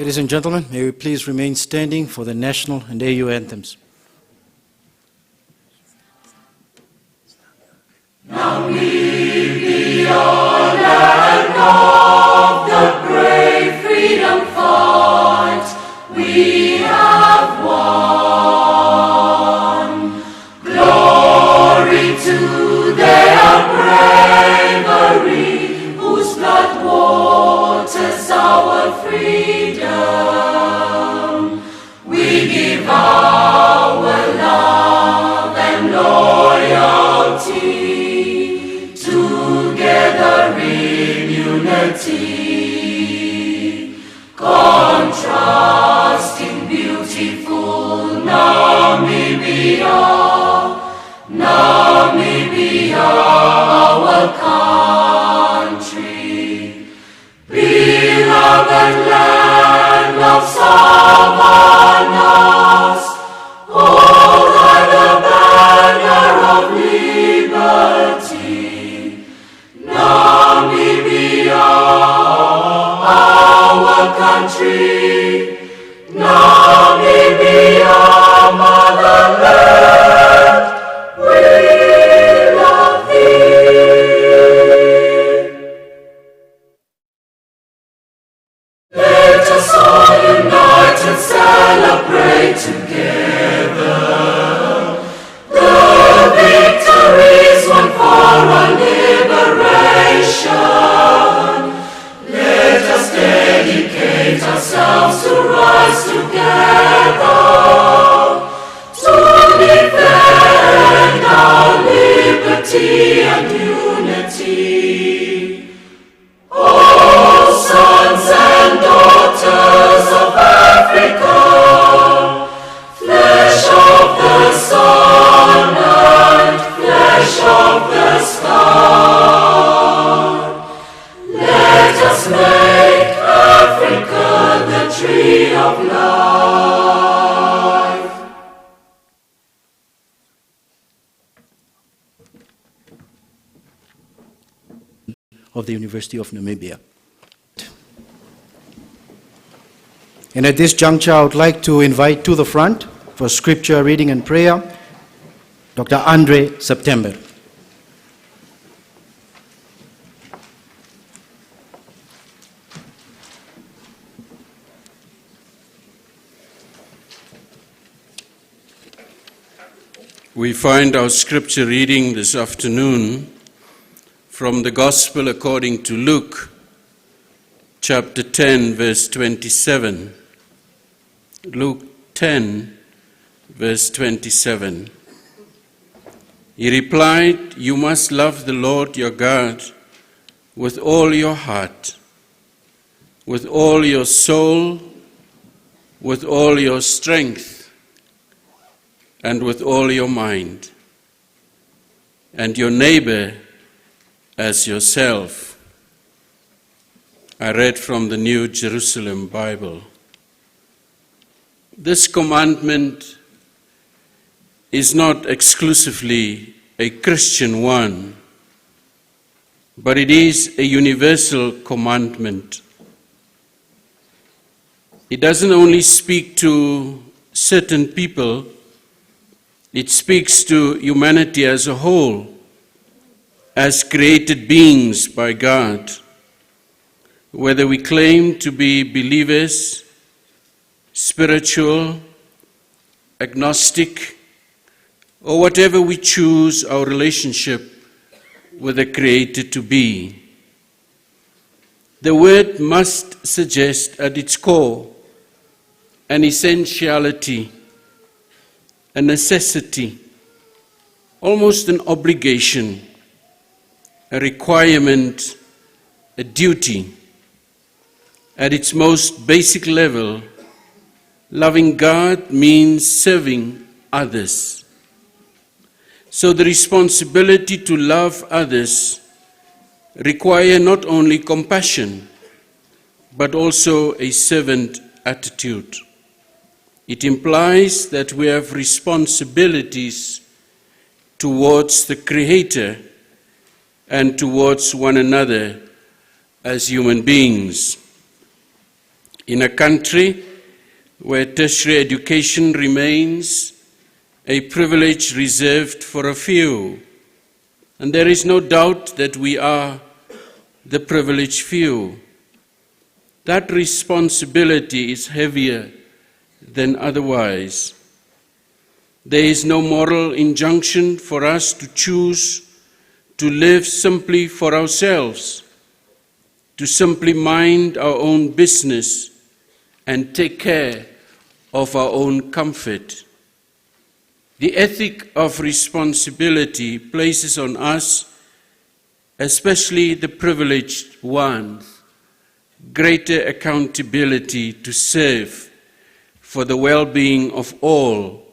Ladies and gentlemen, may we please remain standing for the national and AU anthems. Namibia, land of the brave freedom fight, we have won. Glory to their bravery, whose blood waters our freedom. We give our love and loyalty, together in unity, contrasting beautiful Namibia, Namibia, our country, beloved land of savannas, hold high the banner of liberty, Namibia, our country, Namibia, motherland, we love thee. Let us all unite and celebrate together the victories won for our liberation. Let us dedicate ourselves to rise together to defend our liberty and unity. Oh, sons and daughters of Africa, flesh of the sun and flesh of the sky, let us make Africa the tree of life. Of the University of Namibia. And at this juncture, I would like to invite to the front for scripture reading and prayer, Dr. Andre September. We find our scripture reading this afternoon from the Gospel according to Luke, chapter 10, verse 27. Luke 10, verse 27. He replied, "You must love the Lord your God with all your heart, with all your soul, with all your strength, and with all your mind, and your neighbor as yourself." I read from the New Jerusalem Bible. This commandment is not exclusively a Christian one, but it is a universal commandment. It doesn't only speak to certain people, it speaks to humanity as a whole, as created beings by God. Whether we claim to be believers, spiritual, agnostic, or whatever we choose our relationship with the Creator to be. The word must suggest at its core an essentiality, a necessity, almost an obligation, a requirement, a duty. At its most basic level, loving God means serving others. So the responsibility to love others requires not only compassion, but also a servant attitude. It implies that we have responsibilities towards the Creator and towards one another as human beings. In a country where tertiary education remains a privilege reserved for a few, and there is no doubt that we are the privileged few, that responsibility is heavier than otherwise. There is no moral injunction for us to choose to live simply for ourselves, to simply mind our own business and take care of our own comfort. The ethic of responsibility places on us, especially the privileged ones, greater accountability to serve for the well-being of all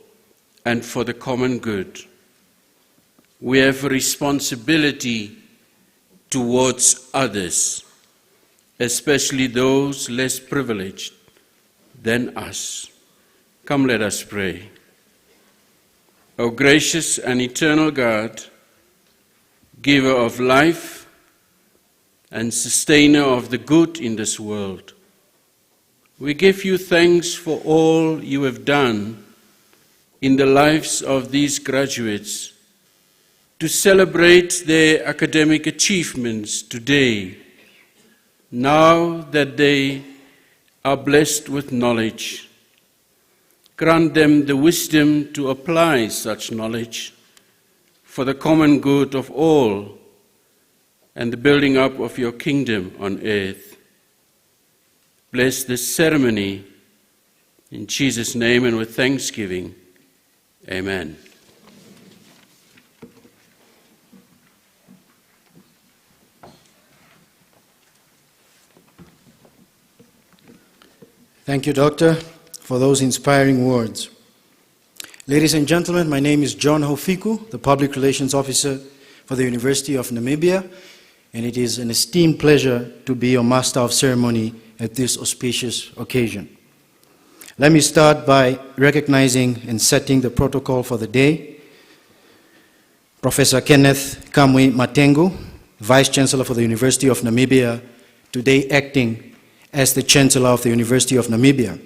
and for the common good. We have a responsibility towards others, especially those less privileged than us. Come, let us pray. O gracious and eternal God, giver of life and sustainer of the good in this world, we give you thanks for all you have done in the lives of these graduates to celebrate their academic achievements today, now that they are blessed with knowledge. Grant them the wisdom to apply such knowledge for the common good of all and the building up of your kingdom on earth. Bless this ceremony in Jesus' name and with thanksgiving. Amen. Thank you, Doctor, for those inspiring words. Ladies and gentlemen, my name is John Hofiku, the Public Relations Officer for the University of Namibia, and it is an esteemed pleasure to be your Master of Ceremony at this auspicious occasion. Let me start by recognizing and setting the protocol for the day. Professor Kenneth Kamwe Matengu, Vice-Chancellor for the University of Namibia, today acting as the Chancellor of the University of Namibia.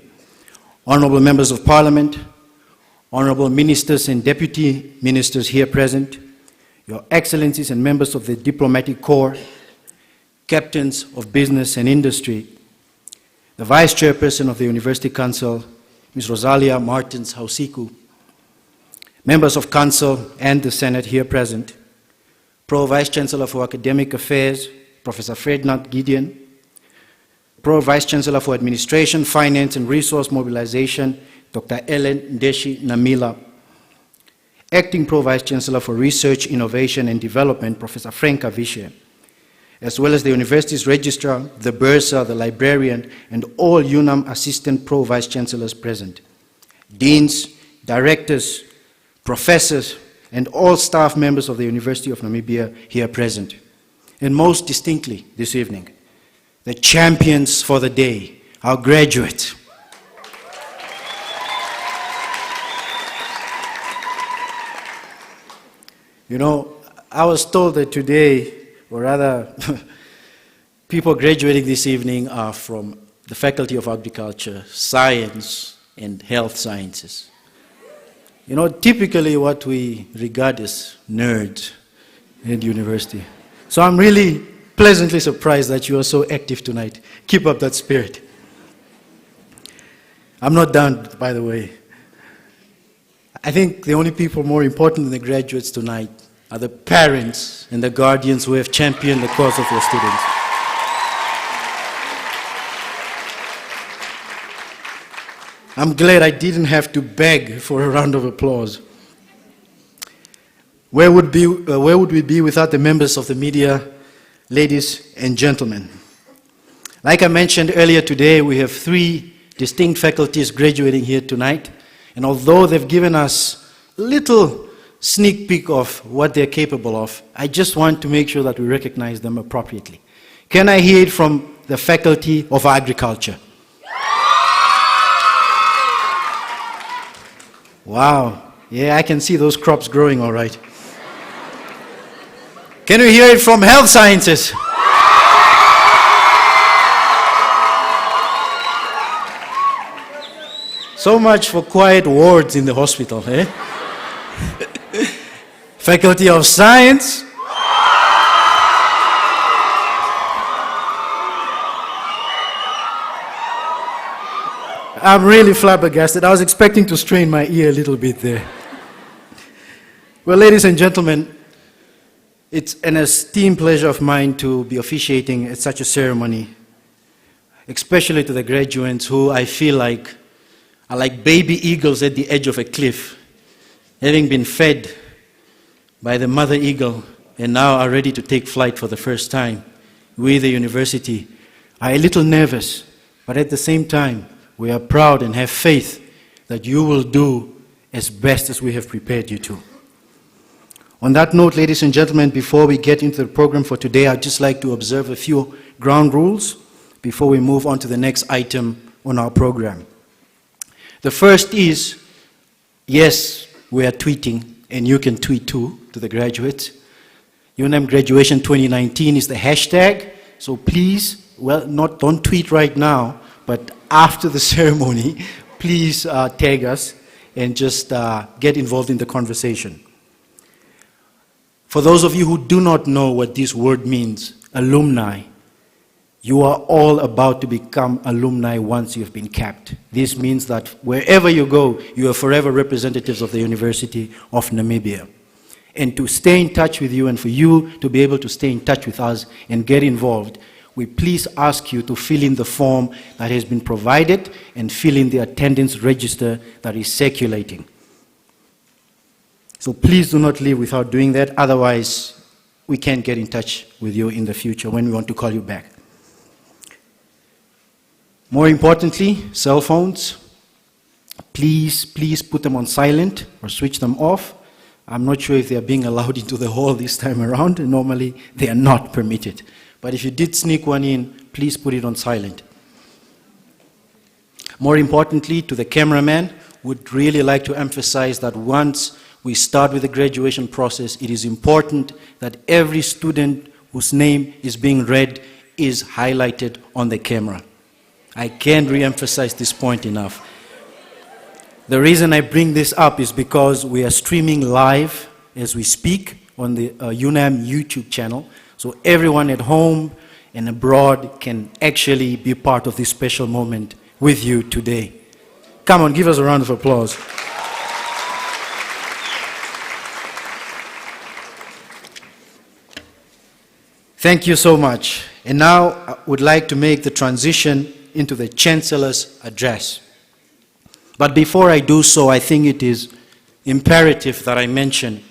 Honourable Members of Parliament, Honourable Ministers and Deputy Ministers here present, Your Excellencies and members of the Diplomatic Corps, Captains of Business and Industry, the Vice Chairperson of the University Council, Ms. Rosalia Martins Hausiku, members of Council and the Senate here present, Pro-Vice Chancellor for Academic Affairs, Professor Frednat Gideon, Pro-Vice Chancellor for Administration, Finance and Resource Mobilization, Dr. Ellen Ndeshi Namila, Acting Pro-Vice Chancellor for Research, Innovation and Development, Professor Frank Avishe, as well as the University's Registrar, the Bursar, the Librarian, and all UNAM Assistant Pro-Vice Chancellors present, Deans, Directors, Professors, and all staff members of the University of Namibia here present. And most distinctly this evening, the champions for the day, our graduates. You know, I was told that today, or rather, people graduating this evening are from the Faculty of Agriculture, Science, and Health Sciences. You know, typically what we regard as nerds in university. So I'm really pleasantly surprised that you are so active tonight. Keep up that spirit. I'm not done, by the way. I think the only people more important than the graduates tonight are the parents and the guardians who have championed the cause of your students. I'm glad I didn't have to beg for a round of applause. Where would we be without the members of the media, ladies and gentlemen? Like I mentioned earlier today, we have 3 distinct faculties graduating here tonight. And although they've given us a little sneak peek of what they're capable of, I just want to make sure that we recognize them appropriately. Can I hear it from the Faculty of Agriculture? Wow. Yeah, I can see those crops growing all right. Can we hear it from Health Sciences? So much for quiet wards in the hospital, eh? Faculty of Science. I'm really flabbergasted. I was expecting to strain my ear a little bit there. Well, ladies and gentlemen, it's an esteemed pleasure of mine to be officiating at such a ceremony, especially to the graduates who I feel like are like baby eagles at the edge of a cliff, having been fed by the mother eagle and now are ready to take flight for the first time. We, the university, are a little nervous, but at the same time, we are proud and have faith that you will do as best as we have prepared you to. On that note, ladies and gentlemen, before we get into the program for today, I'd just like to observe a few ground rules before we move on to the next item on our program. The first is, yes, we are tweeting, and you can tweet too to the graduates. UNAM Graduation 2019 is the hashtag, so please, don't tweet right now, but after the ceremony, please tag us and just get involved in the conversation. For those of you who do not know what this word means, alumni, you are all about to become alumni once you've been capped. This means that wherever you go, you are forever representatives of the University of Namibia. And to stay in touch with you and for you to be able to stay in touch with us and get involved, we please ask you to fill in the form that has been provided and fill in the attendance register that is circulating. So please do not leave without doing that, otherwise we can't get in touch with you in the future when we want to call you back. More importantly, cell phones, please put them on silent or switch them off. I'm not sure if they are being allowed into the hall this time around. Normally they are not permitted. But if you did sneak one in, please put it on silent. More importantly, to the cameraman, would really like to emphasize that once we start with the graduation process, it is important that every student whose name is being read is highlighted on the camera. I can't re-emphasize this point enough. The reason I bring this up is because we are streaming live as we speak on the UNAM YouTube channel. So everyone at home and abroad can actually be part of this special moment with you today. Come on, give us a round of applause. Thank you so much. And now I would like to make the transition into the Chancellor's address. But before I do so, I think it is imperative that I mention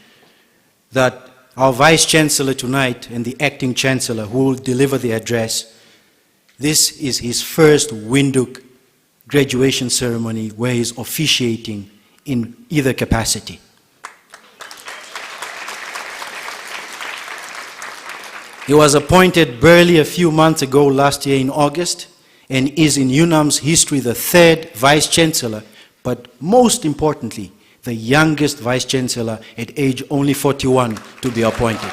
that our Vice-Chancellor tonight and the Acting Chancellor who will deliver the address, this is his first Windhoek graduation ceremony where he is officiating in either capacity. He was appointed barely a few months ago last year in August and is in UNAM's history the third Vice-Chancellor, but most importantly, the youngest Vice-Chancellor at age only 41 to be appointed.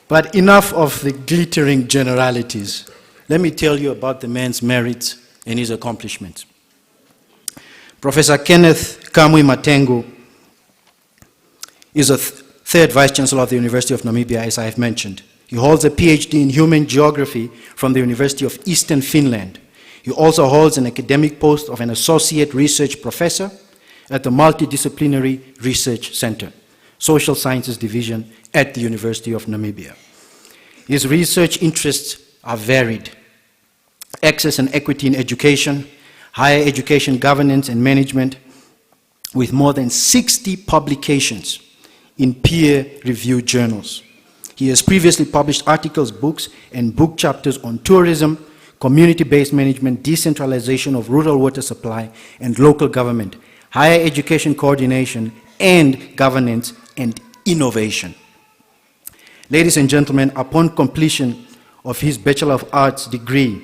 But enough of the glittering generalities. Let me tell you about the man's merits and his accomplishments. Professor Kenneth Kamwi Matengu is a third Vice-Chancellor of the University of Namibia, as I have mentioned. He holds a PhD in Human Geography from the University of Eastern Finland. He also holds an academic post of an Associate Research Professor at the Multidisciplinary Research Center, Social Sciences Division at the University of Namibia. His research interests are varied: access and equity in education, higher education governance and management, with more than 60 publications in peer-reviewed journals. He has previously published articles, books, and book chapters on tourism, community-based management, decentralization of rural water supply and local government, higher education coordination and governance, and innovation. Ladies and gentlemen, upon completion of his Bachelor of Arts degree,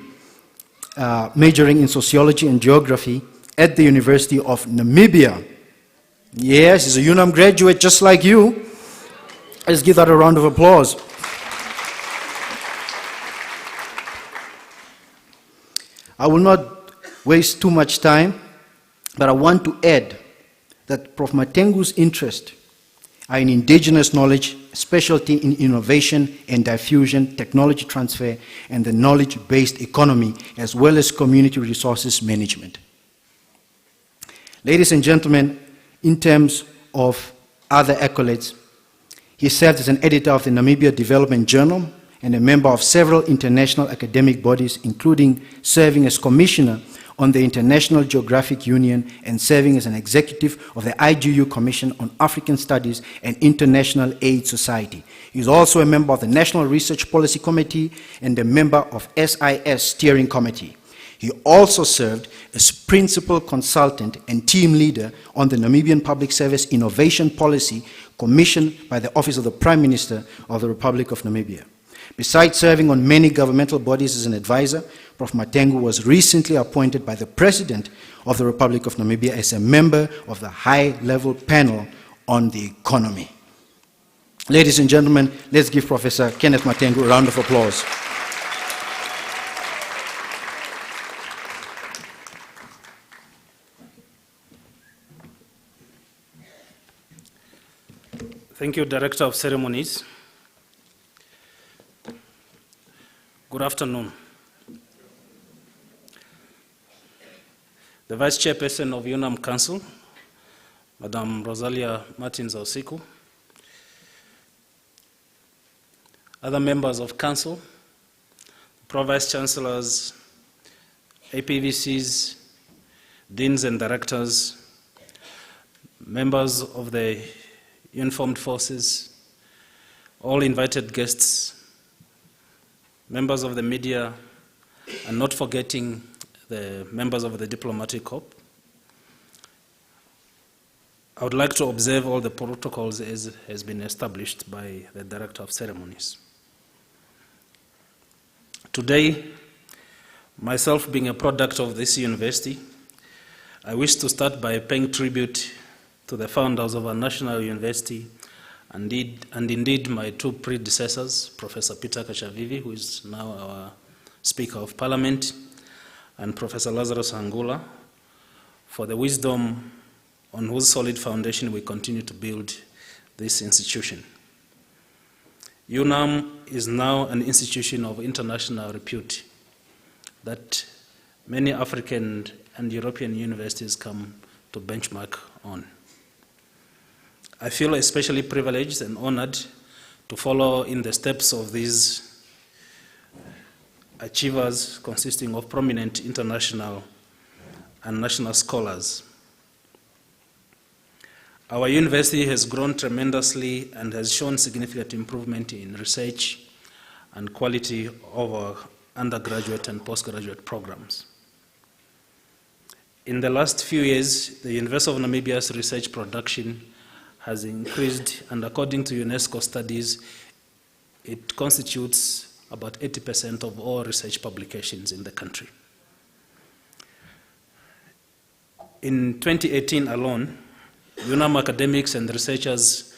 majoring in sociology and geography at the University of Namibia. Yes, he's a UNAM graduate just like you. Let's give that a round of applause. I will not waste too much time, but I want to add that Prof. Matengu's interest are in indigenous knowledge, specialty in innovation and diffusion, technology transfer, and the knowledge-based economy, as well as community resources management. Ladies and gentlemen, in terms of other accolades, he served as an editor of the Namibia Development Journal and a member of several international academic bodies, including serving as commissioner on the International Geographic Union and serving as an executive of the IGU Commission on African Studies and International Aid Society. He is also a member of the National Research Policy Committee and a member of SIS Steering Committee. He also served as principal consultant and team leader on the Namibian Public Service Innovation Policy commissioned by the Office of the Prime Minister of the Republic of Namibia. Besides serving on many governmental bodies as an advisor, Prof. Matengu was recently appointed by the President of the Republic of Namibia as a member of the high-level panel on the economy. Ladies and gentlemen, let's give Professor Kenneth Matengu a round of applause. Thank you, Director of Ceremonies. Good afternoon. The Vice Chairperson of UNAM Council, Madam Rosalia Martins-Osiku, other members of Council, Pro-Vice Chancellors, APVCs, Deans and Directors, members of the Uniformed Forces, all invited guests, members of the media, and not forgetting the members of the diplomatic corps. I would like to observe all the protocols as has been established by the Director of Ceremonies. Today, myself being a product of this university, I wish to start by paying tribute to the founders of our national university, and indeed my two predecessors, Professor Peter Kashavivi, who is now our Speaker of Parliament, and Professor Lazarus Angula, for the wisdom on whose solid foundation we continue to build this institution. UNAM is now an institution of international repute that many African and European universities come to benchmark on. I feel especially privileged and honored to follow in the steps of these achievers consisting of prominent international and national scholars. Our university has grown tremendously and has shown significant improvement in research and quality of our undergraduate and postgraduate programs. In the last few years, the University of Namibia's research production has increased, and according to UNESCO studies, it constitutes about 80% of all research publications in the country. In 2018 alone, UNAM academics and researchers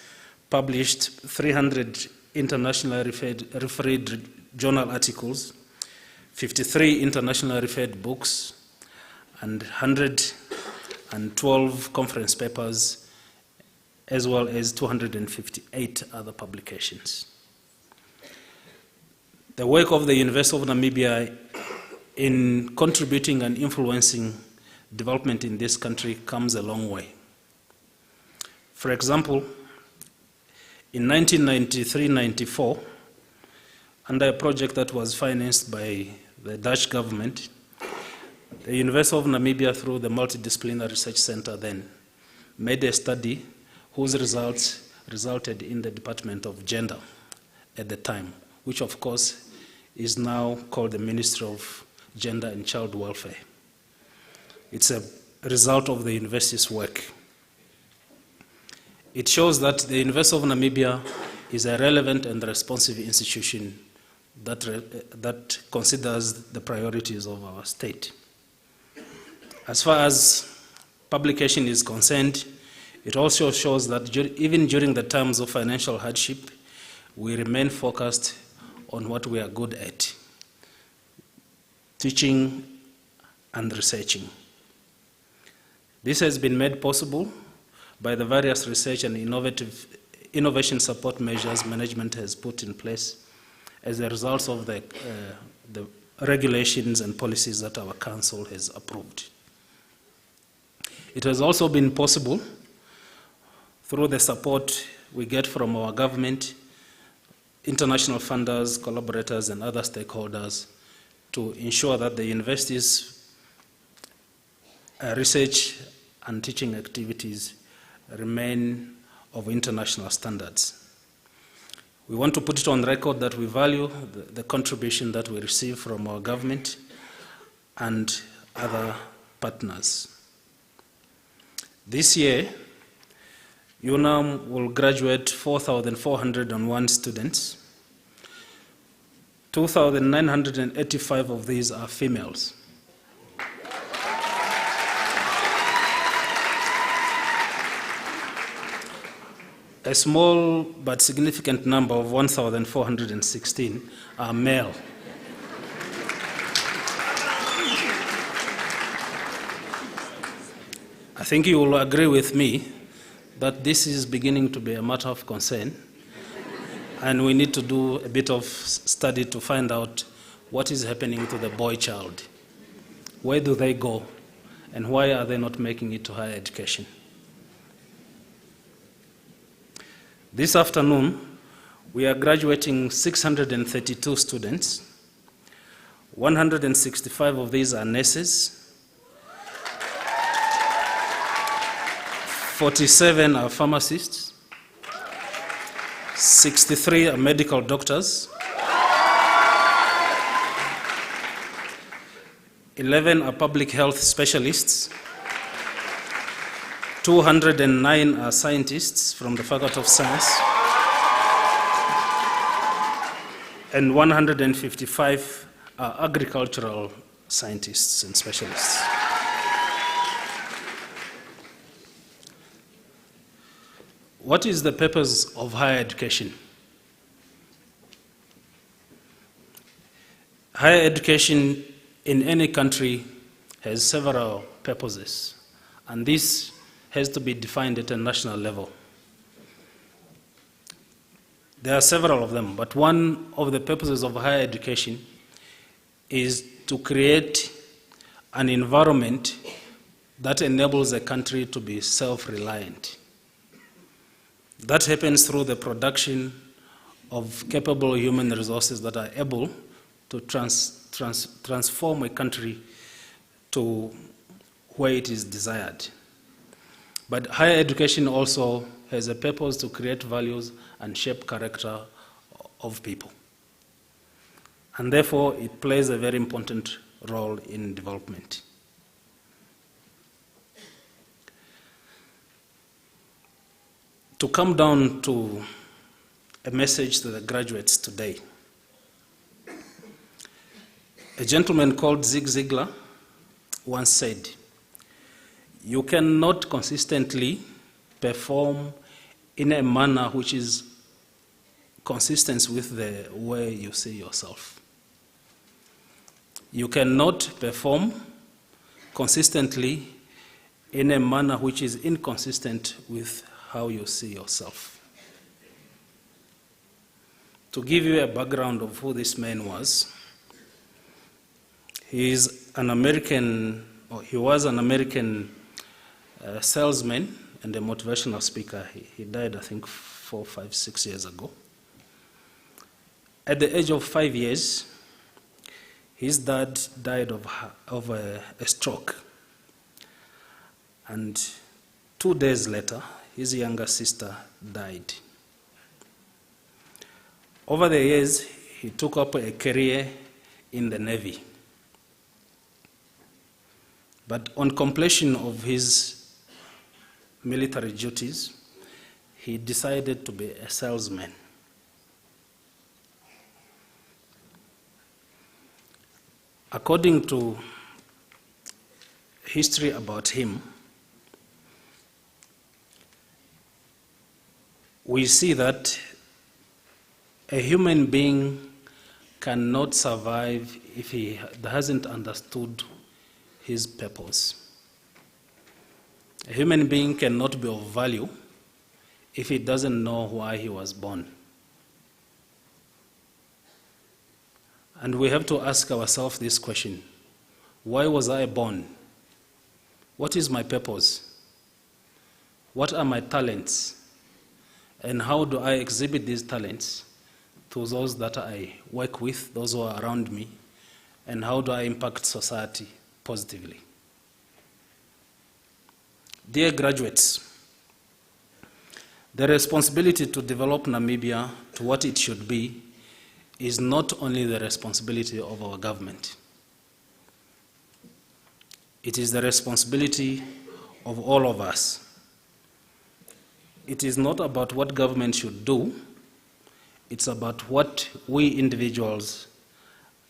published 300 internationally referred journal articles, 53 internationally referred books, and 112 conference papers, as well as 258 other publications. The work of the University of Namibia in contributing and influencing development in this country comes a long way. For example, in 1993-94, under a project that was financed by the Dutch government, the University of Namibia, through the Multidisciplinary Research Center then, made a study whose results resulted in the Department of Gender at the time, which of course is now called the Ministry of Gender and Child Welfare. It's a result of the university's work. It shows that the University of Namibia is a relevant and responsive institution that considers the priorities of our state. As far as publication is concerned, it also shows that even during the times of financial hardship, we remain focused on what we are good at: teaching and researching. This has been made possible by the various research and innovation support measures management has put in place as a result of the regulations and policies that our council has approved. It has also been possible through the support we get from our government, international funders, collaborators, and other stakeholders to ensure that the university's research and teaching activities remain of international standards. We want to put it on record that we value the contribution that we receive from our government and other partners. This year, UNAM will graduate 4,401 students. 2,985 of these are females. A small but significant number of 1,416 are male. I think you will agree with me that this is beginning to be a matter of concern, and we need to do a bit of study to find out what is happening to the boy child. Where do they go, and why are they not making it to higher education? This afternoon, we are graduating 632 students. 165 of these are nurses. 47 are pharmacists. 63 are medical doctors. 11 are public health specialists. 209 are scientists from the Faculty of Science, and 155 are agricultural scientists and specialists. What is the purpose of higher education? Higher education in any country has several purposes, and this has to be defined at a national level. There are several of them, but one of the purposes of higher education is to create an environment that enables a country to be self-reliant. That happens through the production of capable human resources that are able to transform a country to where it is desired. But higher education also has a purpose to create values and shape character of people. And therefore, it plays a very important role in development. To come down to a message to the graduates today, a gentleman called Zig Ziglar once said, "You cannot consistently perform in a manner which is consistent with the way you see yourself. You cannot perform consistently in a manner which is inconsistent with how you see yourself." To give you a background of who this man was, he was an American salesman and a motivational speaker. He died, I think, 4, 5, 6 years ago. At the age of 5 years, his dad died of a stroke. And 2 days later, his younger sister died. Over the years, he took up a career in the Navy. But on completion of his military duties, he decided to be a salesman. According to history about him, we see that a human being cannot survive if he hasn't understood his purpose. A human being cannot be of value if he doesn't know why he was born. And we have to ask ourselves this question: why was I born? What is my purpose? What are my talents? And how do I exhibit these talents to those that I work with, those who are around me? And how do I impact society positively? Dear graduates, the responsibility to develop Namibia to what it should be is not only the responsibility of our government. It is the responsibility of all of us. It is not about what government should do, it's about what we individuals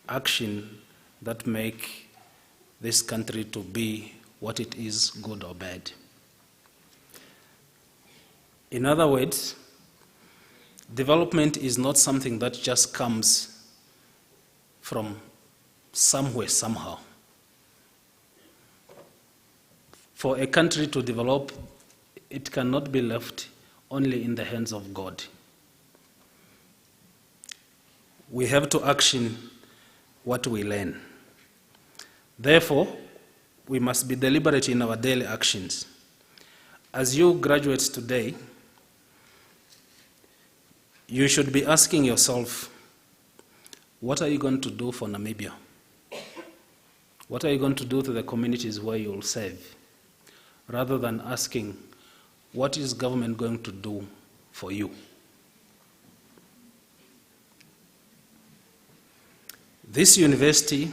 action that make this country to be what it is, good or bad. In other words, development is not something that just comes from somewhere, somehow. For a country to develop, it cannot be left only in the hands of God. We have to action what we learn. Therefore, we must be deliberate in our daily actions. As you graduates today, you should be asking yourself, what are you going to do for Namibia? What are you going to do to the communities where you will serve? Rather than asking, what is government going to do for you? This university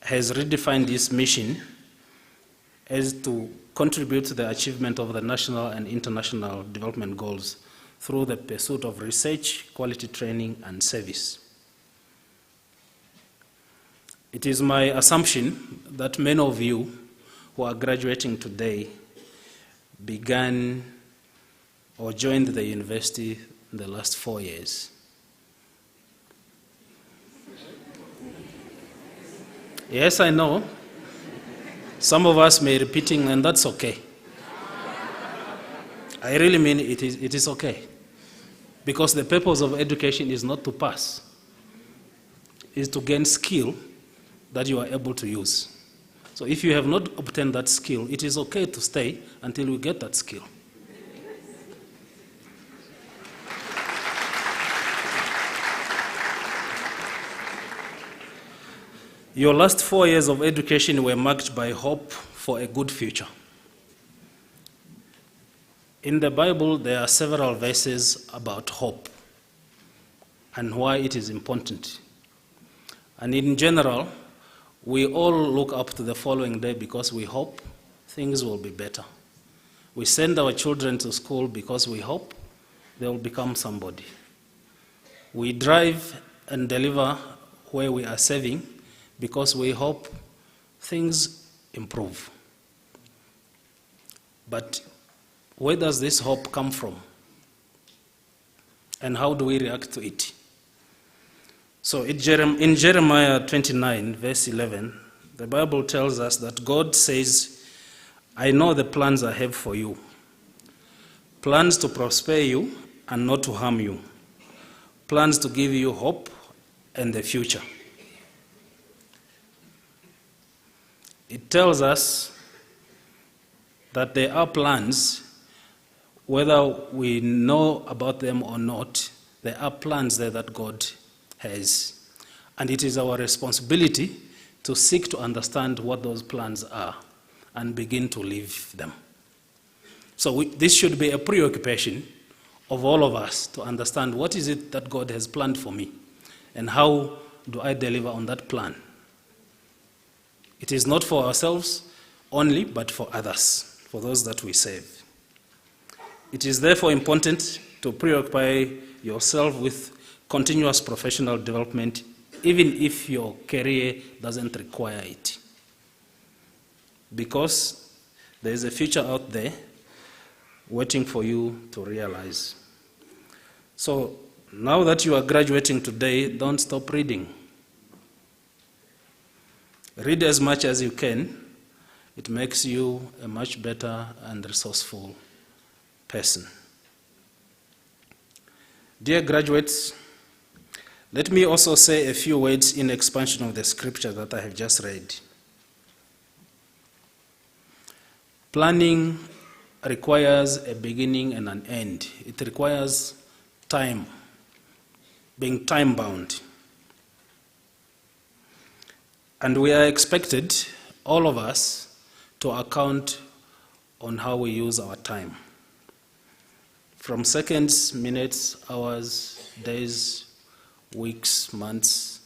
has redefined its mission as to contribute to the achievement of the national and international development goals through the pursuit of research, quality training, and service. It is my assumption that many of you who are graduating today began or joined the university in the last 4 years. Yes, I know. Some of us may be repeating, and that's okay. I really mean it is okay. Because the purpose of education is not to pass. It is to gain skill that you are able to use. So if you have not obtained that skill, it is okay to stay until you get that skill. Your last 4 years of education were marked by hope for a good future. In the Bible, there are several verses about hope and why it is important. And in general, we all look up to the following day because we hope things will be better. We send our children to school because we hope they will become somebody. We drive and deliver where we are serving because we hope things improve. But where does this hope come from? And how do we react to it? So in Jeremiah 29, verse 11, the Bible tells us that God says, I know the plans I have for you, plans to prosper you and not to harm you, plans to give you hope and the future. It tells us that there are plans, whether we know about them or not, there are plans there that God has. And it is our responsibility to seek to understand what those plans are and begin to live them. So this should be a preoccupation of all of us to understand what is it that God has planned for me and how do I deliver on that plan. It is not for ourselves only, but for others, for those that we serve. It is therefore important to preoccupy yourself with continuous professional development, even if your career doesn't require it. Because there is a future out there waiting for you to realize. So now that you are graduating today, don't stop reading. Read as much as you can it makes you a much better and resourceful person. Dear graduates, let me also say a few words in expansion of the scripture that I have just read. Planning requires a beginning and an end. It requires time, being time-bound. And we are expected, all of us, to account on how we use our time. From seconds, minutes, hours, days, weeks, months,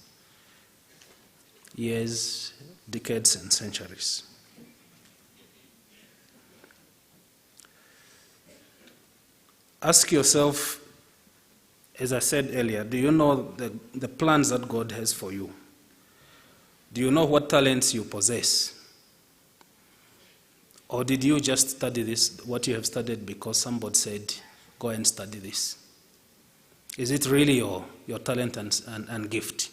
years, decades, and centuries. Ask yourself, as I said earlier, do you know the plans that God has for you? Do you know what talents you possess? Or did you just study this, what you have studied, because somebody said, go and study this? Is it really your talent and gift?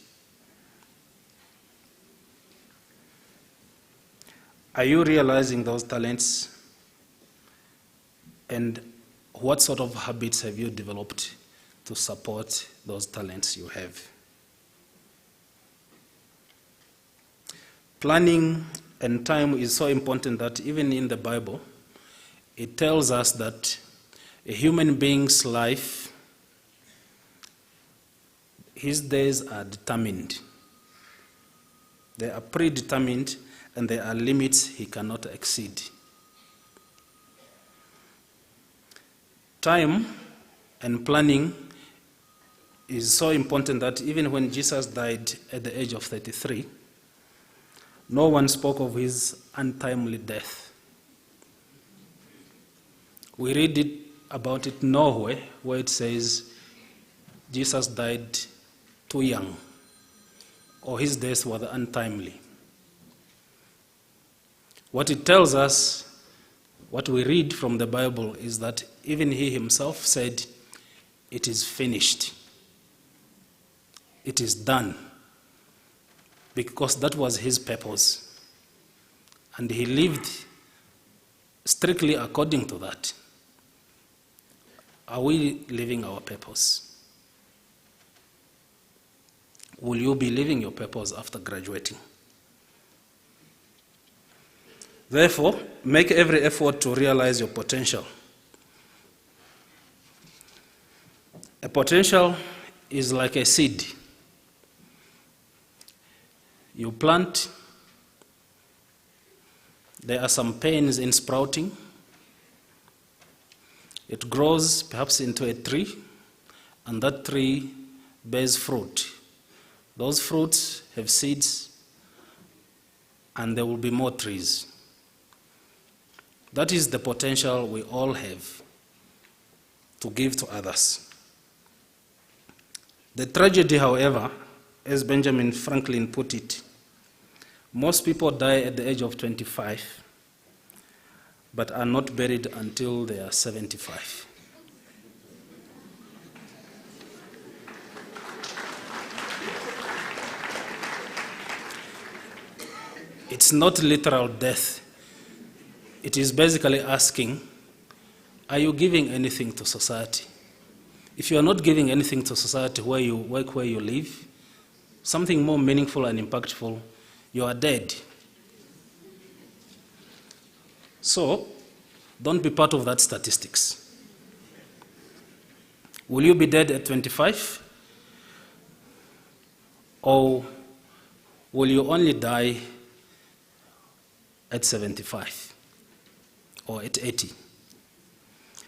Are you realizing those talents? And what sort of habits have you developed to support those talents you have? Planning and time is so important that even in the Bible, it tells us that a human being's life, his days are determined. They are predetermined, and there are limits he cannot exceed. Time and planning is so important that even when Jesus died at the age of 33, no one spoke of his untimely death. We read about it nowhere where it says Jesus died too young or his death was untimely. What it tells us, what we read from the Bible, is that even he himself said, "It is finished. It is done." Because that was his purpose. And he lived strictly according to that. Are we living our purpose? Will you be living your purpose after graduating? Therefore, make every effort to realize your potential. A potential is like a seed. You plant, there are some pains in sprouting. It grows perhaps into a tree, and that tree bears fruit. Those fruits have seeds, and there will be more trees. That is the potential we all have to give to others. The tragedy, however, as Benjamin Franklin put it, most people die at the age of 25, but are not buried until they are 75. It's not literal death. It is basically asking, are you giving anything to society? If you are not giving anything to society where you work, where you live, something more meaningful and impactful, you are dead. So, don't be part of that statistics. Will you be dead at 25? Or will you only die at 75 or at 80?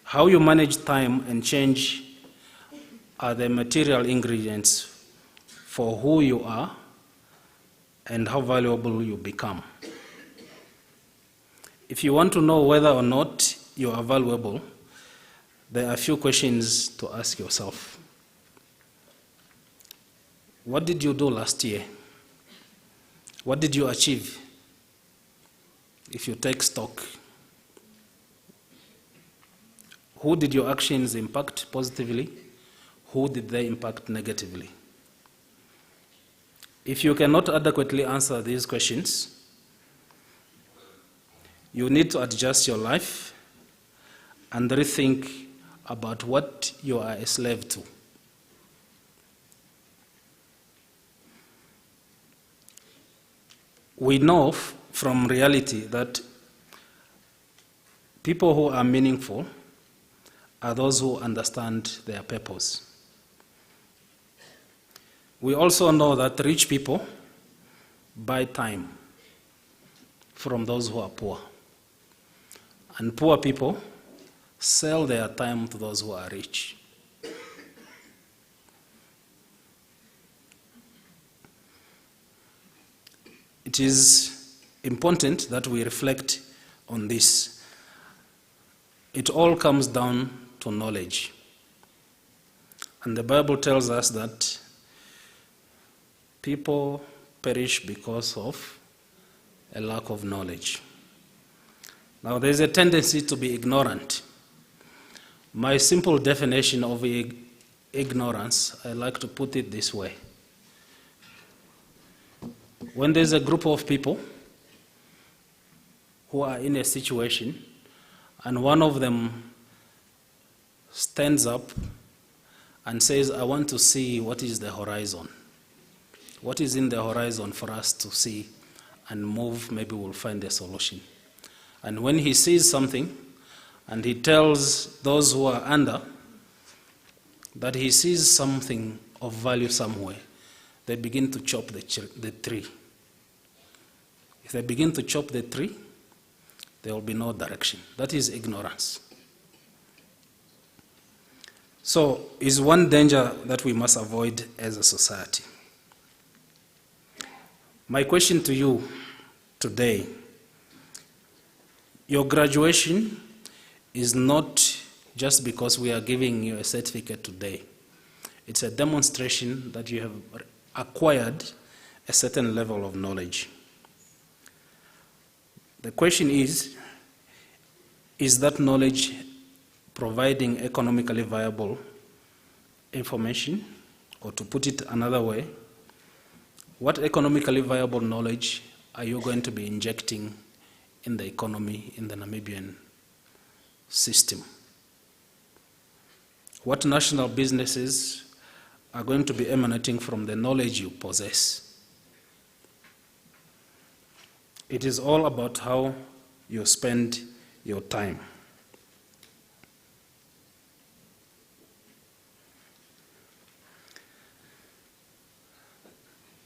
How you manage time and change are the material ingredients for who you are and how valuable you become. If you want to know whether or not you are valuable, there are a few questions to ask yourself. What did you do last year? What did you achieve? If you take stock, who did your actions impact positively? Who did they impact negatively? If you cannot adequately answer these questions, you need to adjust your life and rethink about what you are a slave to. We know from reality that people who are meaningful are those who understand their purpose. We also know that rich people buy time from those who are poor. And poor people sell their time to those who are rich. It is important that we reflect on this. It all comes down to knowledge. And the Bible tells us that people perish because of a lack of knowledge. Now, there's a tendency to be ignorant. My simple definition of ignorance, I like to put it this way. When there's a group of people who are in a situation and one of them stands up and says, I want to see what is the horizon. What is in the horizon for us to see and move, maybe we'll find a solution. And when he sees something and he tells those who are under that he sees something of value somewhere, they begin to chop the tree. If they begin to chop the tree, there will be no direction. That is ignorance. So, is one danger that we must avoid as a society. My question to you today, your graduation is not just because we are giving you a certificate today. It's a demonstration that you have acquired a certain level of knowledge. The question is that knowledge providing economically viable information? Or to put it another way, what economically viable knowledge are you going to be injecting in the economy, in the Namibian system? What national businesses are going to be emanating from the knowledge you possess? It is all about how you spend your time.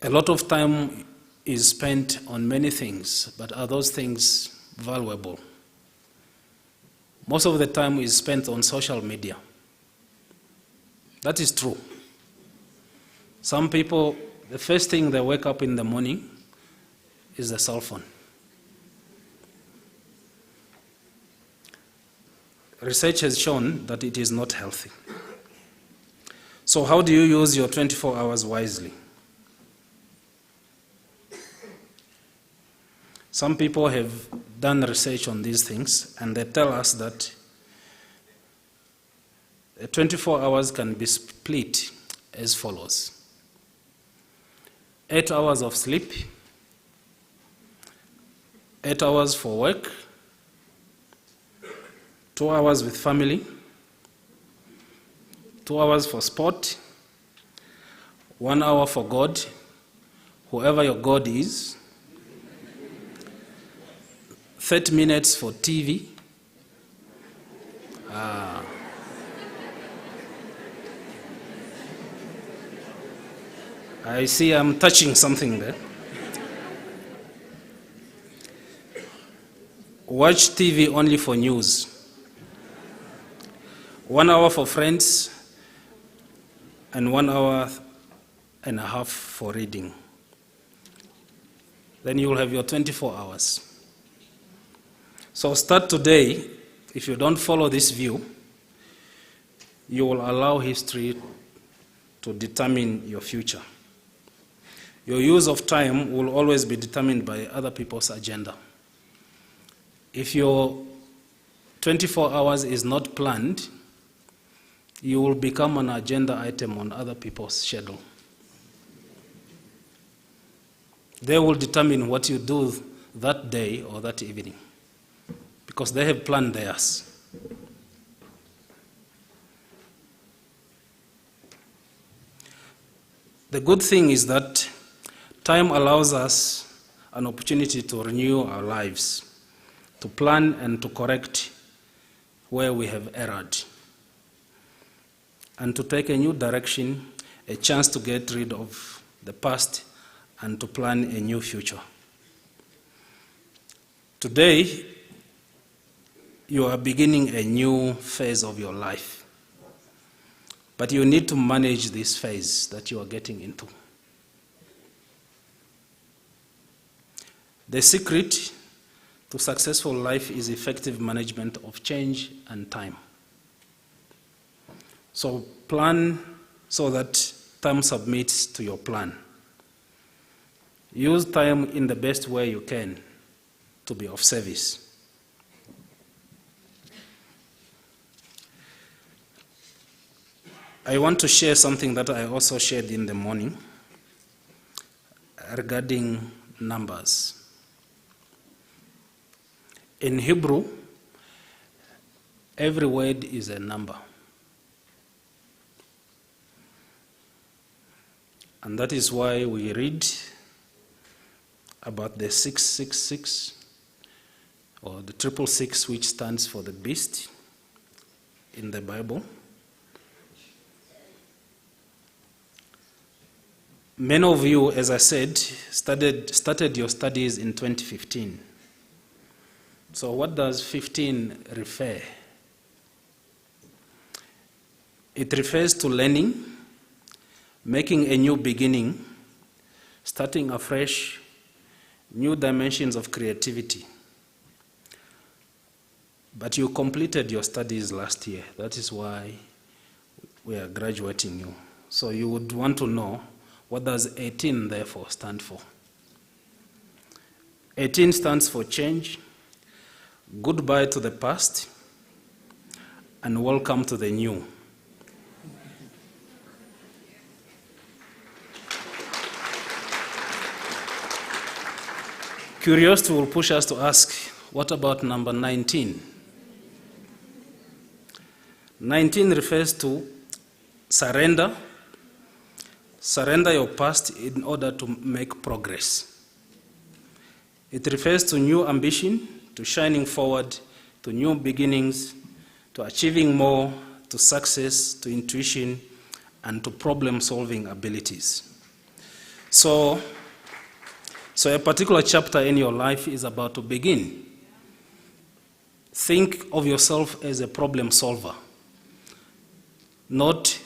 A lot of time is spent on many things, but are those things valuable? Most of the time is spent on social media. That is true. Some people, the first thing they wake up in the morning is the cell phone. Research has shown that it is not healthy. So how do you use your 24 hours wisely? Some people have done research on these things, and they tell us that 24 hours can be split as follows. 8 hours of sleep, 8 hours for work, 2 hours with family, 2 hours for sport, 1 hour for God, whoever your God is, 30 minutes for TV. I see I'm touching something there. Watch TV only for news. 1 hour for friends, and 1 hour and a half for reading. Then you will have your 24 hours. So start today. If you don't follow this view, you will allow history to determine your future. Your use of time will always be determined by other people's agenda. If your 24 hours is not planned, you will become an agenda item on other people's schedule. They will determine what you do that day or that evening. because they have planned theirs. The good thing is that time allows us an opportunity to renew our lives, to plan and to correct where we have erred, and to take a new direction, a chance to get rid of the past and to plan a new future. Today, you are beginning a new phase of your life. But you need to manage this phase that you are getting into. The secret to successful life is effective management of change and time. So plan so that time submits to your plan. Use time in the best way you can to be of service. I want to share something that I also shared in the morning regarding numbers. In Hebrew, every word is a number. And that is why we read about the 666 or the 666, which stands for the beast in the Bible. Many of you, as I said, started your studies in 2015. So what does 15 refer? It refers to learning, making a new beginning, starting afresh, new dimensions of creativity. But you completed your studies last year. That is why we are graduating you. So you would want to know, what does 18 therefore stand for? 18 stands for change, goodbye to the past, and welcome to the new. Curiosity will push us to ask, what about number 19? 19 refers to surrender. Surrender your past in order to make progress. It refers to new ambition, to shining forward, to new beginnings, to achieving more, to success, to intuition, and to problem-solving abilities. So a particular chapter in your life is about to begin. Think of yourself as a problem solver, not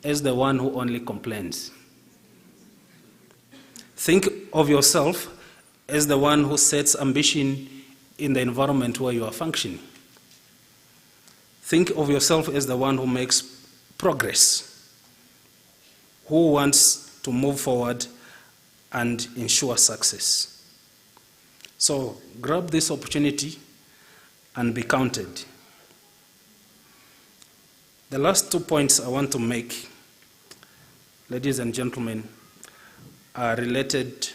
as the one who only complains. Think of yourself as the one who sets ambition in the environment where you are functioning. Think of yourself as the one who makes progress, who wants to move forward and ensure success. So grab this opportunity and be counted. The last 2 points I want to make, ladies and gentlemen, are related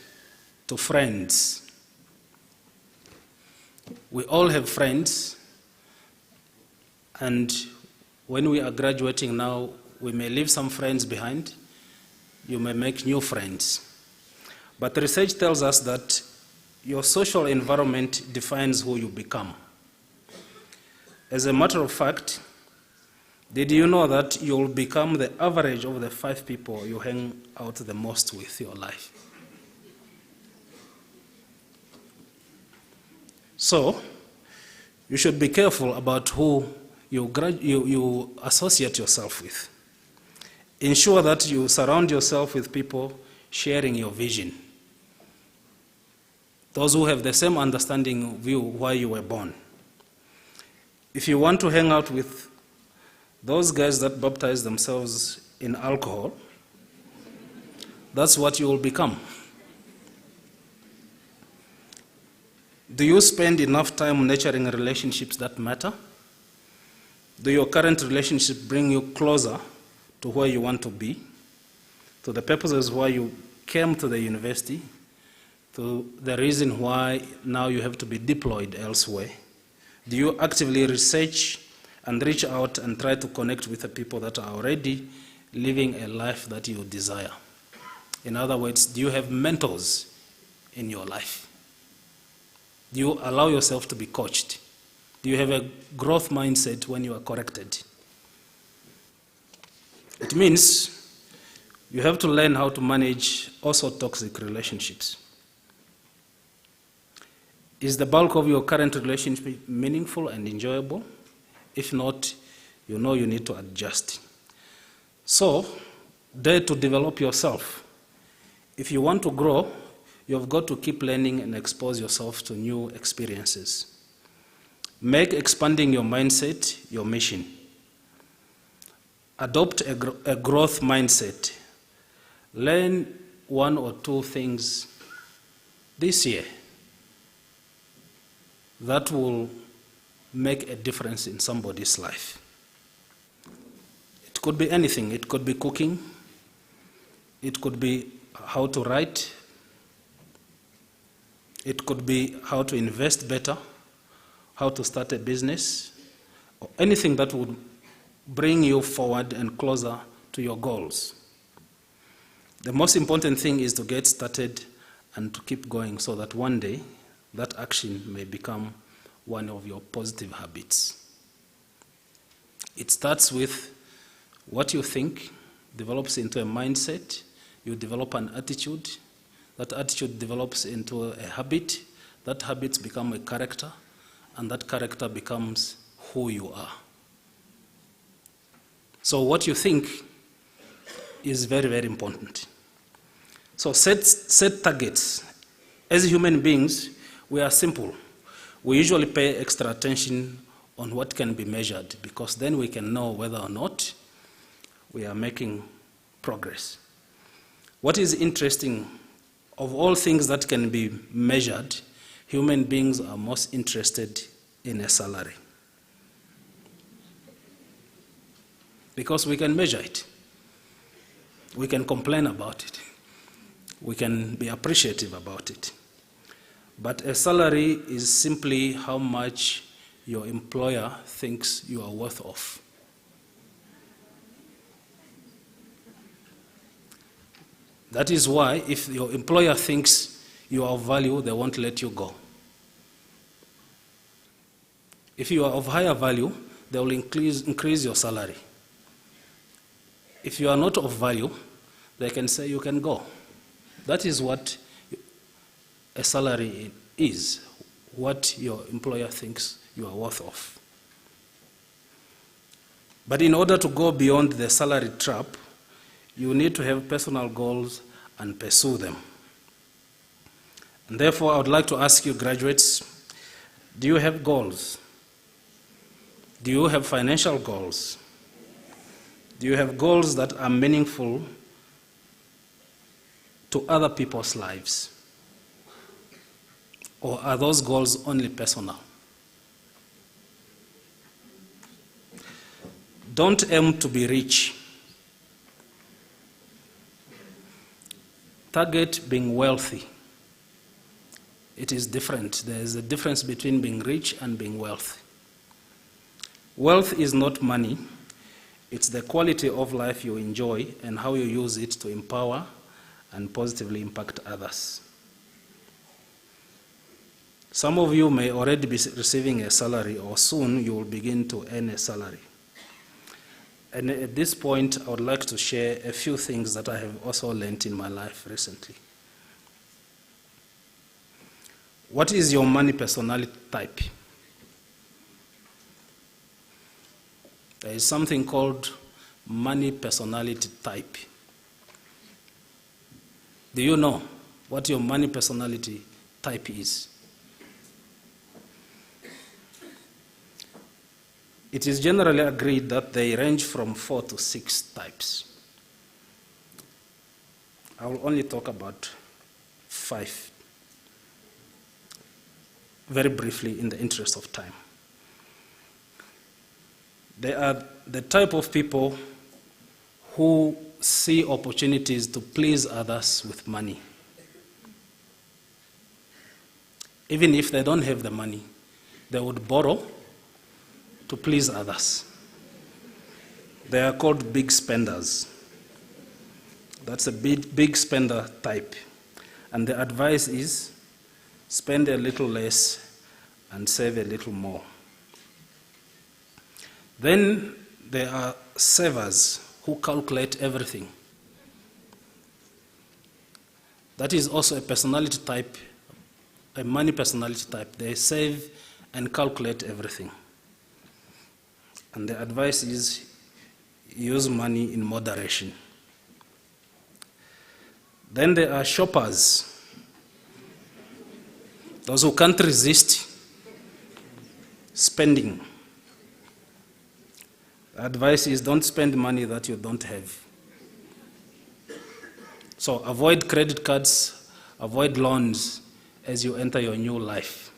to friends. We all have friends, and when we are graduating now, we may leave some friends behind. You may make new friends. But research tells us that your social environment defines who you become. As a matter of fact, did you know that you'll become the average of the 5 people you hang out the most with your life? So, you should be careful about who you associate yourself with. Ensure that you surround yourself with people sharing your vision. Those who have the same understanding of you why you were born. If you want to hang out with those guys that baptize themselves in alcohol, that's what you will become. Do you spend enough time nurturing relationships that matter? Do your current relationship bring you closer to where you want to be, to the purposes why you came to the university, to the reason why now you have to be deployed elsewhere? Do you actively research and reach out and try to connect with the people that are already living a life that you desire? In other words, do you have mentors in your life? Do you allow yourself to be coached? Do you have a growth mindset when you are corrected? It means you have to learn how to manage also toxic relationships. Is the bulk of your current relationship meaningful and enjoyable? If not, you know you need to adjust. So, dare to develop yourself. If you want to grow, you've got to keep learning and expose yourself to new experiences. Make expanding your mindset your mission. Adopt a growth mindset. Learn 1 or 2 things this year that will make a difference in somebody's life. It could be anything. It could be cooking. It could be how to write. It could be how to invest better, how to start a business, or anything that would bring you forward and closer to your goals. The most important thing is to get started and to keep going so that one day that action may become one of your positive habits. It starts with what you think, develops into a mindset, you develop an attitude, that attitude develops into a habit, that habits become a character, and that character becomes who you are. So what you think is very, very important. So set targets. As human beings, we are simple. We usually pay extra attention on what can be measured because then we can know whether or not we are making progress. What is interesting, of all things that can be measured, human beings are most interested in a salary. Because we can measure it. We can complain about it. We can be appreciative about it. But a salary is simply how much your employer thinks you are worth of. That is why if your employer thinks you are of value, they won't let you go. If you are of higher value, they will increase your salary. If you are not of value, they can say you can go. That is what a salary is, what your employer thinks you are worth of. But in order to go beyond the salary trap, you need to have personal goals and pursue them. And therefore, I would like to ask you graduates, do you have goals? Do you have financial goals? Do you have goals that are meaningful to other people's lives? Or are those goals only personal? Don't aim to be rich. Target being wealthy. It is different. There is a difference between being rich and being wealthy. Wealth is not money. It's the quality of life you enjoy and how you use it to empower and positively impact others. Some of you may already be receiving a salary, or soon you will begin to earn a salary. And at this point, I would like to share a few things that I have also learned in my life recently. What is your money personality type? There is something called money personality type. Do you know what your money personality type is? It is generally agreed that they range from 4 to 6 types. I will only talk about 5 very briefly in the interest of time. They are the type of people who see opportunities to please others with money. Even if they don't have the money, they would borrow to please others. They are called big spenders. That's a big spender type. And the advice is spend a little less and save a little more. Then there are savers who calculate everything. That is also a personality type, a money personality type. They save and calculate everything. And the advice is use money in moderation. Then there are shoppers, those who can't resist spending. The advice is don't spend money that you don't have. So avoid credit cards, avoid loans as you enter your new life.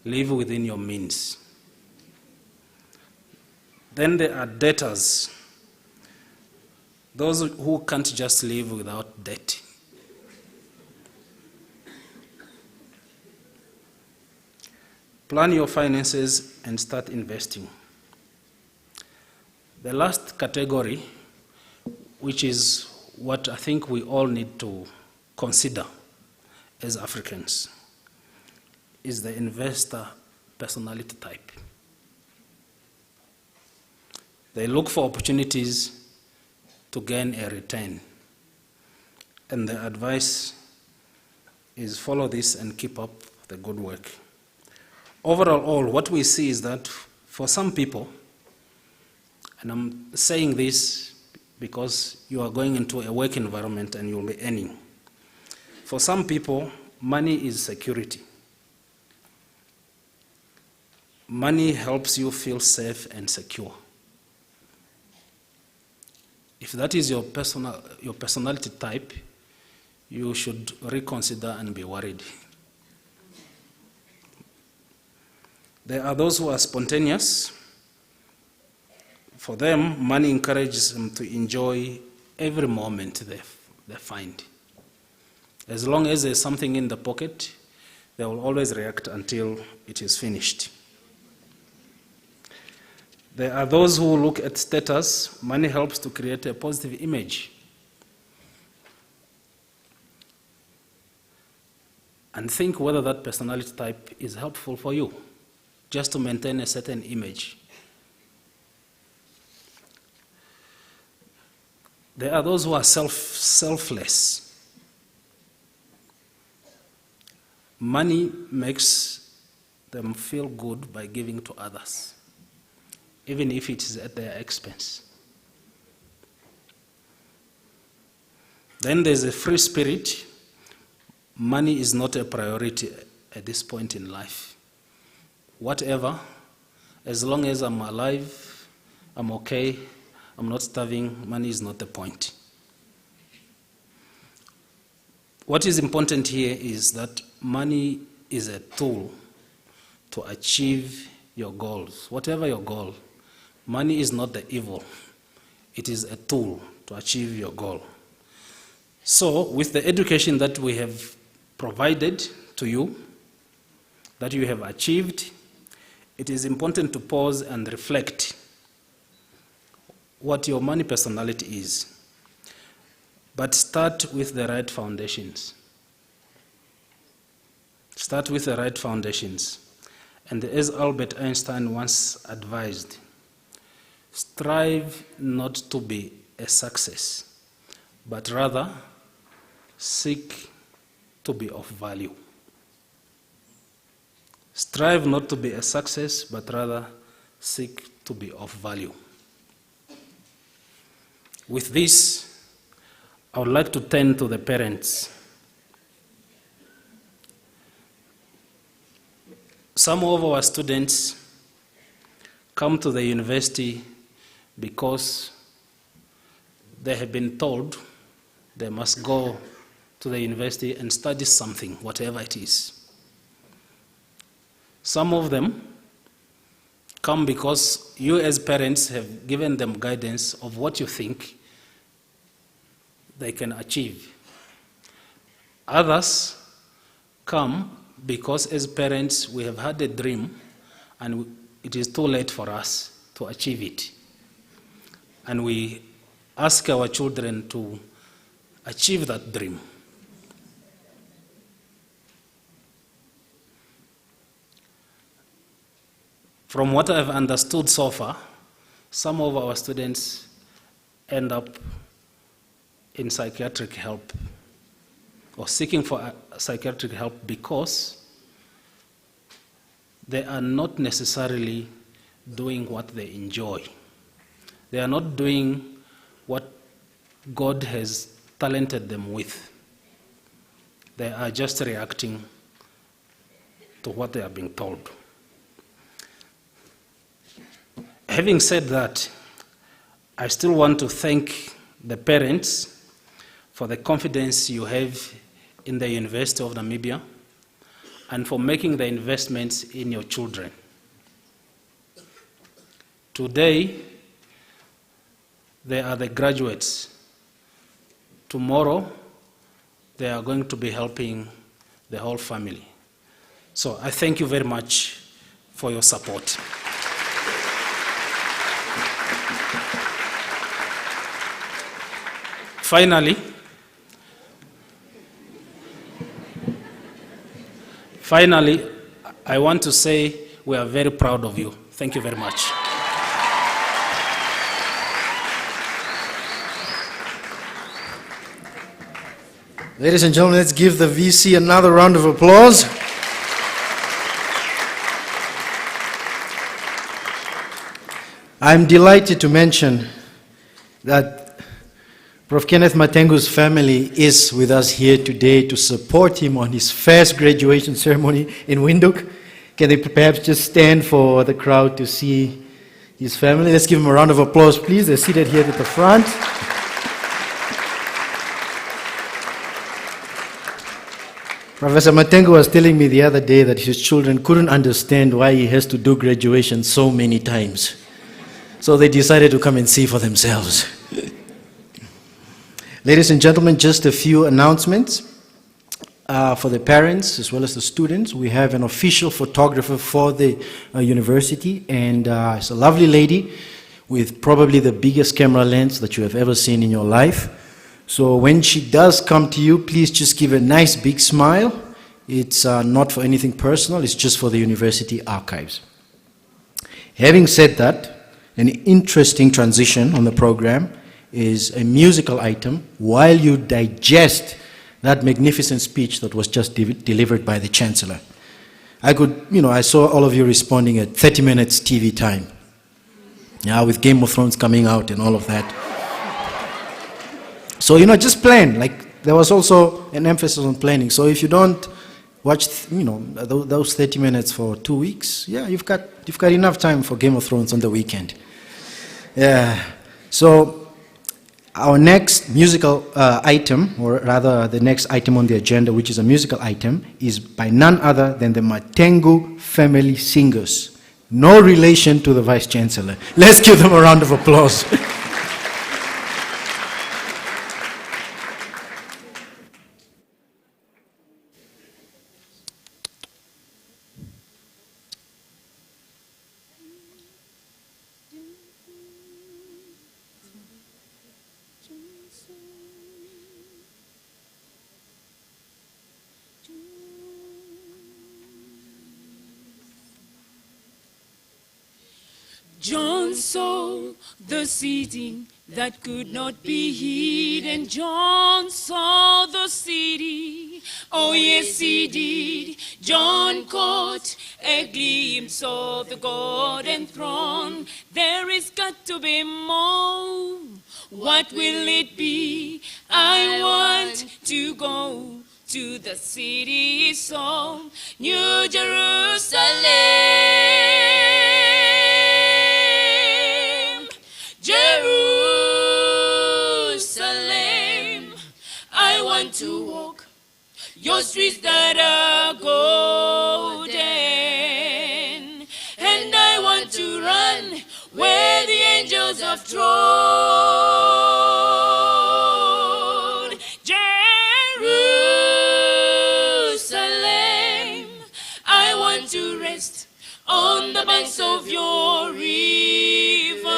Live within your means. Then there are debtors, those who can't just live without debt. Plan your finances and start investing. The last category, which is what I think we all need to consider as Africans, is the investor personality type. They look for opportunities to gain a return. And the advice is follow this and keep up the good work. Overall, what we see is that for some people, and I'm saying this because you are going into a work environment and you'll be earning. For some people, money is security. Money helps you feel safe and secure. If that is your personality type, you should reconsider and be worried. There are those who are spontaneous. For them, money encourages them to enjoy every moment they find. As long as there's something in the pocket, they will always react until it is finished. There are those who look at status. Money helps to create a positive image. And think whether that personality type is helpful for you, just to maintain a certain image. There are those who are selfless. Money makes them feel good by giving to others, even if it is at their expense. Then there's a free spirit. Money is not a priority at this point in life. Whatever, as long as I'm alive, I'm okay, I'm not starving, money is not the point. What is important here is that money is a tool to achieve your goals. Whatever your goal, money is not the evil. It is a tool to achieve your goal. So, with the education that we have provided to you, that you have achieved, it is important to pause and reflect what your money personality is. But start with the right foundations. Start with the right foundations. And as Albert Einstein once advised, strive not to be a success, but rather seek to be of value. Strive not to be a success, but rather seek to be of value. With this, I would like to turn to the parents. Some of our students come to the university because they have been told they must go to the university and study something, whatever it is. Some of them come because you as parents have given them guidance of what you think they can achieve. Others come because as parents we have had a dream and it is too late for us to achieve it. And we ask our children to achieve that dream. From what I've understood so far, some of our students end up in psychiatric help or seeking for psychiatric help because they are not necessarily doing what they enjoy. They are not doing what God has talented them with. They are just reacting to what they are being told. Having said that, I still want to thank the parents for the confidence you have in the University of Namibia and for making the investments in your children. Today, they are the graduates. Tomorrow, they are going to be helping the whole family. So I thank you very much for your support. Finally, I want to say we are very proud of you. Thank you very much. Ladies and gentlemen, let's give the VC another round of applause. I'm delighted to mention that Prof. Kenneth Matengu's family is with us here today to support him on his first graduation ceremony in Windhoek. Can they perhaps just stand for the crowd to see his family? Let's give him a round of applause, please. They're seated here at the front. Professor Matengu was telling me the other day that his children couldn't understand why he has to do graduation so many times. So they decided to come and see for themselves. Ladies and gentlemen, just a few announcements for the parents as well as the students. We have an official photographer for the university, and it's a lovely lady with probably the biggest camera lens that you have ever seen in your life. So when she does come to you, please just give a nice big smile. It's not for anything personal, it's just for the university archives. Having said that, an interesting transition on the program is a musical item while you digest that magnificent speech that was just delivered by the Chancellor. I saw all of you responding at 30 minutes TV time. Yeah, with Game of Thrones coming out and all of that. So, just plan. Like, there was also an emphasis on planning. So if you don't watch, those 30 minutes for 2 weeks, yeah, you've got enough time for Game of Thrones on the weekend. Yeah. So our next musical item, or rather the next item on the agenda, which is a musical item, is by none other than the Matengu family singers. No relation to the Vice Chancellor. Let's give them a round of applause. John saw the city that could not be hidden. John saw the city, oh yes he did. John caught a glimpse of the golden throne. There is got to be more. What will it be? I want to go to the city so New Jerusalem. Jerusalem, I want to walk your streets that are golden, and I want to run where the angels have trod. Jerusalem, I want to rest on the bank banks of your river,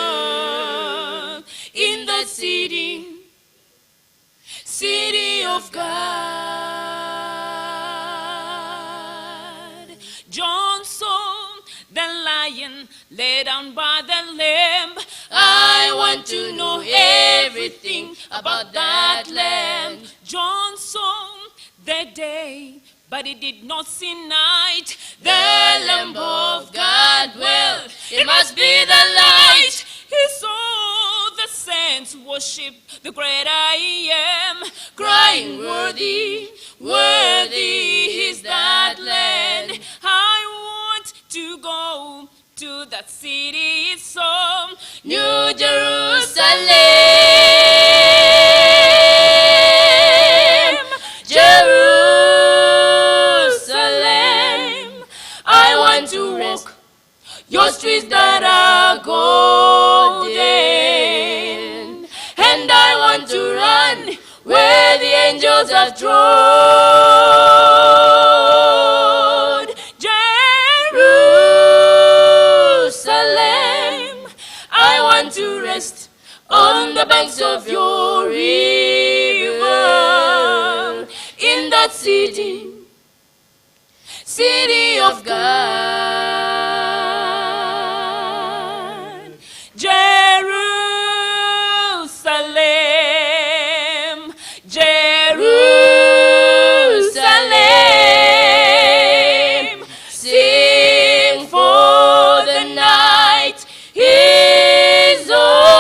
in the city of God. John saw the lion lay down by the lamb. I want to know everything about that lamb. John saw the day, but he did not see night. The Lamb of God, well, it must be the light. He saw the saints worship the great I am, crying, worthy, worthy is that land. I want to go to that city, so New Jerusalem, Jerusalem. I want to walk your streets that are golden, and I want to run where the angels have trod. Jerusalem, I want to rest on the banks of your river, in that city of God. Jerusalem, Jerusalem, sing for the night is o'er.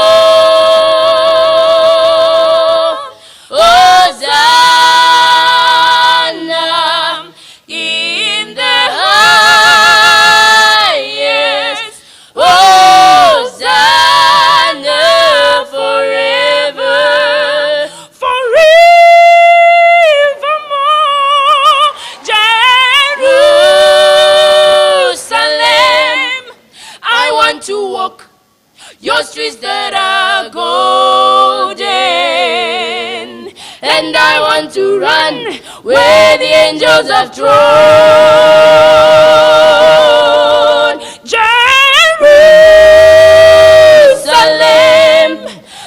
Hosanna in the highest. Hosanna forever, forevermore. Jerusalem, I want to walk your streets that are golden, and I want to run where the angels have trod. Jerusalem,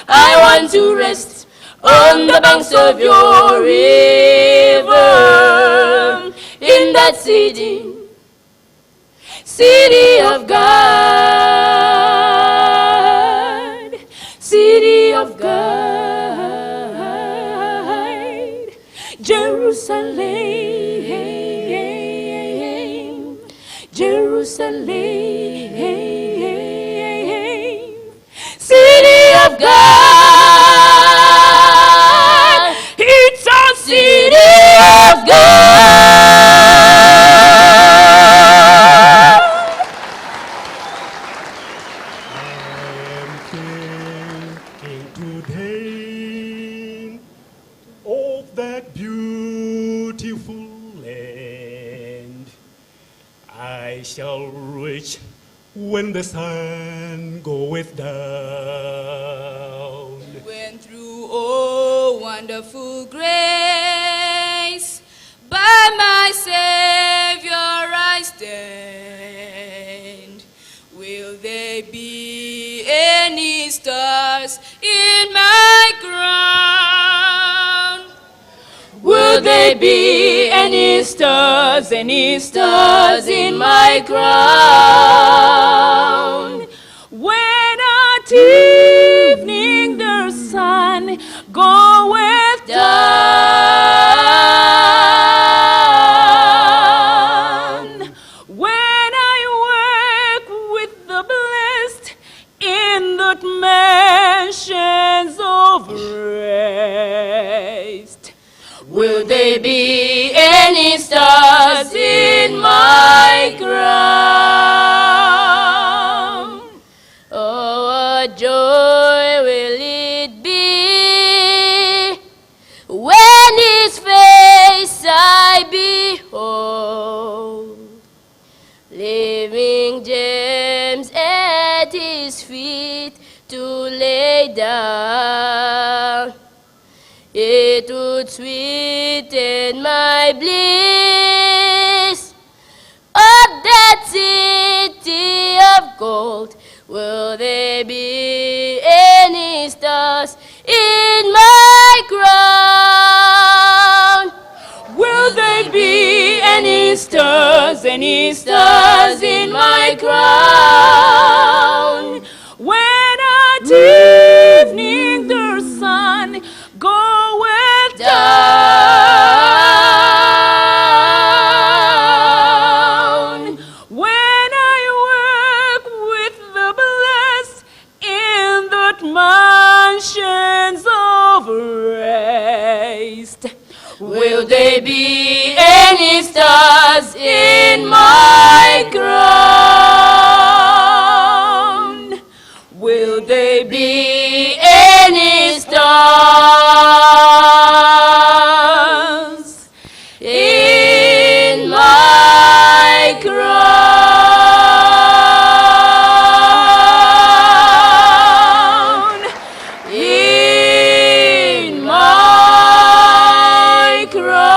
I want to rest on the banks of your river, in that city of God, city of God. Jerusalem, Jerusalem, city of God. It's a city of God. Today of that beautiful land I shall reach when the sun goeth down. When through, oh wonderful grace, by my Savior I stand, will there be any stars in my crown? Will there be any stars in my crown? When at evening the sun goeth down, when I work with the blessed in the mansions of rest, will there be any stars in my crown? Oh, what joy will it be when His face I behold, living gems at His feet to lay down. It would sweeten my bliss of that city gold? Will there be any stars in my crown? Will there be any stars in my crown? When at evening the sun goeth down, when I work with the blessed in that mansions of rest, will there be any stars in my crown? Will there be any stars in my crown? In my crown.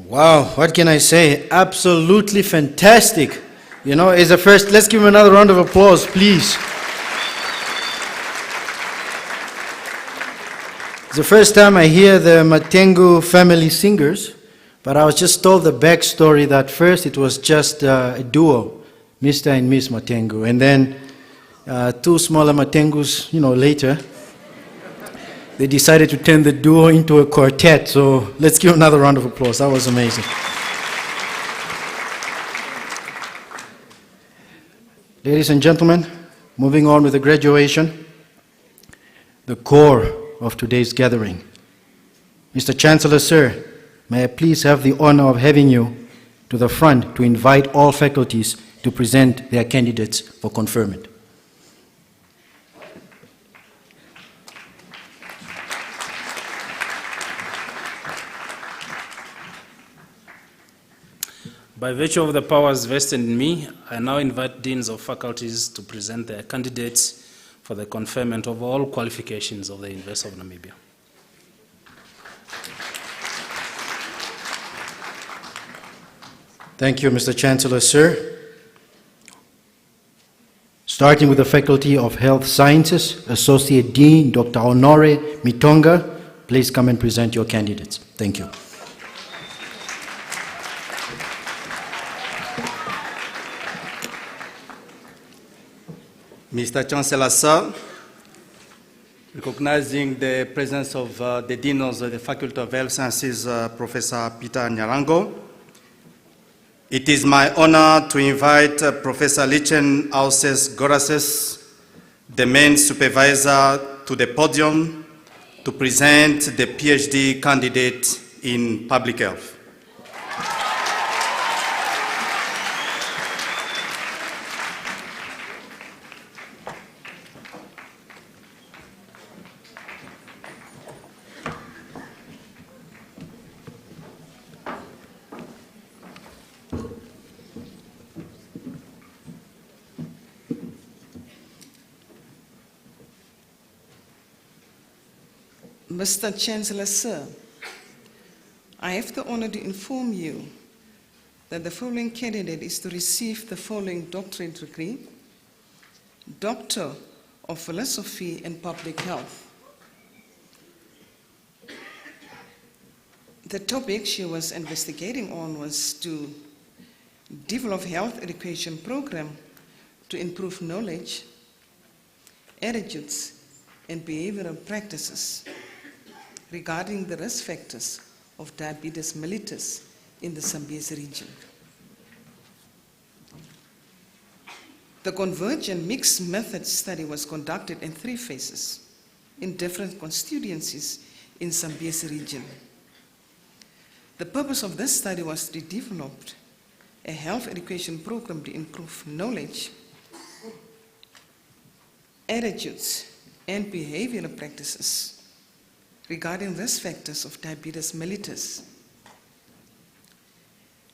Wow, what can I say? Absolutely fantastic. You know, it's the first, let's give him another round of applause, please. It's the first time I hear the Matengu family singers, but I was just told the backstory that first it was just a duo, Mr. and Miss Matengu, and then two smaller Matengus, later, they decided to turn the duo into a quartet. So let's give another round of applause. That was amazing. Ladies and gentlemen, moving on with the graduation, the core of today's gathering. Mr. Chancellor, sir, may I please have the honor of having you to the front to invite all faculties to present their candidates for conferment. By virtue of the powers vested in me, I now invite deans of faculties to present their candidates for the conferment of all qualifications of the University of Namibia. Thank you, Mr. Chancellor, sir. Starting with the Faculty of Health Sciences, Associate Dean Dr. Honourable Mitonga, please come and present your candidates. Thank you. Mr. Chancellor, sir, recognizing the presence of the Dean of the Faculty of Health Sciences, Professor Peter Nyarango, it is my honor to invite Professor Lichen Auses Gorases, the main supervisor, to the podium to present the PhD candidate in public health. Mr. Chancellor, sir, I have the honor to inform you that the following candidate is to receive the following doctorate degree: Doctor of Philosophy in Public Health. The topic she was investigating on was to develop health education program to improve knowledge, attitudes, and behavioral practices regarding the risk factors of diabetes mellitus in the Zambezi region. The convergent mixed method study was conducted in 3 phases in different constituencies in Zambezi region. The purpose of this study was to develop a health education program to improve knowledge, attitudes, and behavioral practices regarding risk factors of diabetes mellitus.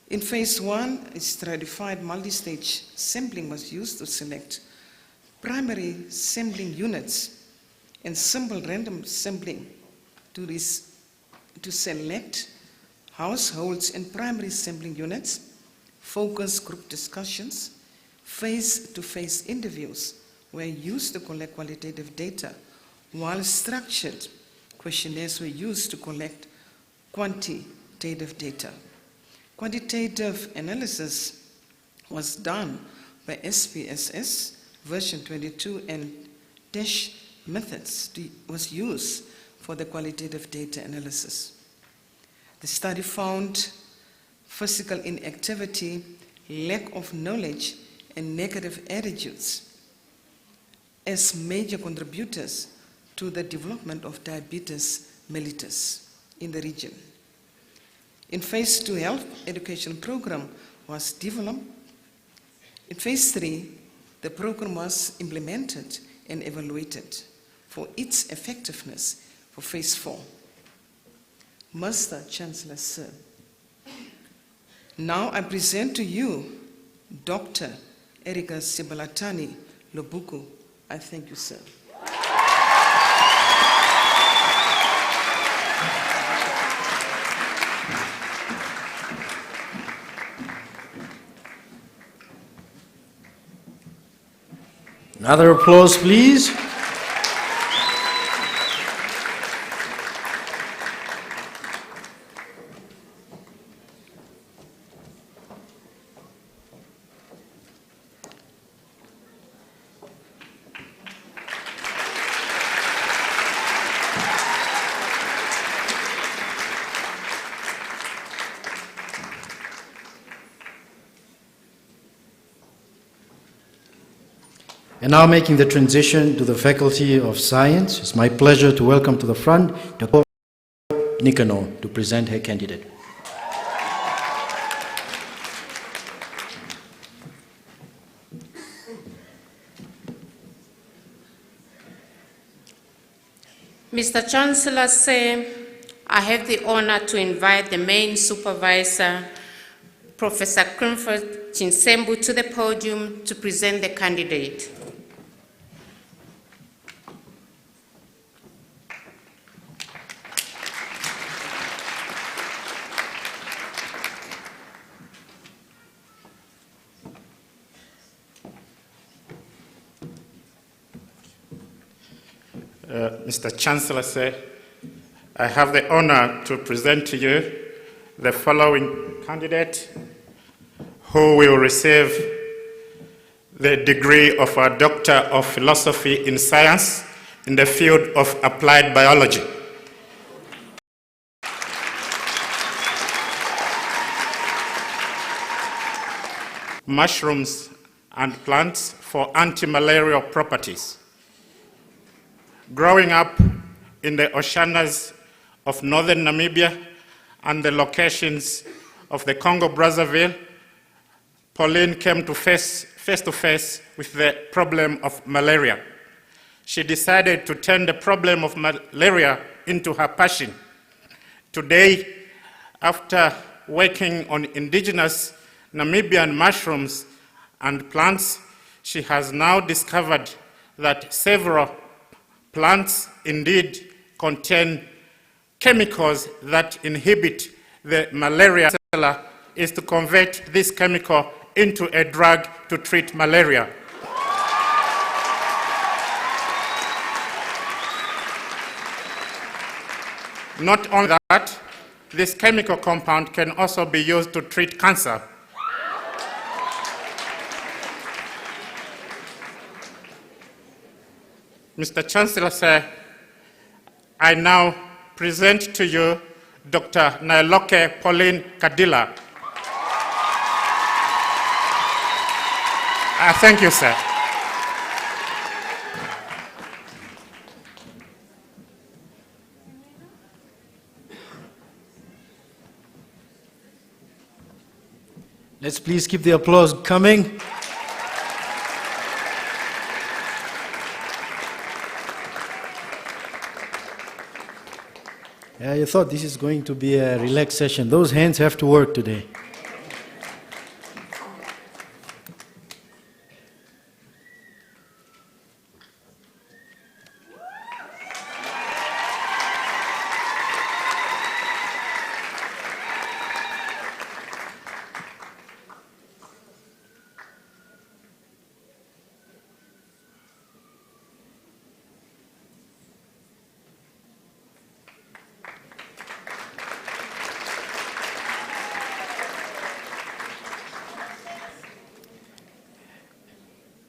In phase 1, a stratified multi-stage sampling was used to select primary sampling units and simple random sampling to select households and primary sampling units, focus group discussions, face-to-face interviews were used to collect qualitative data, while structured questionnaires were used to collect quantitative data. Quantitative analysis was done by SPSS version 22 and DASH methods was used for the qualitative data analysis. The study found physical inactivity, lack of knowledge, and negative attitudes as major contributors to the development of diabetes mellitus in the region. In phase 2, health education program was developed. In phase 3, the program was implemented and evaluated for its effectiveness for phase 4. Master Chancellor, sir, now I present to you Dr. Erika Sibalatani Lobuku. I thank you, sir. Another applause, please. And now making the transition to the Faculty of Science, it's my pleasure to welcome to the front Dr. Nicanor to present her candidate. Mr. Chancellor, sir, I have the honor to invite the main supervisor, Professor Crimford Chinsembu, to the podium to present the candidate. Mr. Chancellor, sir, I have the honor to present to you the following candidate who will receive the degree of a Doctor of Philosophy in Science in the field of Applied Biology. Mushrooms and plants for anti-malarial properties. Growing up in the oceanas of northern Namibia and the locations of the Congo-Brazzaville, Pauline came to face to face with the problem of malaria. She decided to turn the problem of malaria into her passion. Today, after working on indigenous Namibian mushrooms and plants, she has now discovered that several plants indeed contain chemicals that inhibit the malaria. Is to convert this chemical into a drug to treat malaria. Not only that, this chemical compound can also be used to treat cancer. Mr. Chancellor, sir, I now present to you Dr. Nailoke Pauline Kadila. Thank you, sir. Let's please keep the applause coming. You thought this is going to be a relaxed session. Those hands have to work today.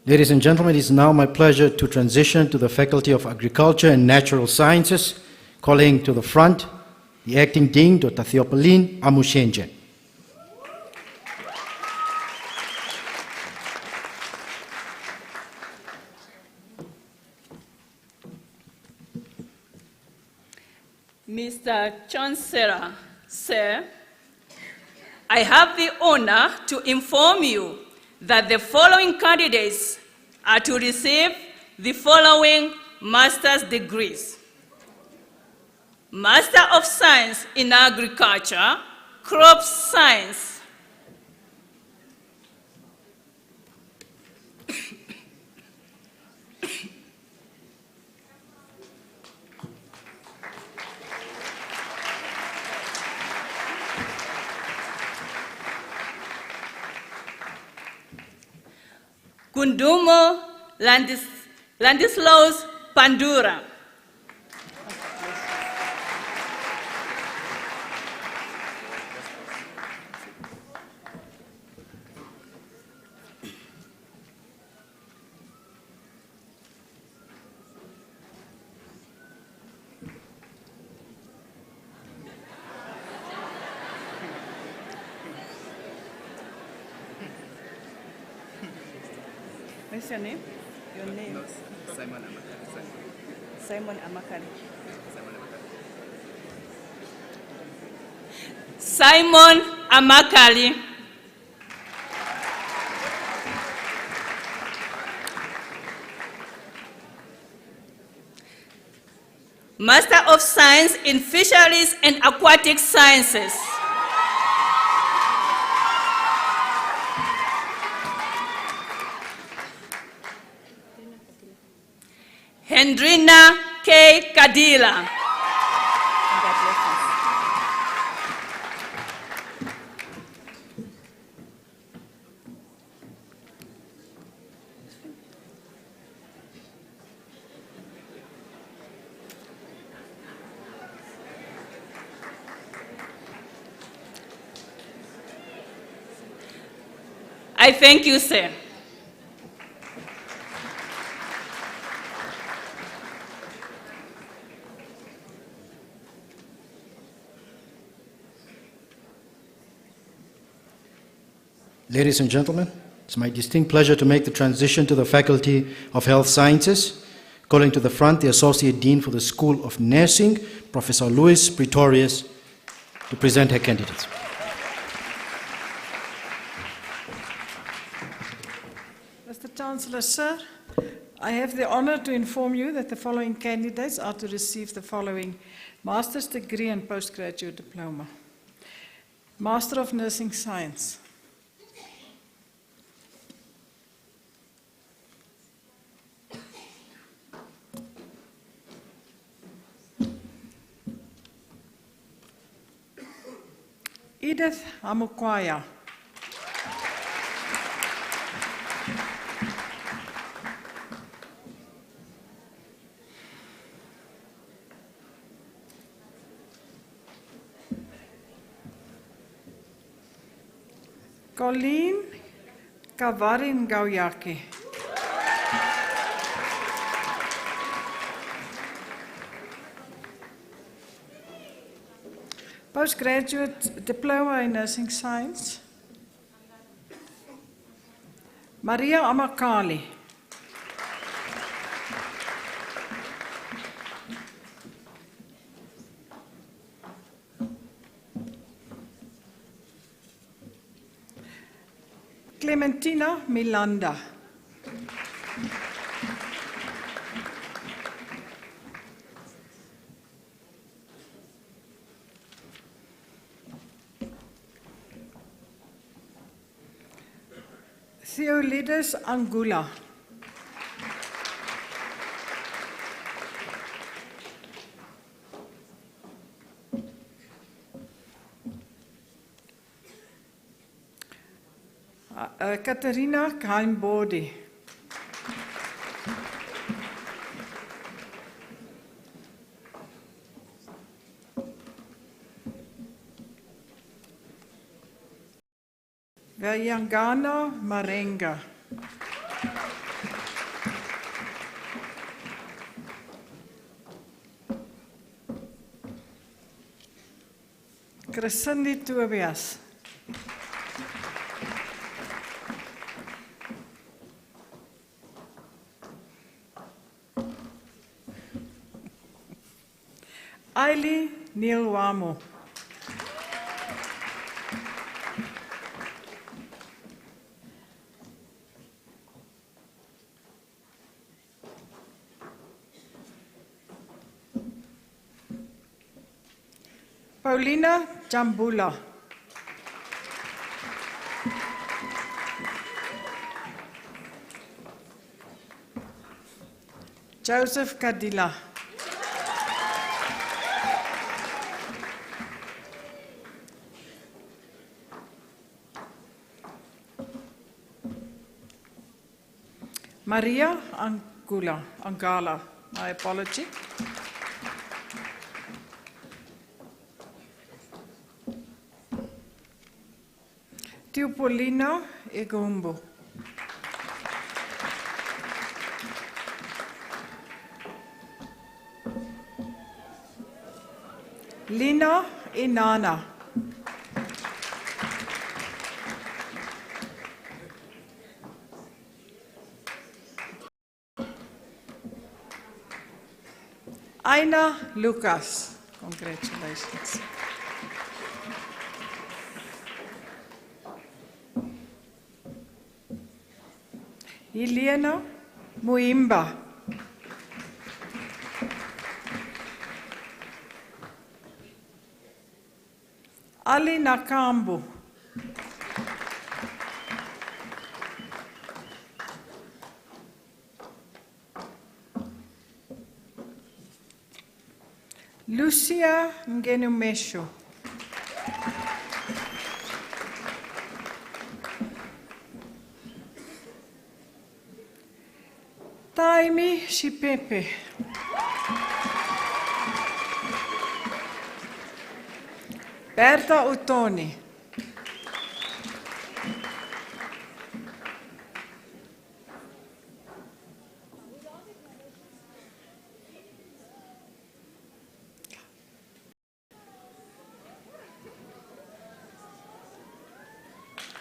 Ladies and gentlemen, it is now my pleasure to transition to the Faculty of Agriculture and Natural Sciences, calling to the front the Acting Dean, Dr. Theopoline Amushenje. Mr. Chancellor, sir, I have the honor to inform you that the following candidates are to receive the following master's degrees. Master of Science in Agriculture, Crop Science. Kundumo Ladislaus Pandura. What's your name? Your name? Simon Amakali. Simon Amakali. Simon Amakali. Master of Science in Fisheries and Aquatic Sciences. Hendrina K. Kadila. I thank you, sir. Ladies and gentlemen, it's my distinct pleasure to make the transition to the Faculty of Health Sciences. Calling to the front the Associate Dean for the School of Nursing, Professor Meritorious, to present her candidates. Mr. Chancellor, sir, I have the honor to inform you that the following candidates are to receive the following master's degree and postgraduate diploma. Master of Nursing Science. Edith Hamukwaya. Colleen Kavarin Gauyaki. Postgraduate Diploma in Nursing Science. Maria Amakali. Clementina Milanda. Theolides Angula. Katerina Kaimbodi. Vayangana Marenga. Crescendi Tobias. Aili Nilwamo. Paulina Jambula. Joseph Kadila. Maria Angala, my apology. Teopolino Egumbo. Lina Inana. Aina Lucas. Congratulations. Helena Muimba. Ali Nakambu. Lucia Ngenumesho. Taimi Shipepe. Berta Utoni.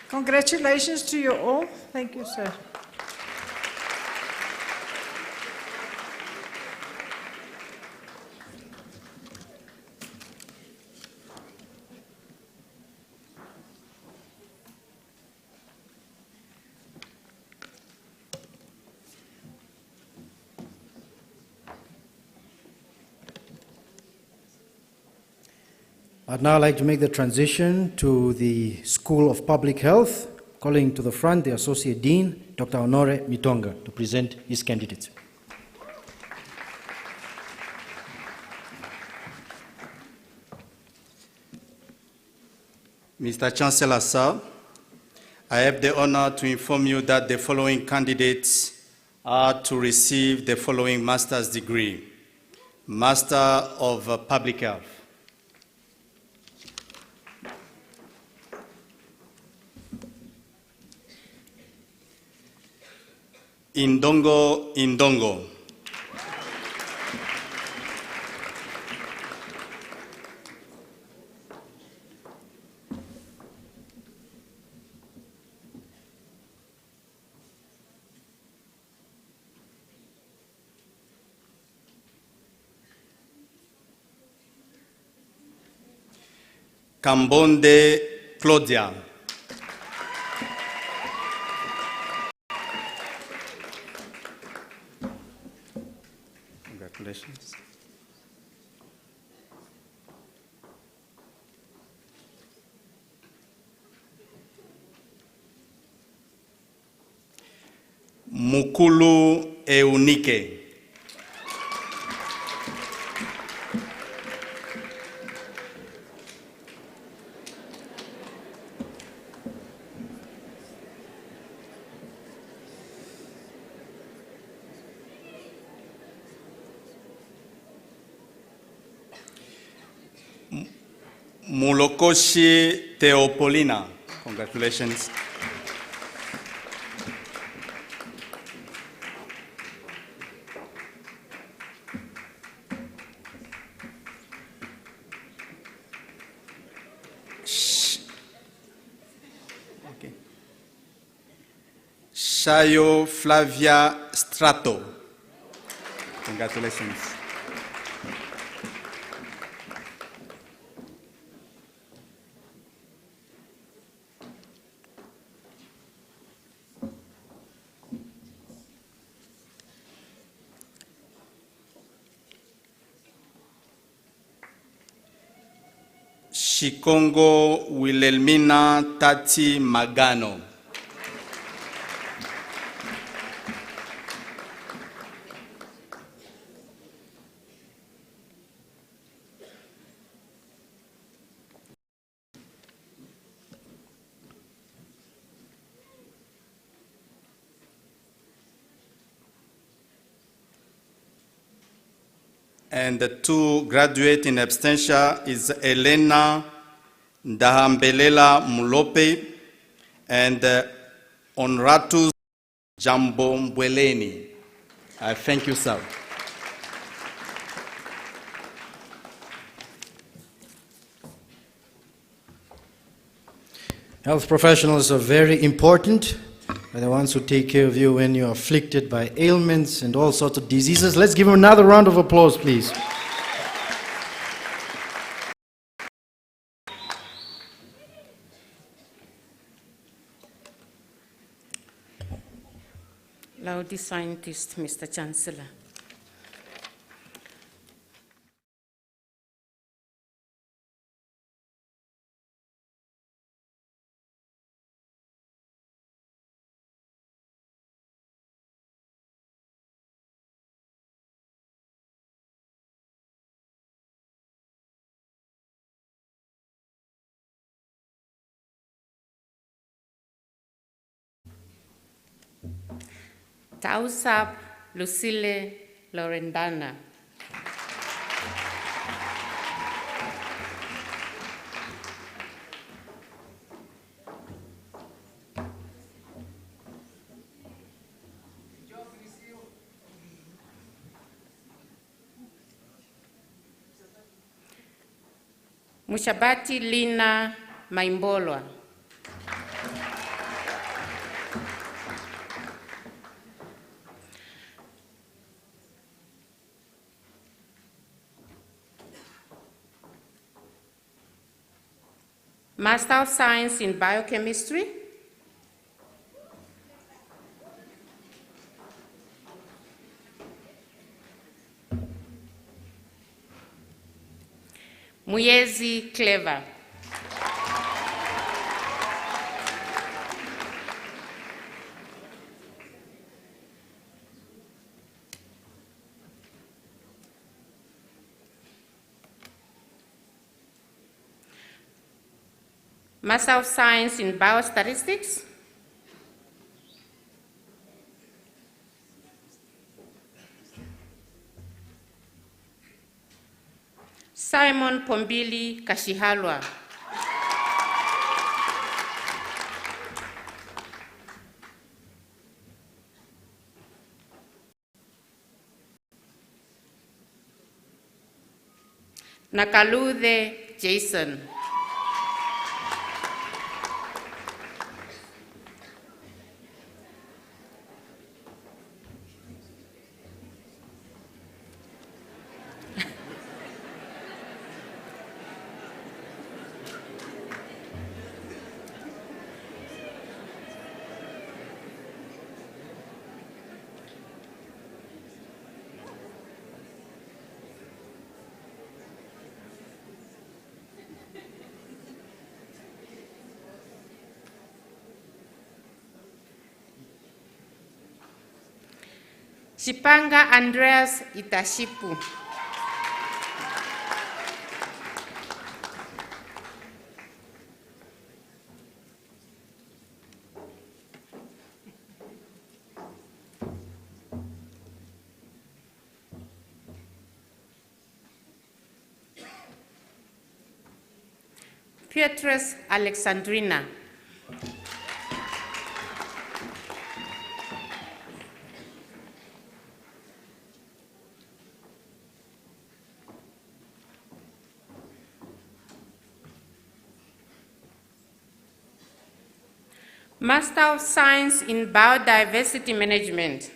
Congratulations to you all. Thank you, sir. I'd now like to make the transition to the School of Public Health, calling to the front the Associate Dean, Dr. Honourable Mitonga, to present his candidates. Mr. Chancellor, sir, I have the honor to inform you that the following candidates are to receive the following master's degree. Master of Public Health. Indongo. Kambonde Claudia. Congratulations. Mukulu Eunike. Mulokoshi Teopolina. Congratulations. Okay. Shayo Flavia Strato. Congratulations. Shikongo Wilhelmina Tati Magano. And the two graduate in absentia is Elena Ndahambelela Mulope and Onratus Jambombweleni. Thank you, sir. Health professionals are very important. They're the ones who take care of you when you're afflicted by ailments and all sorts of diseases. Let's give them another round of applause, please. Laudi Scientist, Mr. Chancellor. Tausab Lucille Lorendana. Mushabati Lina Maimbolwa. Master of Science in Biochemistry. Muyezi Clever. Master of Science in Biostatistics. Simon Pombili Kashihalwa. Nakalude Jason. Chipanga Andreas Itashipu. Pietrus Alexandrina. Master of Science in Biodiversity Management.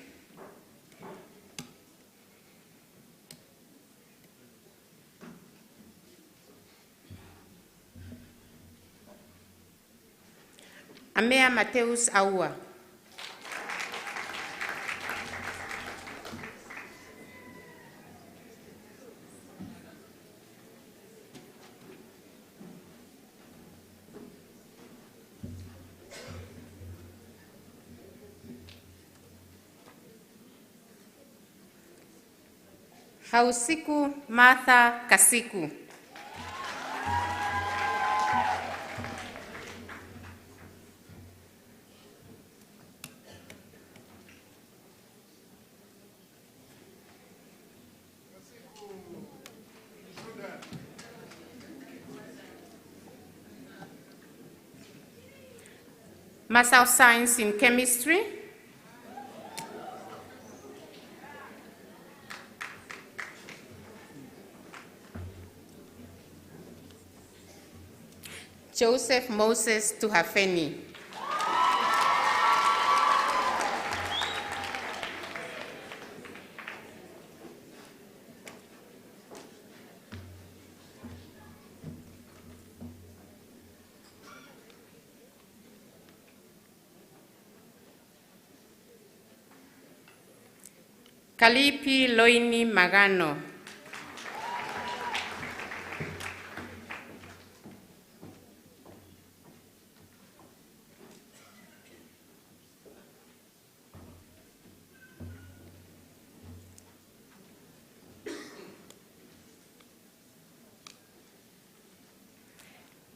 Amea Mateus Aua. Hausiku Martha Kasiku. Master of Science in Chemistry. Joseph Moses Tuhafeni. Kalipi Loini Magano.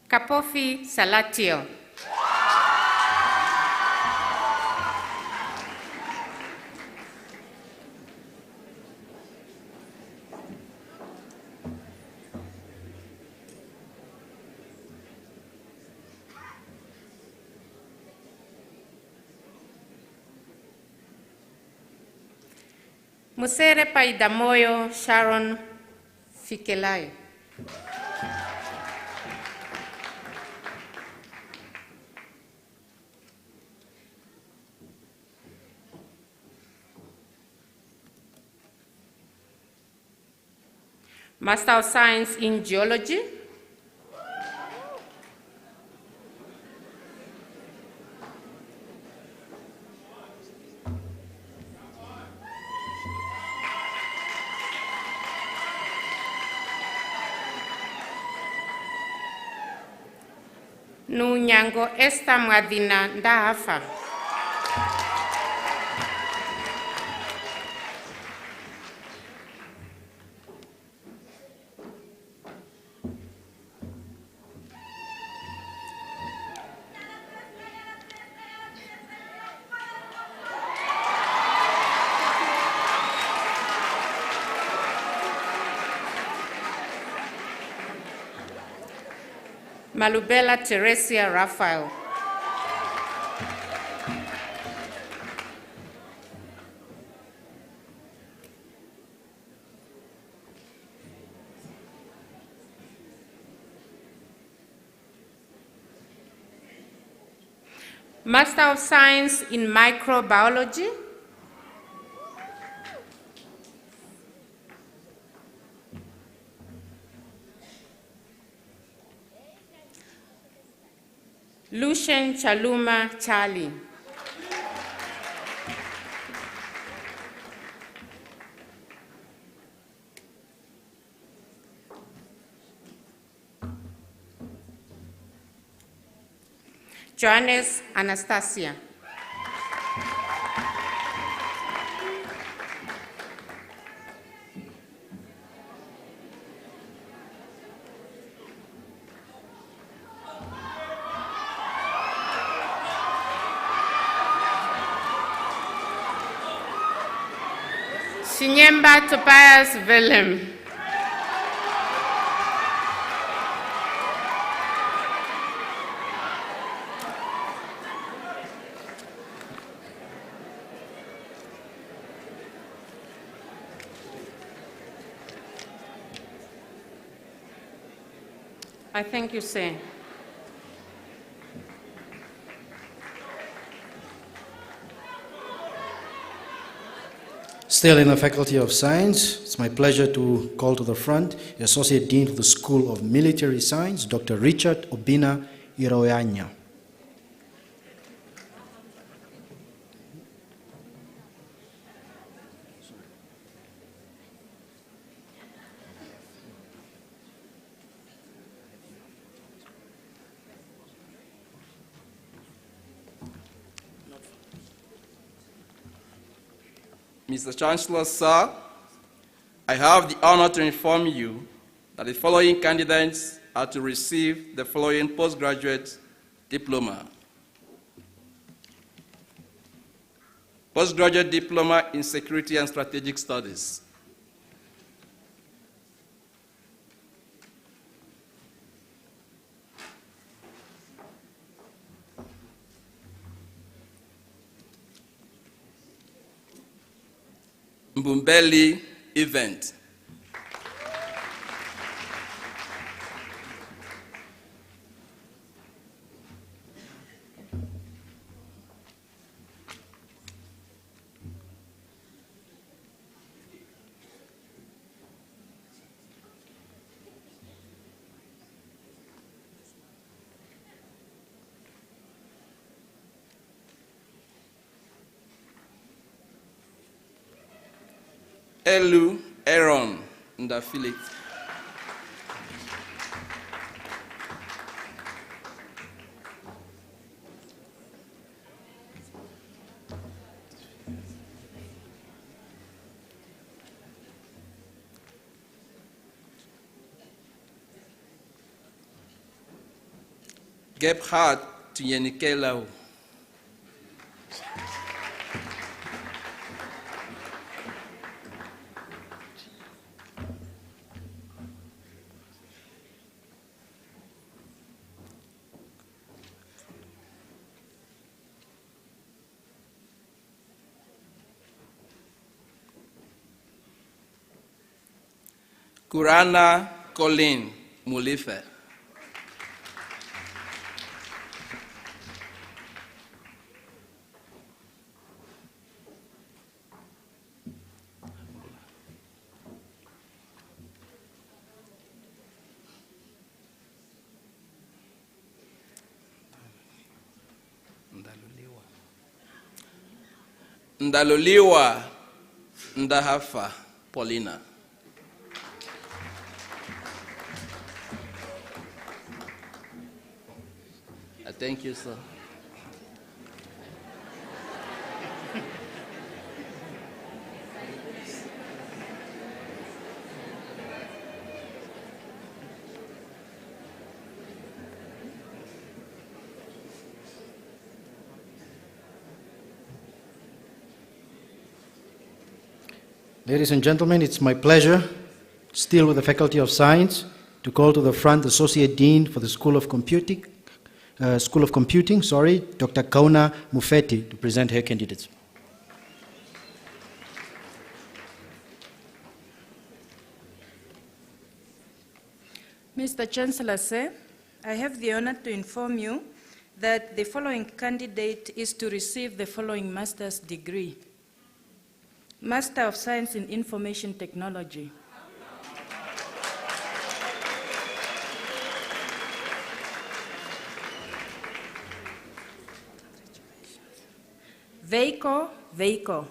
Kapofi Salatio. Musere Paidamoyo Sharon Fikelai. Master of Science in Geology. Nunyango Esta Mwadina Ndahafa. Malubela Teresia Raphael. Master of Science in Microbiology. Lucien Chaluma Charlie. Johannes Anastasia. Shinyemba Tobias Willem. I thank you, sir. Still in the Faculty of Science, it's my pleasure to call to the front the Associate Dean of the School of Military Science, Dr. Richard Obina Iroyanya. Mr. Chancellor, sir, I have the honor to inform you that the following candidates are to receive the following postgraduate diploma. Postgraduate Diploma in Security and Strategic Studies. Mbumbeli event. Elu Aaron Ndafili. Gebhard Tuyenikelau. Kurana Colin Mulife. Ndaluliwa Ndahafa Paulina. Thank you, sir. Ladies and gentlemen, it's my pleasure, still with the Faculty of Science, to call to the front the Associate Dean for the School of Computing, Dr. Kauna Mufeti, to present her candidates. Mr. Chancellor, sir, I have the honor to inform you that the following candidate is to receive the following master's degree. Master of Science in Information Technology. Veiko.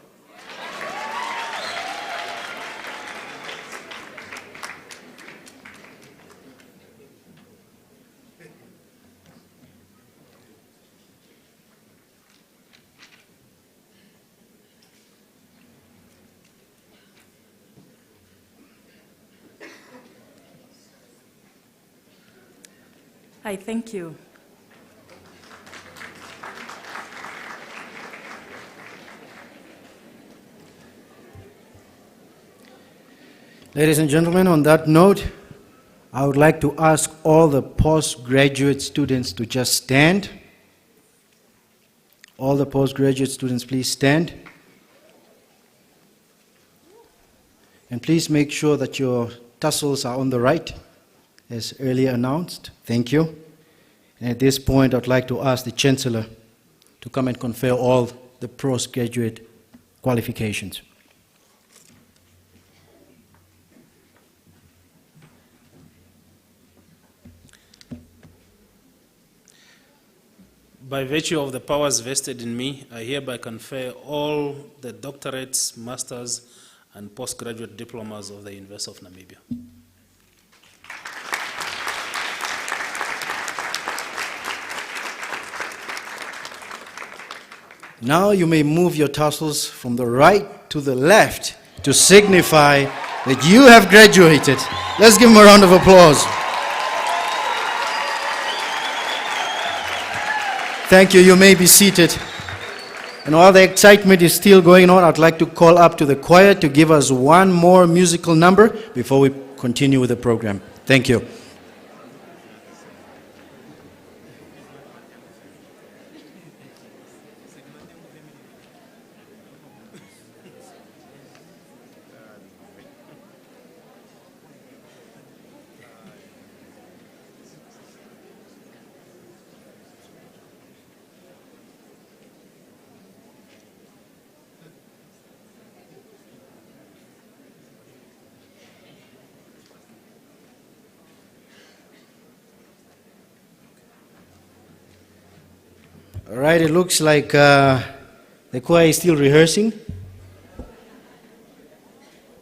I thank you. Ladies and gentlemen, on that note, I would like to ask all the postgraduate students to just stand. All the postgraduate students, please stand. And please make sure that your tassels are on the right, as earlier announced. Thank you. And at this point, I'd like to ask the Chancellor to come and confer all the postgraduate qualifications. By virtue of the powers vested in me, I hereby confer all the doctorates, masters, and postgraduate diplomas of the University of Namibia. Now you may move your tassels from the right to the left to signify that you have graduated. Let's give them a round of applause. Thank you. You may be seated. And while the excitement is still going on, I'd like to call up to the choir to give us one more musical number before we continue with the program. Thank you. All right, it looks like the choir is still rehearsing.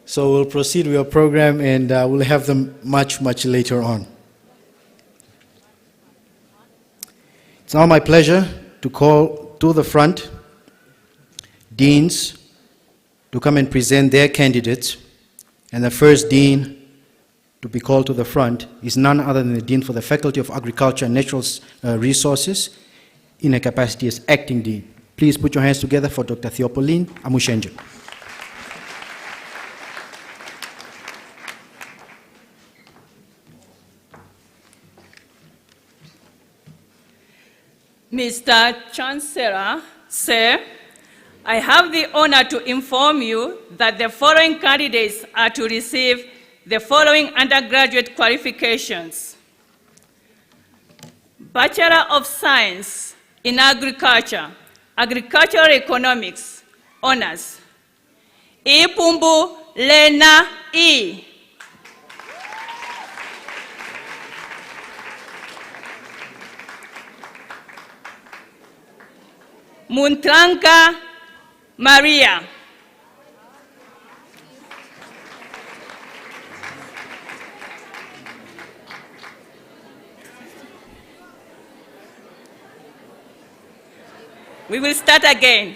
So we'll proceed with our program and we'll have them much later on. It's now my pleasure to call to the front deans to come and present their candidates. And the first dean to be called to the front is none other than the Dean for the Faculty of Agriculture and Natural Resources, in her capacity as acting dean. Please put your hands together for Dr. Theopoline Amushenje. Mr. Chancellor, sir, I have the honor to inform you that the following candidates are to receive the following undergraduate qualifications: Bachelor of Science in Agriculture, Agricultural Economics, Honors, Ipumbu Lena E. Muntranka Maria. We will start again.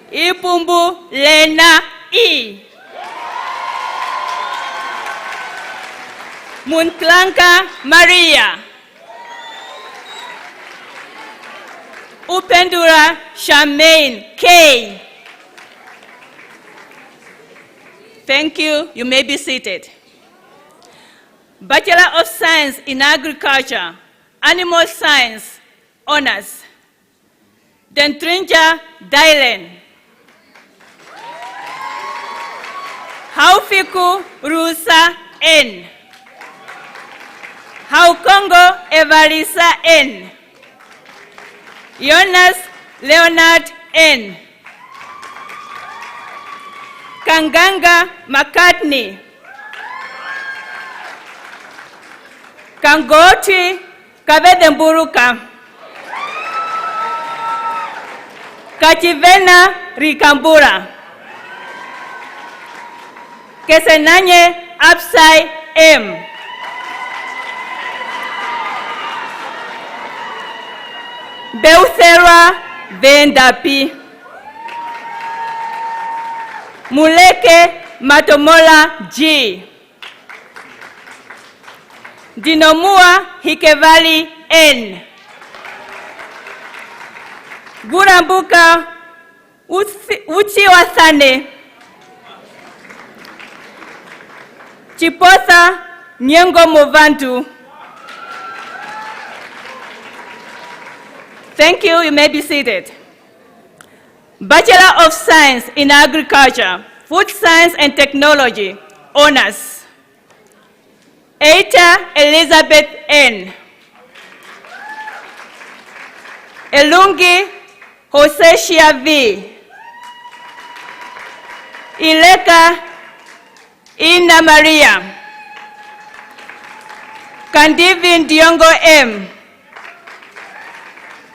Ipumbu Lena E. Muntranka Maria. Upendura Charmaine K. Thank you. You may be seated. Bachelor of Science in Agriculture, Animal Science, Honors, Dentrinja Dylan. Haufiku Rusa N. Haukongo Evarisa N. Jonas Leonard N. Kanganga McCartney. Kangoti Kabedemburuka. Kachivena Rikambura. Kesenanye Upside M. Beuthera Vendapi. Muleke Matomola G. Dinomua Hikevali N. Gurambuka Uchiwasane. Chipotha Nyengo Movantu. Thank you. You may be seated. Bachelor of Science in Agriculture, Food Science and Technology, Honors, Eita Elizabeth N. Elungi Hoseshia V. Ileka Ina Maria. Kandivin Diongo M.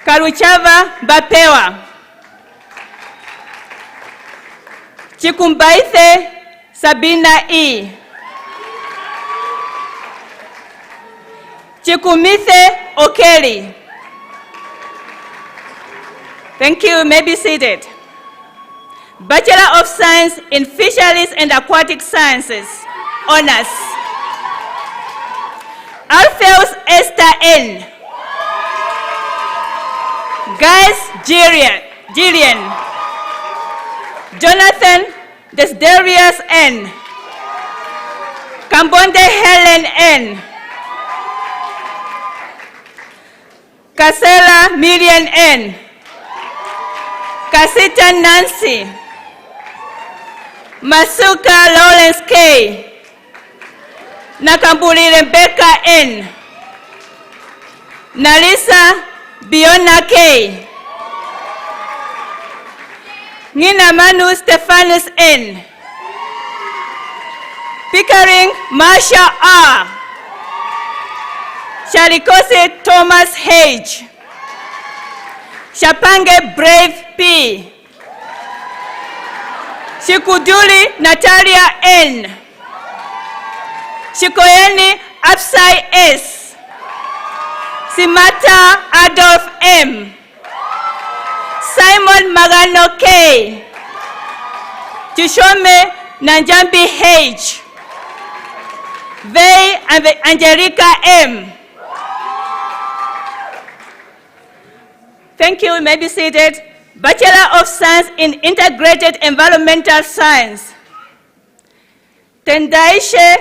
Karuchava Bapewa. Chikumbaithe Sabina E. Chikumithe Okeli. Thank you. You may be seated. Bachelor of Science in Fisheries and Aquatic Sciences, Honors. Alpheus Esther N. Guys Gillian. Jonathan Desdarius N. Kambonde Helen N. Kasela Miriam N. Kasita Nancy. Masuka Lawrence K. Nakambuli Rebecca N. Nalisa Biona K. Nina Manu Stephanus N. Pickering Marsha R. Sharikose Thomas H. Shapange Brave P. Shikuduli Natalia N. Shikoyeni Apsai S. Simata Adolf M. Simon Magano K. Chishome Nanjambi H. Vey Angelica M. Thank you. You may be seated. Bachelor of Science in Integrated Environmental Science. Tendaishe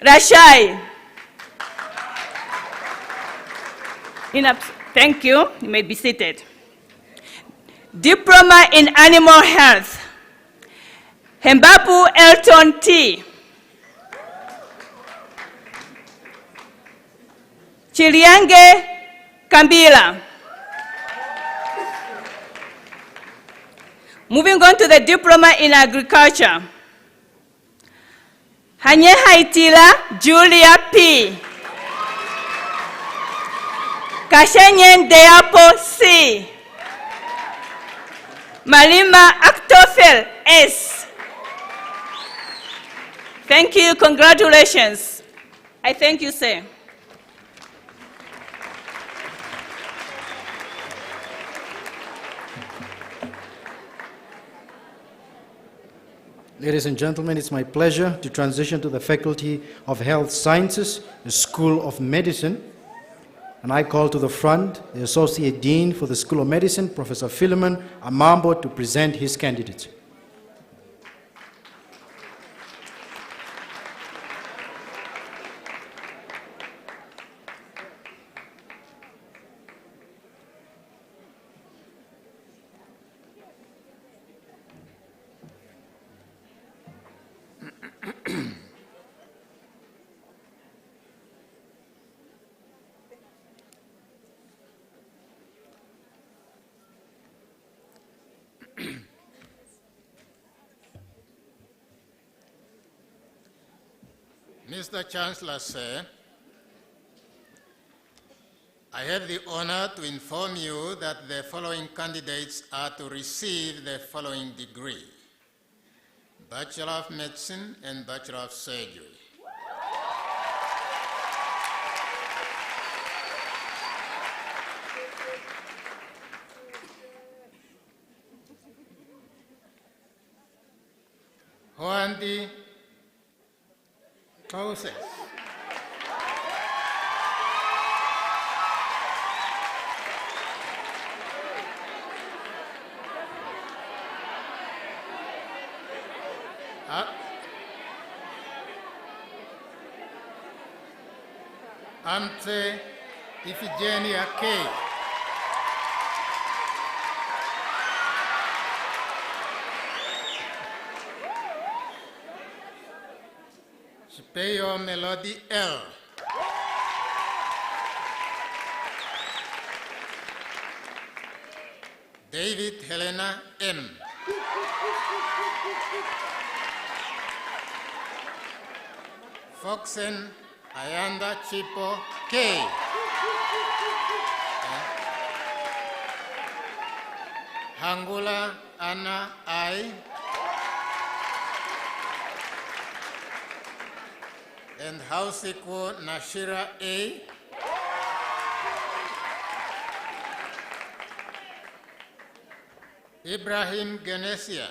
Rashai. Thank you. You may be seated. Diploma in Animal Health. Hembapu Elton T. Chiliange Kambila. Moving on to the Diploma in Agriculture. Hanye Haitila Julia P. Kashenyen Deapo C. Malima Aktofel S. Thank you, congratulations. I thank you, sir. Ladies and gentlemen, it's my pleasure to transition to the Faculty of Health Sciences, the School of Medicine. And I call to the front the Associate Dean for the School of Medicine, Professor Philemon Amambo, to present his candidates. Mr. Chancellor, sir, I have the honor to inform you that the following candidates are to receive the following degree: Bachelor of Medicine and Bachelor of Surgery. Hoandi Process. Ante Iphigenia K. Shipeyo Melody L. David Helena M. Foxen Ayanda Chipo K. Hangula Anna I. And Hausikwo Nashira A. Ibrahim Genesia.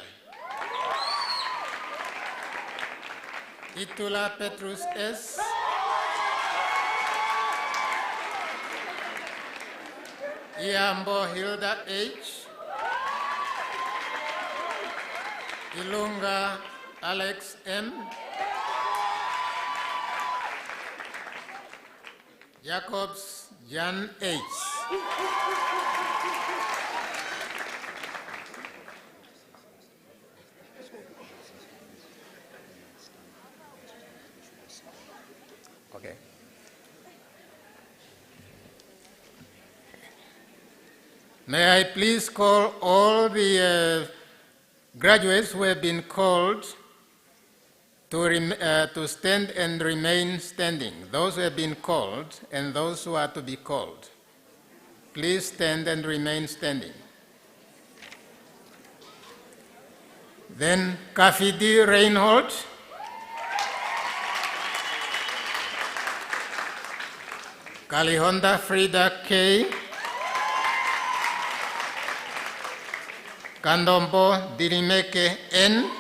Itula Petrus S. Iambo Hilda H. Ilunga Alex M. Jacobs Jan H. Okay. May I please call all the graduates who have been called to stand and remain standing. Those who have been called and those who are to be called. Please stand and remain standing. Then Kafidi Reinhold. Kalihonda Frida K. Kandombo Dirimeke N.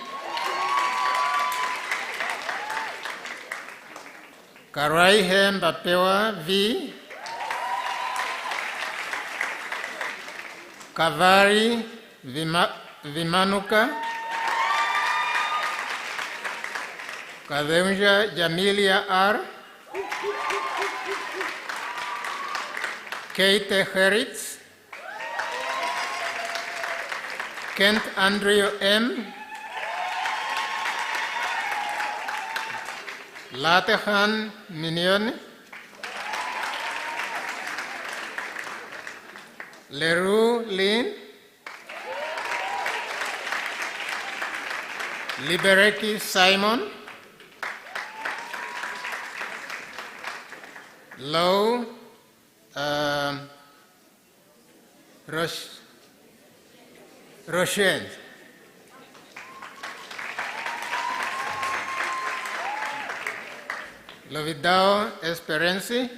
Karaihe Mbapewa V. Kavari Vimanuka. Kadeunja Jamilia R. Kate Heritz. Kent Andrew M. Latehan Minion. Leroux Lin. Libereki Simon. Low Rochelle. Lovidao Esperancy.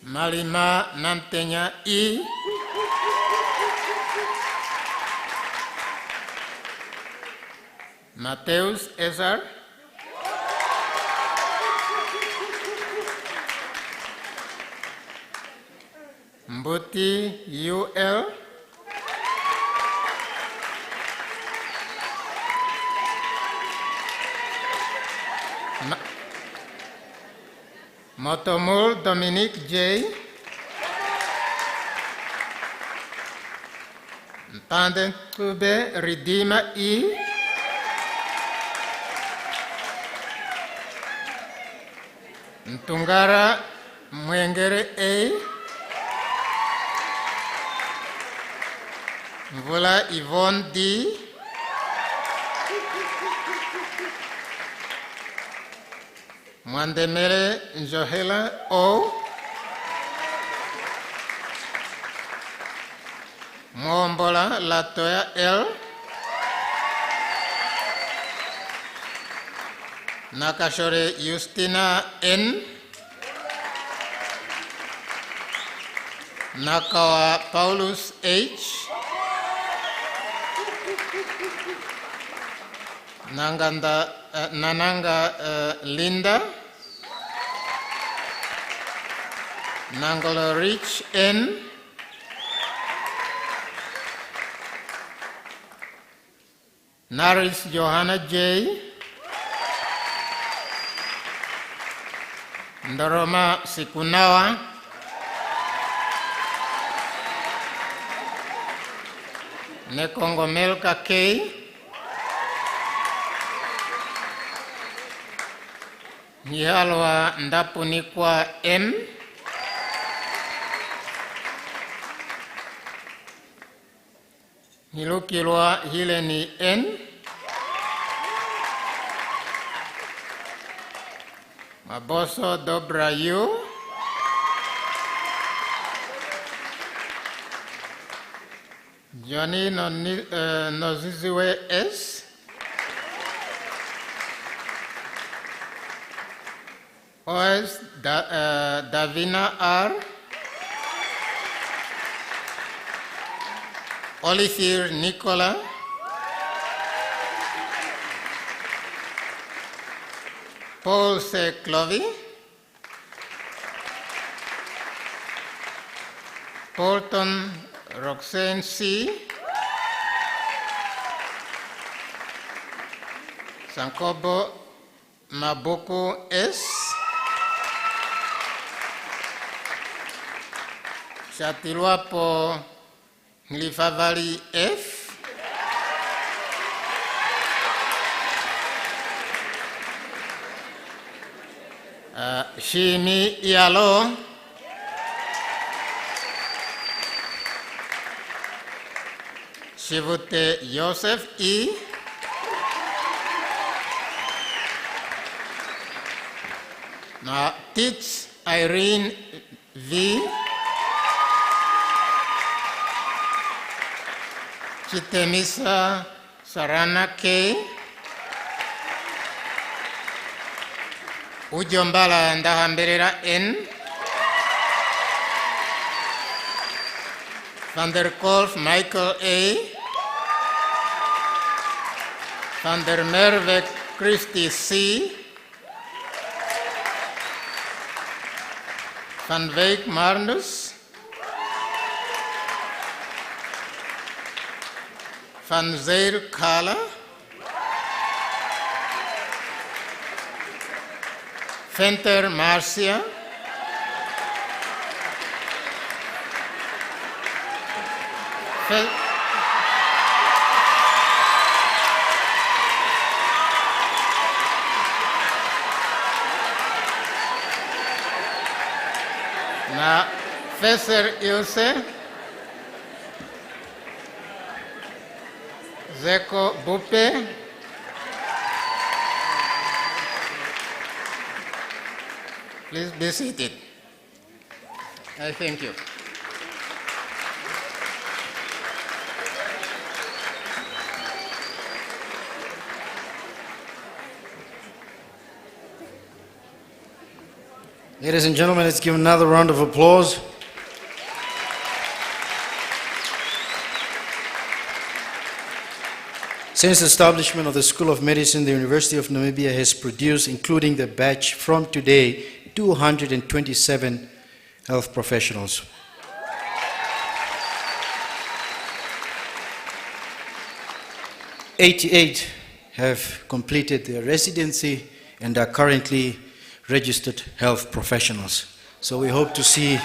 Malima Nantenya E. Mateus Esar. Mbuti UL. Motomul Dominique J. Mpande Kube Ridima E. Ntungara Mwengere A. Mvula Yvonne D. Mwandemere Njohela O. Mwombola Latoya L. Nakashore Justina N. Nakawa Paulus H. Nananga Linda. Nangolo Rich N. Naris Johanna J. Ndoroma Sikunawa. Nekongomelka K. Nyihalwa Ndapunikwa M. Nilukilwa Hileni N. Maboso Dobrayu, Johnny Noziziwe S, OS Davina R, Olivier Nicola, Paul C. Clovey, Bolton Roxanne C, Sankobo Maboko S, Chatiluapo Nglifavali F, Shini Yalo, Shivute Joseph E, now Teach Irene V, Chitemisa Sarana K, Ujombala Ndahamberera N, Van der Kolf Michael A, Van der Merwe Christy C, Van Wijk Marnus, Van Zeer Kala, Venter Marcia, na Fesser Ilse, Zeko Bupe, please be seated. I thank you. Ladies and gentlemen, let's give another round of applause. Since the establishment of the School of Medicine, the University of Namibia has produced, including the batch from today, 227 health professionals. "88 have completed their residency and are currently registered health professionals. So we hope to see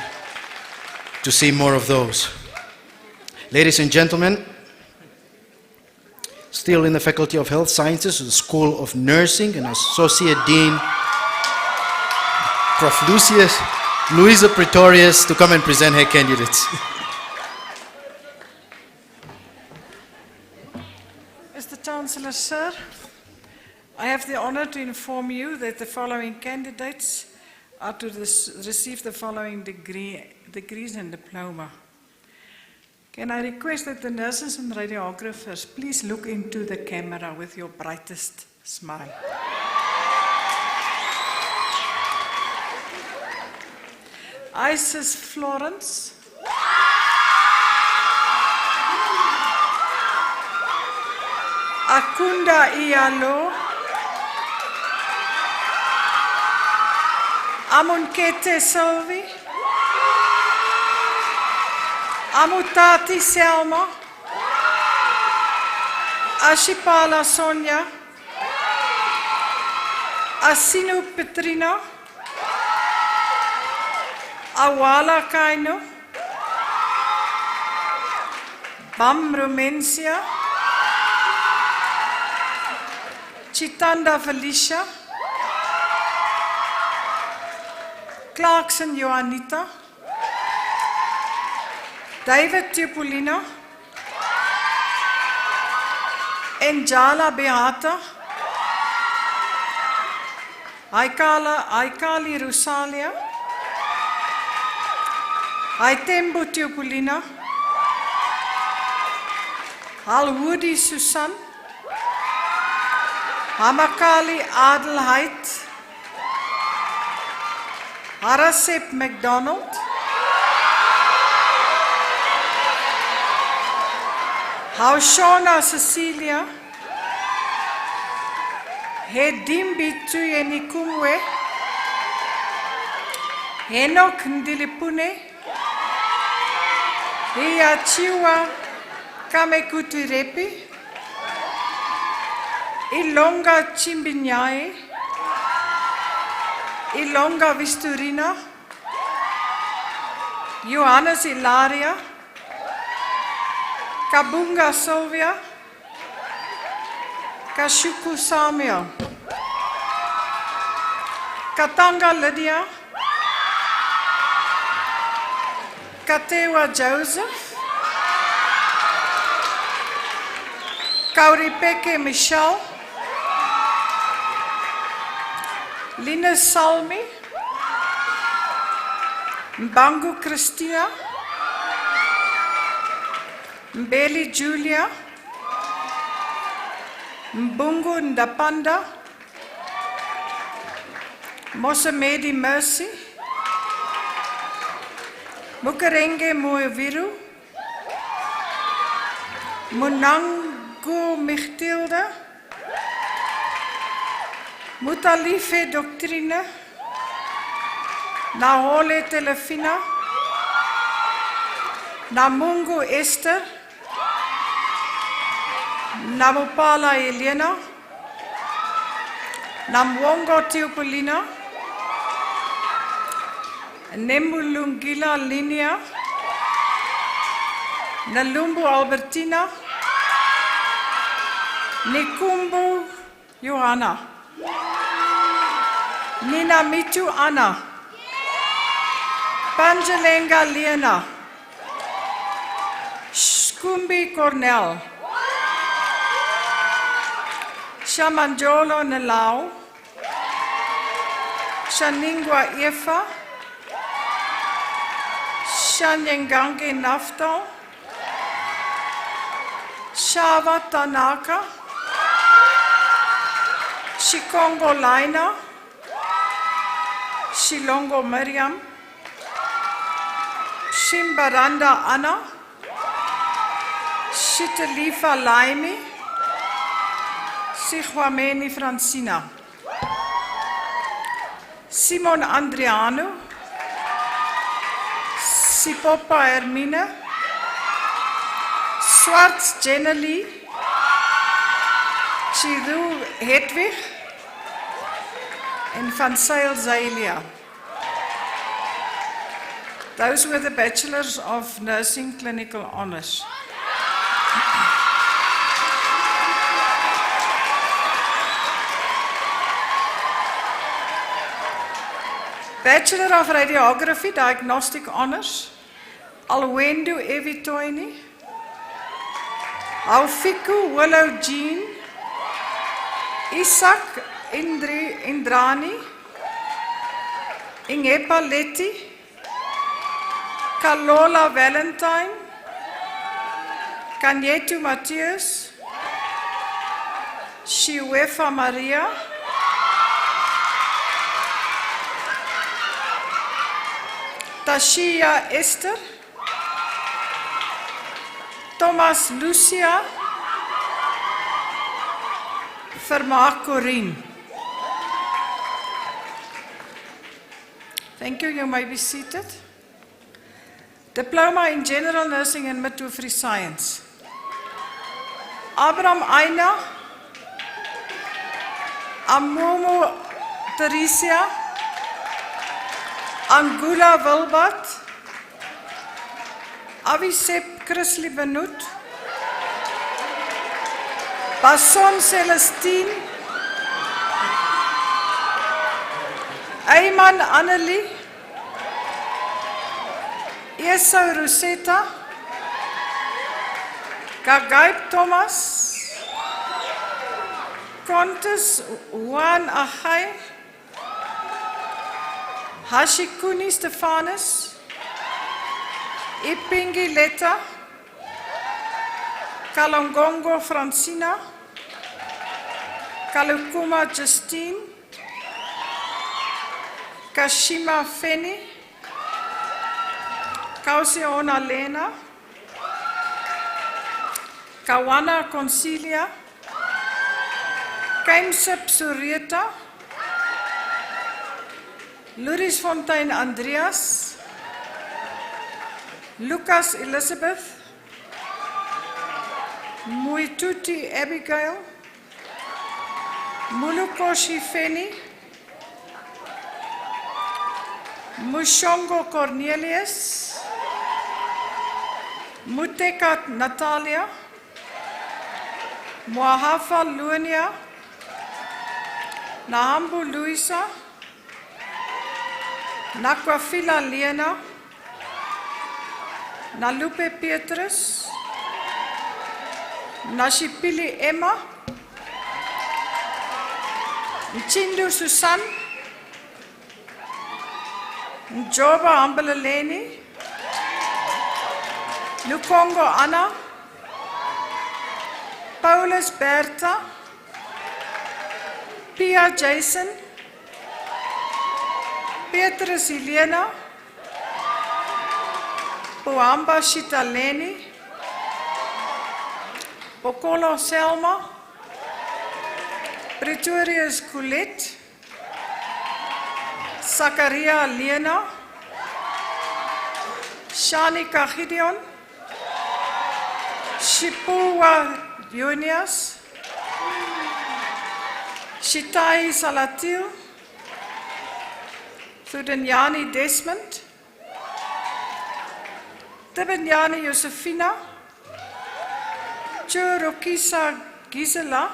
more of those. Ladies and gentlemen, still in the Faculty of Health Sciences, the School of Nursing, and Associate Dean Prof. Louisa Pretorius to come and present her candidates. Mr. Chancellor, sir, I have the honor to inform you that the following candidates are to receive the following degrees and diploma. Can I request that the nurses and radiographers please look into the camera with your brightest smile. Isis Florence. Akunda Ialo. Amunkete Sylvie. Amutati Selma. Ashipala Sonia. Asinu Petrina. Awala Kaino. Bam Rumencia. Chitanda Felicia. Clarkson Joanita. David Tupolino. Njala Beata. Aikali Rosalia, Aitembo Teopolina, Halwoodi Susan, Hamakali Adelheid, Harasep McDonald, Haushona Cecilia, Hedimbi Tuyenikumwe, Henok Ndilipune, Hiachiwa Kamekuturepi, Ilonga Chimbinyae, Ilonga Visturina, Johannes Ilaria, Kabunga Sylvia, Kashuku Samuel, Katanga Lydia, Katewa Joseph, Kauripeke Michelle, Linus Salmi, Mbangu Christina, Mbeli Julia, Mbungu Ndapanda, Mosamedi Mercy, Mukarenge Moeviru, Munangu Michtilda, Mutalife Doctrine, Nahole Telefina, Namungu Esther, Namupala Elena, Namwongo Teopolina, Nembulungila Linia, Nalumbu Albertina, Nikumbu Johanna, Nina Mitu Anna, Panjalenga Liena, Skumbi Cornell, Shamanjolo Nalau, Shaningwa Efa, Shanyengange Naftal, Shava Tanaka, Shikongo Laina, Shilongo Miriam, Shimbaranda Anna, Shitalifa Laimi, Sihuameni Francina, Simon Andriano, Sipopa Hermine, Swartz Jenny, Chiru Hedwig, and Van Zyl Zalia. Those were the Bachelors of Nursing Clinical Honours. Bachelor of Radiography, Diagnostic Honours, Alwendo Evitoini, Aufiku Willow Jean, Isaac Indrani, Ingepa Letty, Kalola Valentine, Kanyetu Matthias, Shiwefa Maria, Tashia Esther, Thomas Lucia, Vermaak Corine. Thank you. You may be seated. Diploma in General Nursing and Midwifery Science. Abraham Aina, Amomo Teresia, Angula Wilbert, Avisep Chrisley Benut, Basson Celestine, Ayman Annelie, Esau Rosetta, Gagaib Thomas, Contes Juan Ahai, Hashikuni Stefanus, Ipingi Letta, Kalongongo Francina, Kalukuma Justine, Kashima Feni, Kausiona Lena, Kawana Concilia, Kaimsep Surieta, Lurisfontein Andreas, Lucas Elizabeth, Muituti Abigail, Mulukoshi Feni, Mushongo Cornelius, Mutekat Natalia, Moahafa Luania, Nahambu Luisa, Nakwafila Liena, Nalupe Petrus, Nashipili Emma, Nchindu Susan, Njoba Ambaleleni, Lukongo Anna, Paulus Bertha, Pia Jason, Petrus Elena, Poamba Shitaleni, Okolo Selma, Meritorious Colette, Zakaria Lena, Shanika Gideon, Shipua Junius, Shitai Salatil, Thudenyani Desmond, Tibenyani Josefina, Churukisa Gisela,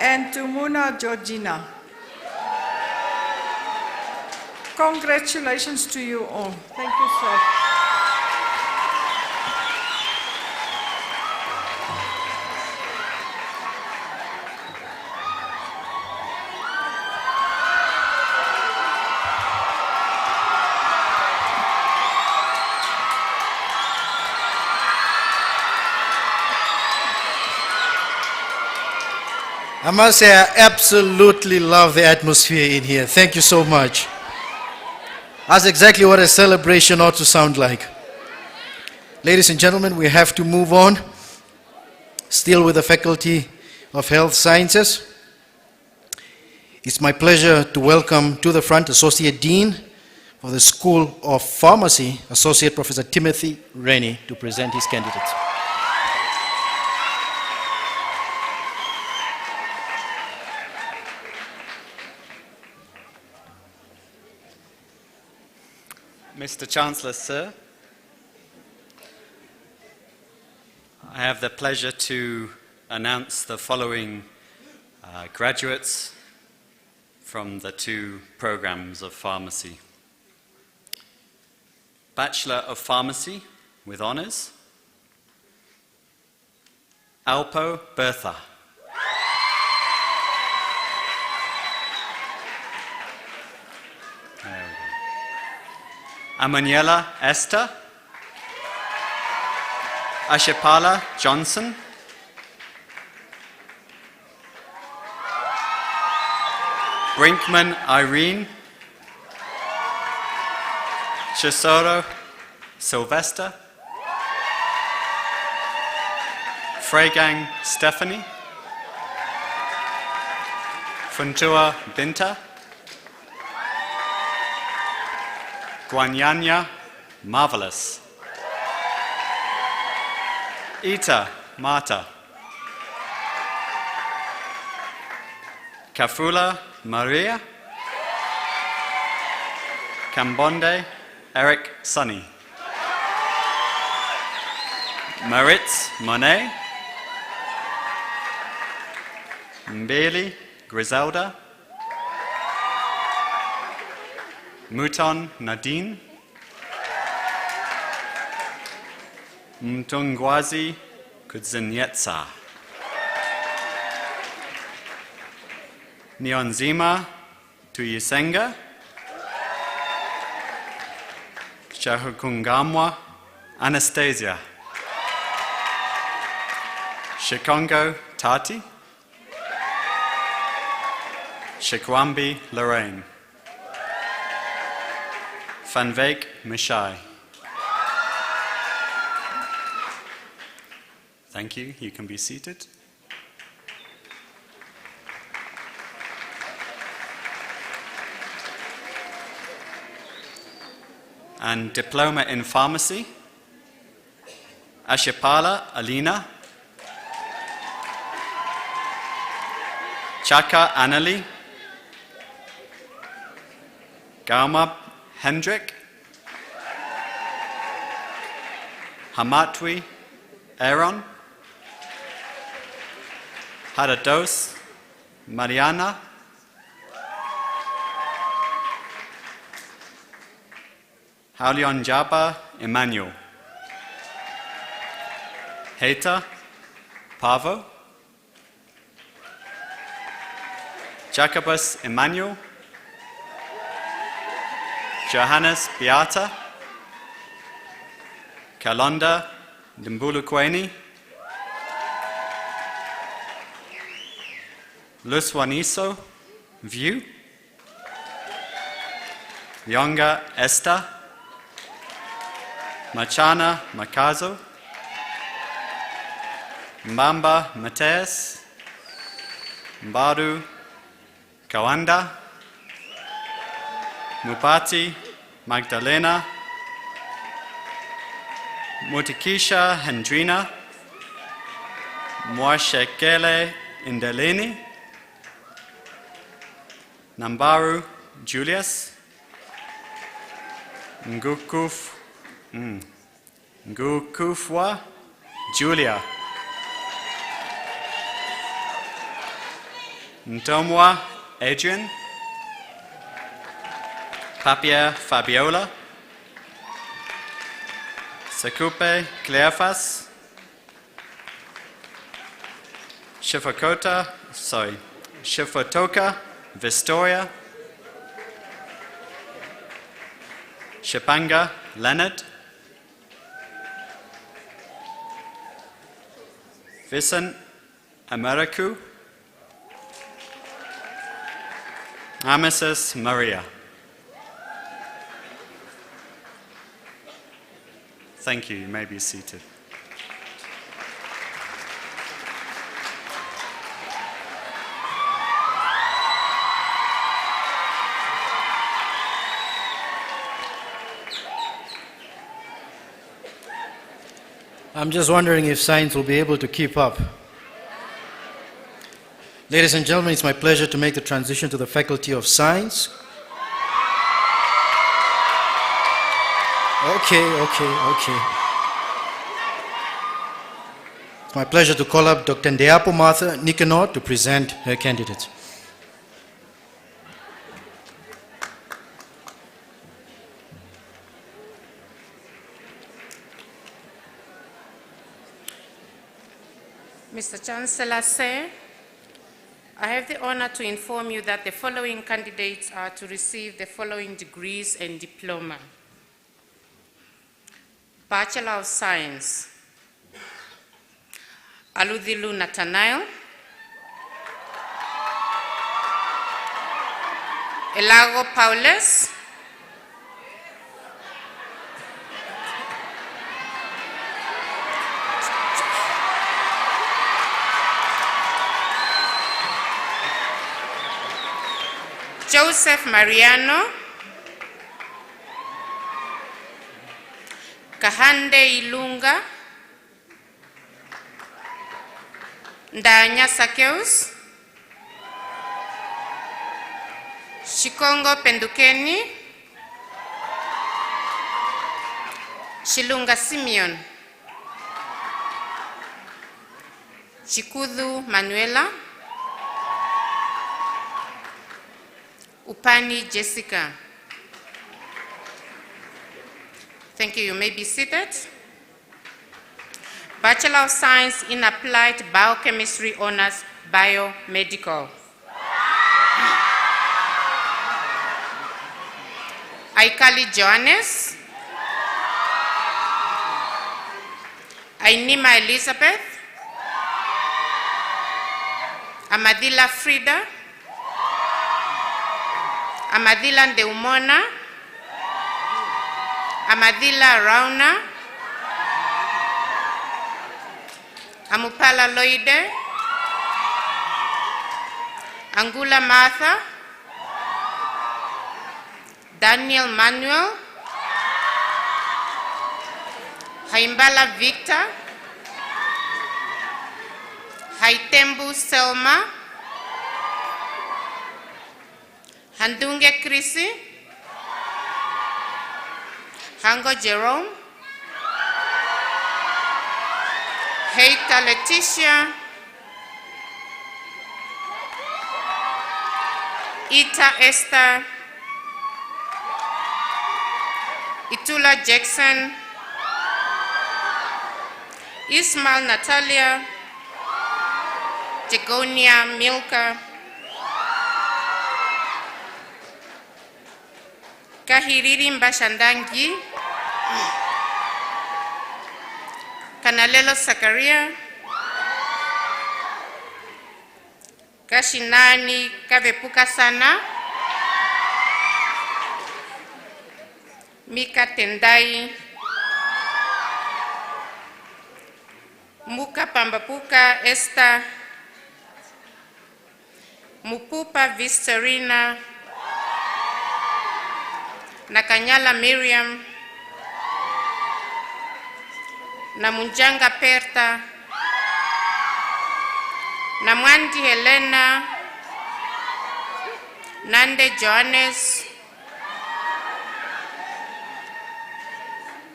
and Tumuna Georgina. Congratulations to you all. Thank you, sir. I must say, I absolutely love the atmosphere in here. Thank you so much. That's exactly what a celebration ought to sound like. Ladies and gentlemen, we have to move on. Still with the Faculty of Health Sciences. It's my pleasure to welcome to the front Associate Dean for the School of Pharmacy, Associate Professor Timothy Rennie, to present his candidates. Mr. Chancellor, sir, I have the pleasure to announce the following graduates from the two programs of pharmacy. Bachelor of Pharmacy with honours, Alpo Bertha. Amaniela Esther, Ashipala Johnson, Brinkman Irene, Chisoro Sylvester, Fregang Stephanie, Funtua Binta, Guanyanya Marvelous, Ita Marta, Kafula Maria, Kambonde Eric Sunny, Maritz Monet, Mbeli Griselda, Mouton Nadine, Mtungwazi Kudzinyetsa, Nionzima Tuyisenga, Shahukungamwa Anastasia, Shikongo Tati, Shikwambi Lorraine, Van Veek Mishai. Thank you. You can be seated. And diploma in pharmacy, Ashipala Alina, Chaka Annalie, Gaumab Hendrik, Hamatwi Aaron, Hadados Mariana, Haulion Jaba Emmanuel, Heta Pavo, Jacobus Emmanuel, Johannes Beata, Kalonda Dimbulukweni, Luswaniso View, Yonga Esther, Machana Makazo, Mbamba Mateus, Mbadu Kawanda, Mupati Magdalena, Mutikisha Hendrina, Mwashekele Indeleni, Nambaru Julius, Ngukufwa Julia, Ntomwa Adrian, Papia Fabiola, Sakupe Cleophas, Shifotoka Vistoria, Shipanga Leonard, Vincent Americu, Amesis Maria. Thank you. You may be seated. I'm just wondering if science will be able to keep up. Ladies and gentlemen, it's my pleasure to make the transition to the Faculty of Science. Okay. It's my pleasure to call up Dr. Ndeapo Martha Nicanor to present her candidates. Mr. Chancellor, sir, I have the honor to inform you that the following candidates are to receive the following degrees and diploma. Bachelor of Science, Aludhilu Nathanael, Elago Paulus, Joseph Mariano, Kahande Ilunga, Ndanya Sakeus, Shikongo Pendukeni, Shilunga Simeon, Chikudhu Manuela, Upani Jessica. Thank you. You may be seated. Bachelor of Science in Applied Biochemistry Honors, Biomedical. Aikali Johannes, Ainima Elizabeth, Amadila Frida, Amadila Ndeumona, Amadila Rauna, Amupala Loide, Angula Martha, Daniel Manuel, Haimbala Victor, Haitembu Selma, Handunge Chrissy, Hango Jerome, Heita Leticia, Ita Esther, Itula Jackson, Ismail Natalia, Jagonia Milka, Kahiriri Mbashandangi, Kanalelo Sakaria, Kashinani Kavepuka Sana, Mika Tendai, Muka Pambapuka Esther, Mupupa Vistarina, Nakanyala Miriam, Namunjanga Perta, Namwandi Helena, Nande Johannes,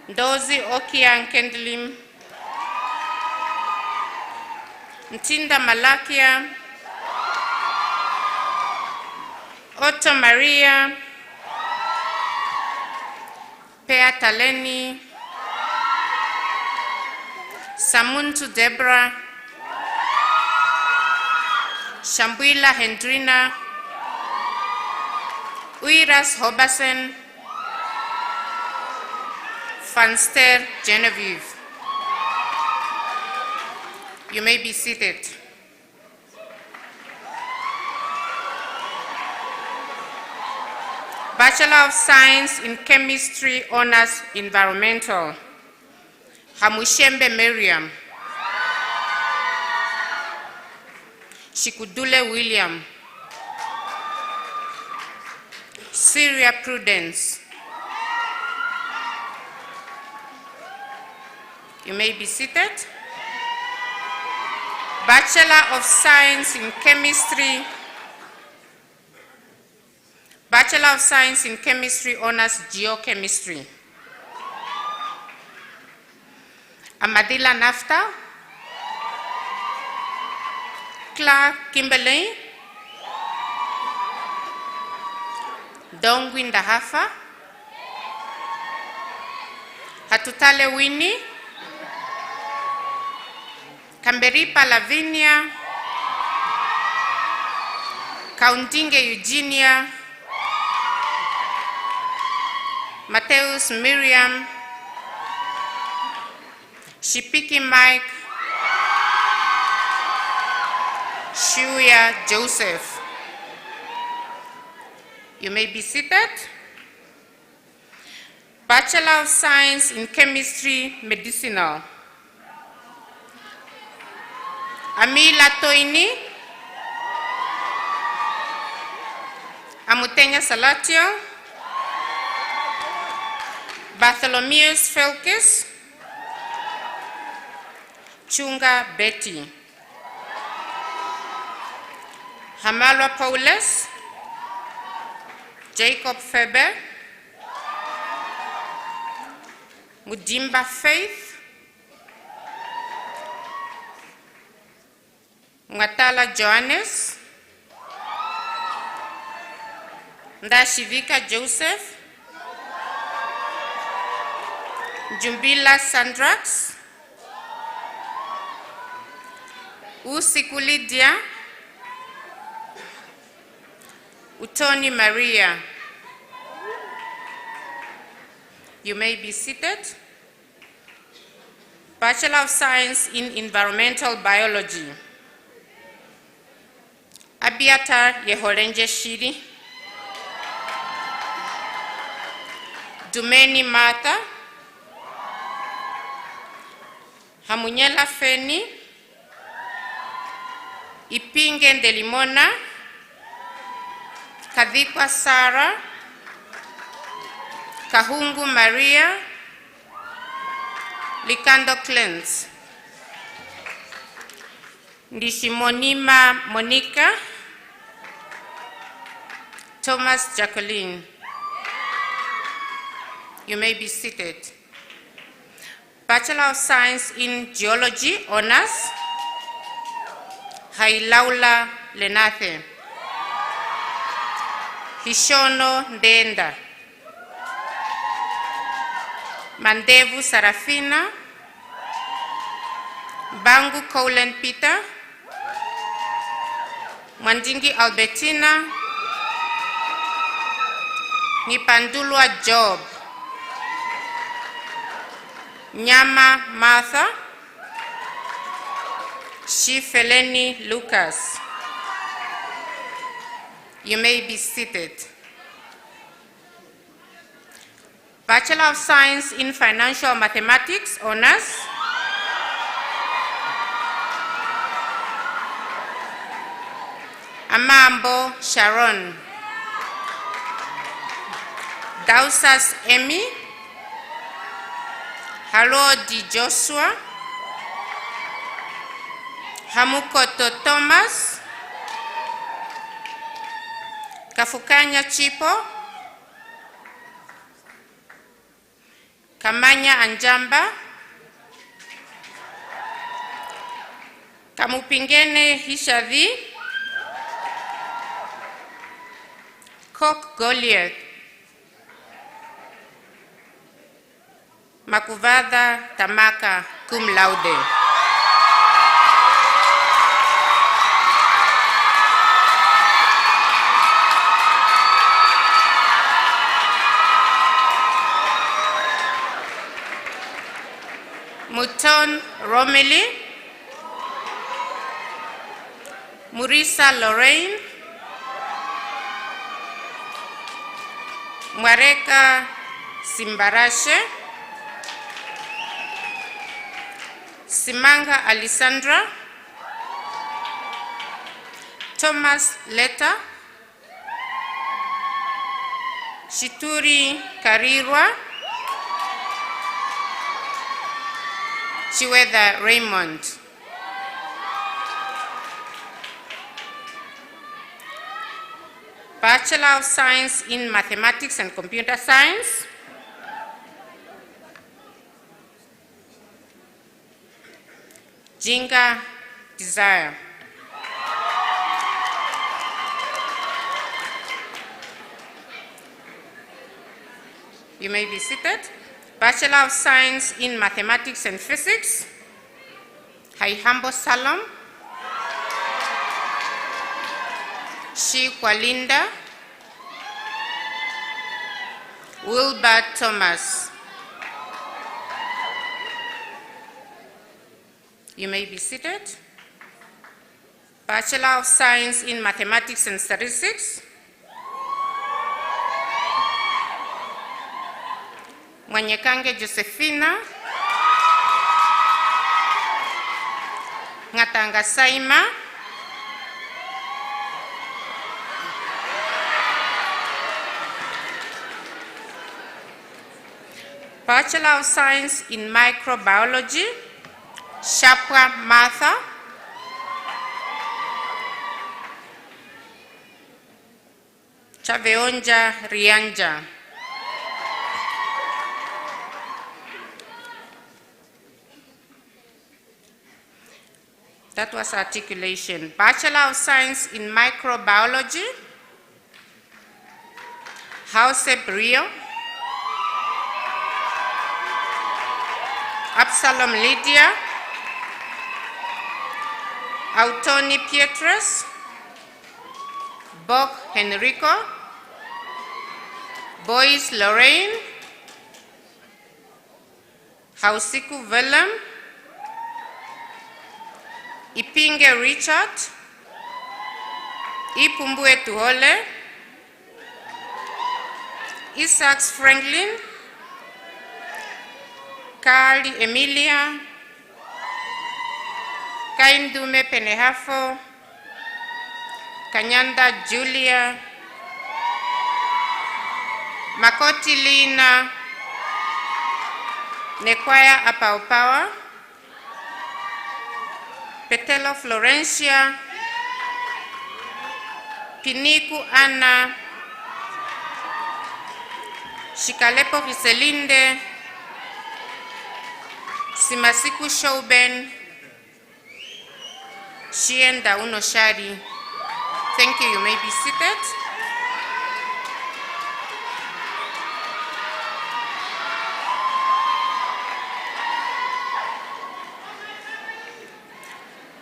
Ndozi Okian Kendlim, Ntinda Malakia, Otto Maria, Pea Taleni, Samuntu Deborah, Shambuila Hendrina, Uiras Hobasen, Fanster Genevieve. You may be seated. Bachelor of Science in Chemistry, Honors Environmental, Hamushembe Miriam, Shikudule William, Syria Prudence. You may be seated. Bachelor of Science in Chemistry, Bachelor of Science in Chemistry, Honors Geochemistry, Amadila Nafta, Clark Kimberley, Dongwinda Hafa, Hatutale Winnie, Kamberipa Lavinia, Kaundinge Eugenia, Mateus Miriam, Shipiki Mike, Shuya Joseph. You may be seated. Bachelor of Science in Chemistry, Medicinal, Amila Toini, Amutenya Salatio, Bartholomeus Felkis, Chunga Betty, Hamalwa Paulus, Jacob Feber, Mudimba Faith, Ngatala Johannes, Ndashivika Joseph, Jumbila Sandrax, Usiku Lydia, Utoni Maria, You may be seated. Bachelor of Science in Environmental Biology. Abiatar Yeholenje Shiri. Dumeni Martha. Hamunyela Feni. Ipinge Ndelimona. Kadhikwa Sara. Kahungu Maria. Likando Cleanse. Ndishimonima Monica. Thomas Jacqueline. You may be seated. Bachelor of Science in Geology, Honours. Hailaula Lenathe. Hishono Ndenda. Mandevu Sarafina. Bangu Colin Peter. Mwandingi Albertina. Ngipandulwa Job. Nyama Martha. Shifeleni Lucas. You may be seated. Bachelor of Science in Financial Mathematics, Honours. Amambo Sharon. Dausas Emmy. Harodi Joshua. Hamukoto Thomas. Kafukanya Chipo. Kamanya Anjamba. Kamupingene Hishadhi. Kok Goliath. Makuvada Tamaka cum laude. Muton Romilly. Murisa Lorraine. Mwareka Simbarashe. Simanga Alessandra. Thomas Leta. Shituri Karirwa. Chiweda Raymond. Bachelor of Science in Mathematics and Computer Science. Jinga Desire. You may be seated. Bachelor of Science in Mathematics and Physics. Haihambo Salom. Shikwalinda. Wilbert Thomas. You may be seated. Bachelor of Science in Mathematics and Statistics. Mwanyekange Josephina. Ngatanga Saima. Bachelor of Science in Microbiology. Shapwa Martha. Chaveonja Rianja. That was articulation. Bachelor of Science in Microbiology. House Brio. Absalom Lydia. Autoni Pietrus. Bok Henrico. Boyce Lorraine. Hausiku Willem, Ipinge Richard, Ipumbue Tuhole, Isaacs Franklin, Carly Emilia, Kaindume Penehafo, Kanyanda Julia, Makoti Lina, Nekwaya Apaupawa, Petelo Florencia, Piniku Anna, Shikalepo Riselinde, Simasiku Shouben, Shienda Unoshari. Thank you. You may be seated.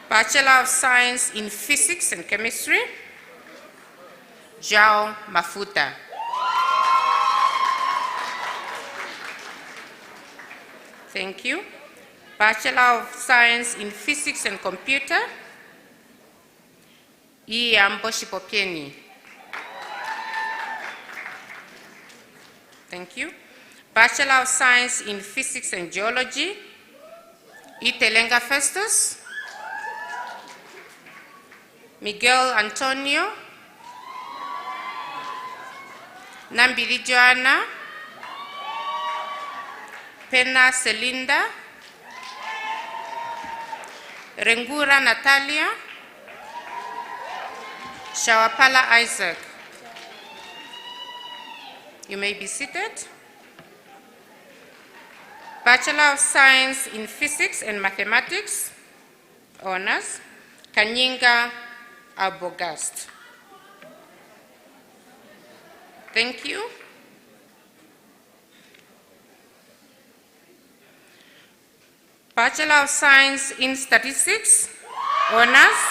Bachelor of Science in Physics and Chemistry, Jao Mafuta. Thank you. Bachelor of Science in Physics and Computer, Iyambo Shipopieni. Thank you. Bachelor of Science in Physics and Geology, Itelenga Festus, Miguel Antonio, Nambili Joanna, Pena Celinda, Rengura Natalia, Shawapala Isaac. You may be seated. Bachelor of Science in Physics and Mathematics, Honors, Kanyinga Arbogast. Thank you. Bachelor of Science in Statistics, Honors,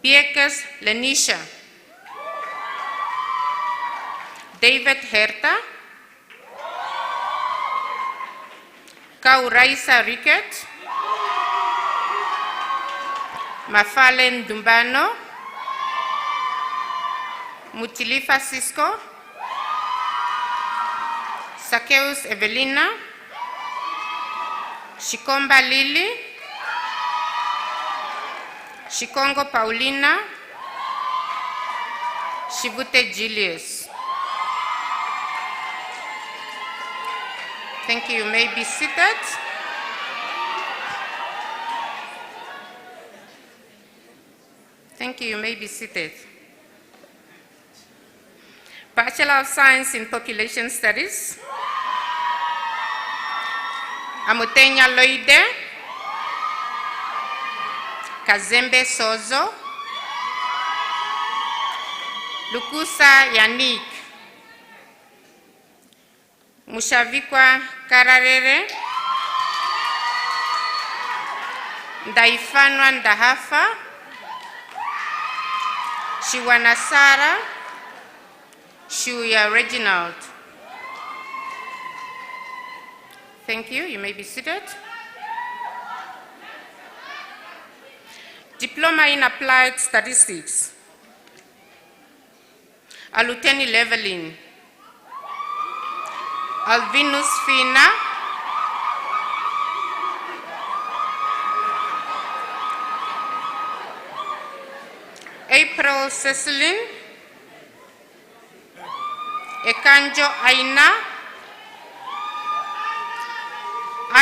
Biekes Lenisha, David Herta, Kauraisa Ricket, Mafalen Dumbano, Mutilifa Cisco, Sakeus Evelina, Shikomba Lili, Shikongo Paulina, Shivute Julius. Thank you. You may be seated. Thank you. You may be seated. Bachelor of Science in Population Studies, Amutenya Loide, Kazembe Sozo, Lukusa Yannick, Mushavikwa Kararere, Ndaifanwa Ndahafa, Shiwanasara, Shuya Reginald. Thank you. You may be seated. Diploma in Applied Statistics, Aluteni Levelin, Alvinus Fina, April Cecilin, Ekanjo Aina,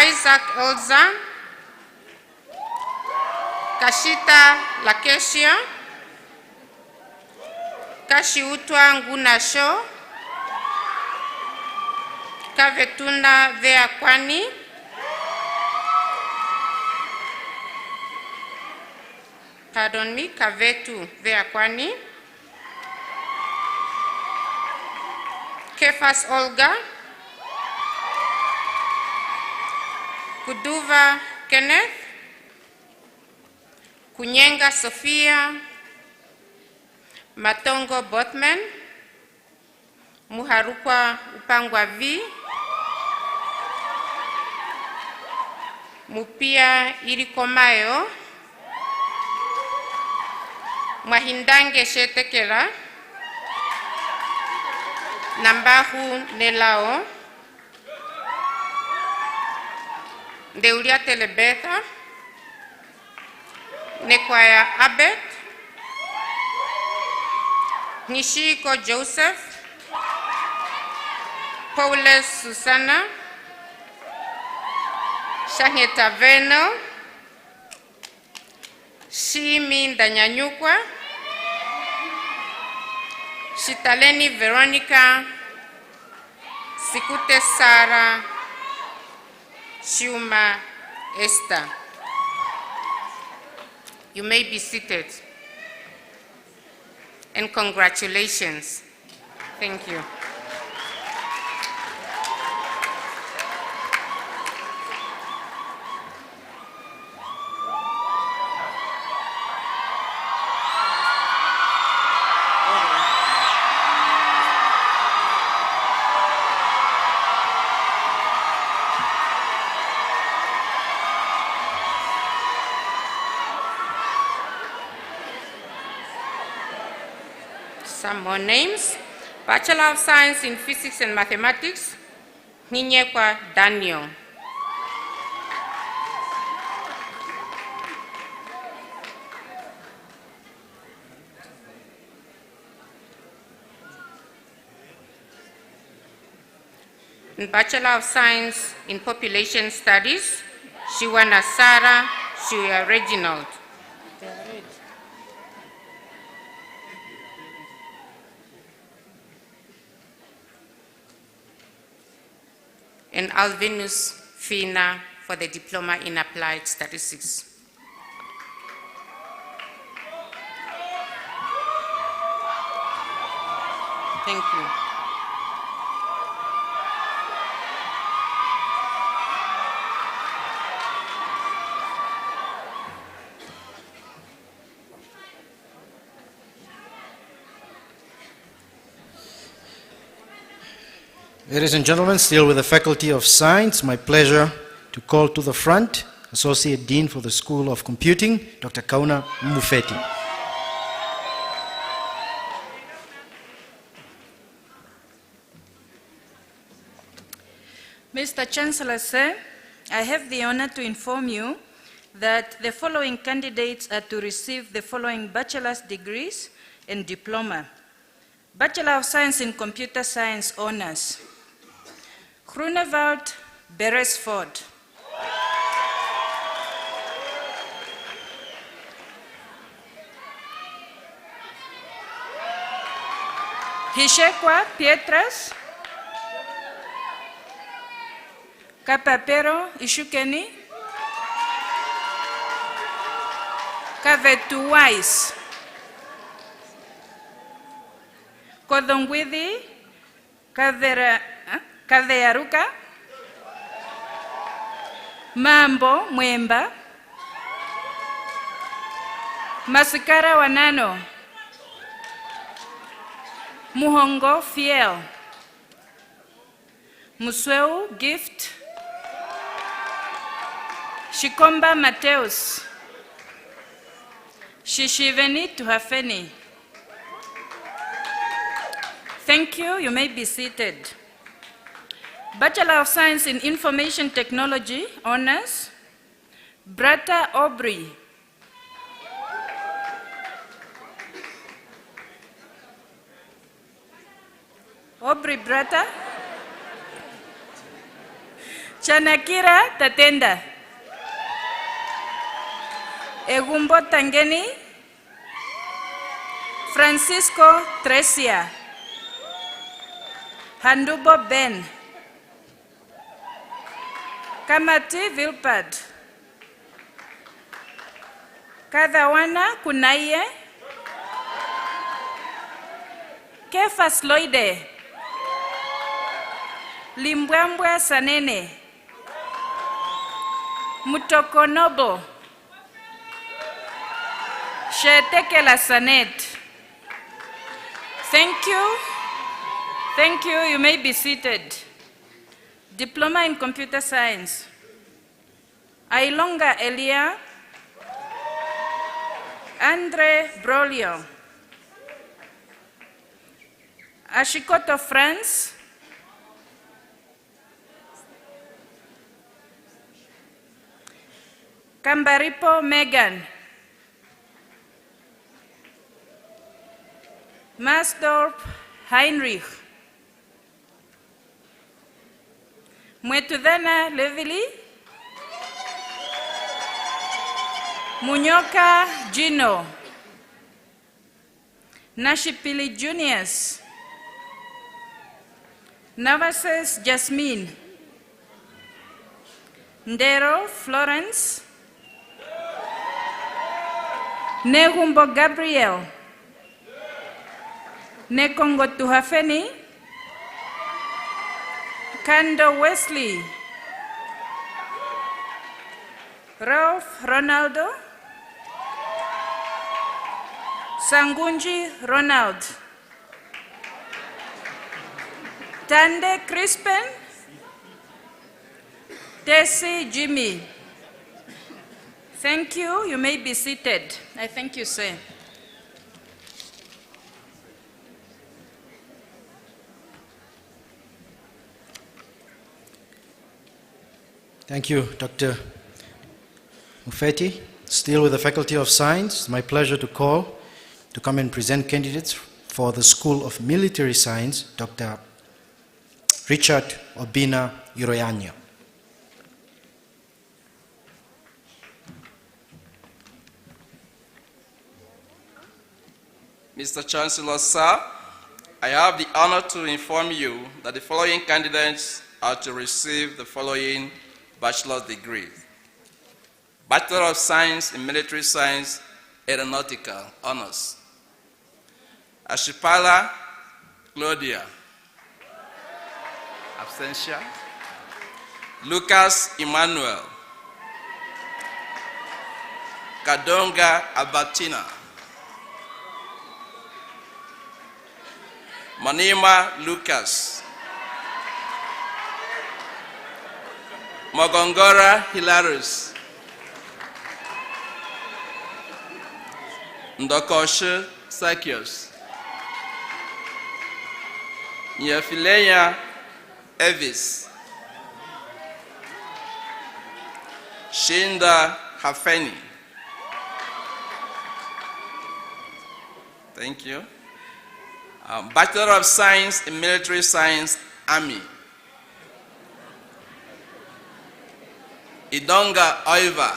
Isaac Elza, Kashita Lakesia, Kashiutwa Ngunasho, Kavetuna Veakwani, pardon me, Kavetu Veakwani, Kefas Olga, Kuduva Kenneth, Kunyenga Sophia, Matongo Bothman, Muharukwa Upangwa V, Mupia Irikomayo, Mwahindange Shetekera, Nambahu Nelao, Deulia Telebeta, Nekwaya Abet, Nishiko Joseph, Paulus Susana, Shangeta Veno, Shimi Danyanyukwa, Shitaleni Veronica, Sikute Sara, Shuma Esther. You may be seated. And congratulations. Thank you. Some more names. Bachelor of Science in Physics and Mathematics, Ninyekwa Daniel. And Bachelor of Science in Population Studies, Shiwana Sarah, Shuya Reginald. And Alvinus Fina for the Diploma in Applied Statistics. Thank you. Ladies and gentlemen, still with the Faculty of Science, my pleasure to call to the front Associate Dean for the School of Computing, Dr. Kauna Mufeti. Mr. Chancellor, sir, I have the honor to inform you that the following candidates are to receive the following bachelor's degrees and diploma. Bachelor of Science in Computer Science honors. Groenewald Beresford. Hishekwa Pietras. Kapapero Ishukeni. Kavetuwais. Kodongwidi Kavearuka. Mambo Mwemba. Masikara Wanano. Muhongo Fiel. Musweu Gift. Shikomba Mateus. Shishiveni Tuhafeni. Thank you. You may be seated. Bachelor of Science in Information Technology honors. Brata Aubrey. Aubrey Brata. Chanakira Tatenda. Egumbo Tangeni. Francisco Tresia. Handubo Ben. Kamati Vilpad. Kadhawana Kunaye. Kefas Loide. Limbwambwa Sanene. Mutokonobo. Shetekela Sanet. Thank you. Thank you. You may be seated. Diploma in Computer Science. Ailonga Elia. Andre Brolio. Ashikoto France. Kambaripo Megan. Masdorp Heinrich. Mwetudhana Levili. Munyoka Gino. Nashipili Juniors. Navases Jasmine. Ndero Florence. Negumbo Gabriel. Nekongo Tuhafeni. Kando Wesley. Ralph Ronaldo. Sangunji Ronald. Tande Crispin. Tessie Jimmy. Thank you. You may be seated. I thank you, sir. Thank you, Dr. Mufeti. Still with the Faculty of Science, it's my pleasure to call to come and present candidates for the School of Military Science, Dr. Richard Obina Iroyanya. Mr. Chancellor, sir, I have the honor to inform you that the following candidates are to receive the following bachelor's degrees. Bachelor of Science in Military Science, Aeronautical Honors. Ashipala Claudia. Absentia. Lucas Emmanuel. Kadonga Albertina. Manima Lucas. Mogongora Hilarious. Ndokoshe Sakios. Nyefilenya Evis. Shinda Hafeni. Thank you. Bachelor of Science in Military Science, Army. Idonga Oiva.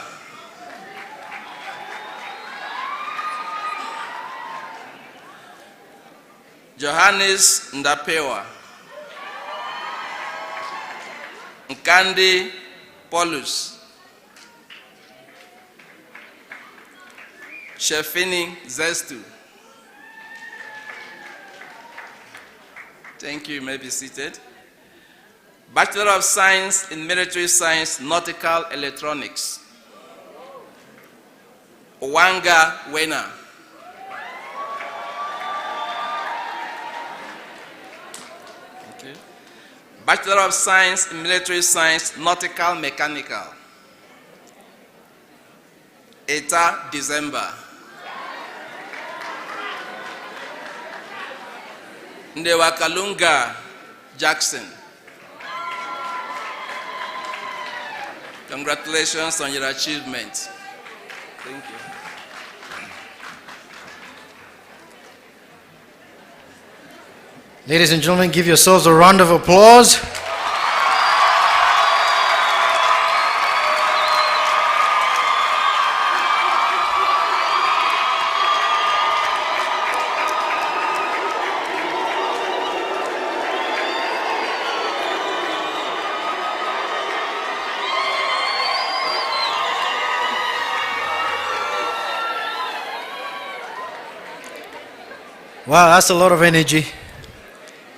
Johannes Ndapewa. Nkandi Paulus. Shefini Zestu. Thank you. You may be seated. Bachelor of Science in Military Science, Nautical Electronics. Owanga Wena. Okay. Bachelor of Science in Military Science, Nautical Mechanical. Eta December. Ndewakalunga Jackson. Congratulations on your achievement. Thank you. Ladies and gentlemen, give yourselves a round of applause. Wow, that's a lot of energy.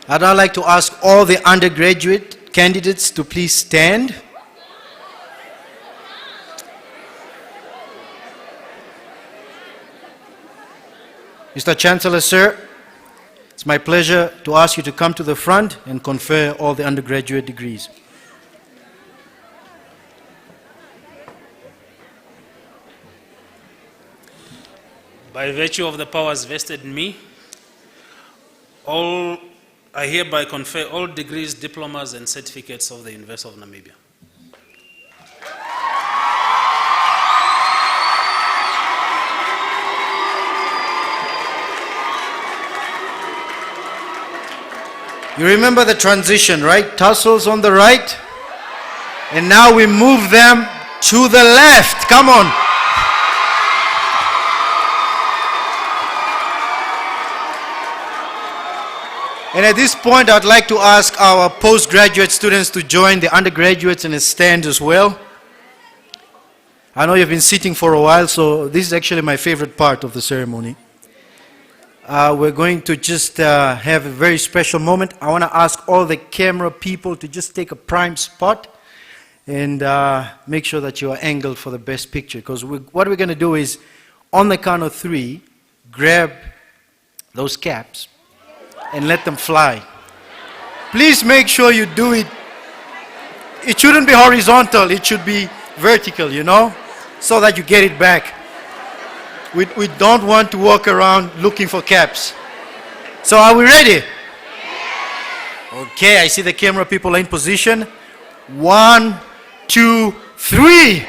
I'd now like to ask all the undergraduate candidates to please stand. Mr. Chancellor, sir, It's my pleasure to ask you to come to the front and confer all the undergraduate degrees. By virtue of the powers vested in me, I hereby confer all degrees, diplomas, and certificates of the University of Namibia. You remember the transition, right? Tassels on the right. And now we move them to the left. Come on. And at this point, I'd like to ask our postgraduate students to join the undergraduates in a stand as well. I know you've been sitting for a while, so this is actually my favorite part of the ceremony. We're going to just have a very special moment. I want to ask all the camera people to just take a prime spot and make sure that you are angled for the best picture. Because what we're going to do is, on the count of 3, grab those caps and let them fly. Please make sure you do it. It shouldn't be horizontal, it should be vertical, you know, so that you get it back. We don't want to walk around looking for caps. So are we ready? Okay, I see the camera people are in position. 1, 2, 3.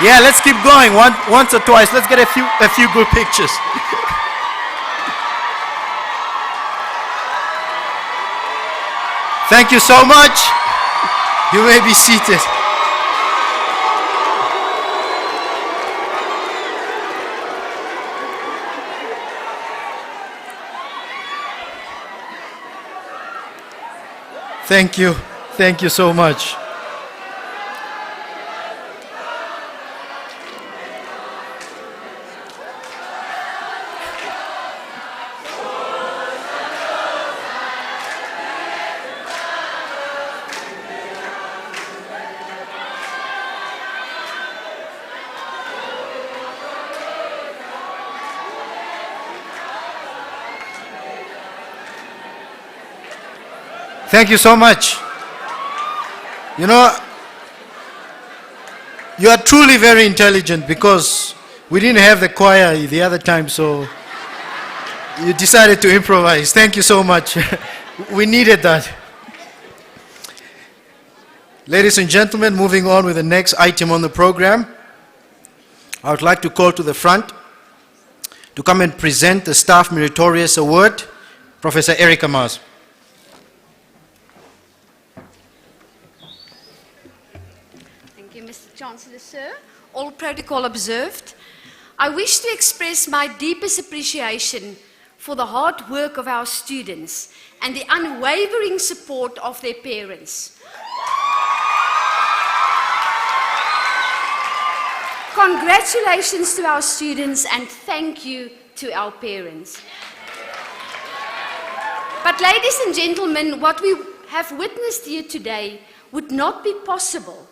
Yeah, let's keep going. Once or twice. Let's get a few good pictures. Thank you so much. You may be seated. Thank you. Thank you so much. Thank you so much. You know, you are truly very intelligent because we didn't have the choir the other time, so you decided to improvise. Thank you so much. We needed that. Ladies and gentlemen, moving on with the next item on the program, I would like to call to the front to come and present the Staff Meritorious Award, Professor Erica Mars. Chancellor, sir, all protocol observed. I wish to express my deepest appreciation for the hard work of our students and the unwavering support of their parents. Congratulations to our students and thank you to our parents. But ladies and gentlemen, what we have witnessed here today would not be possible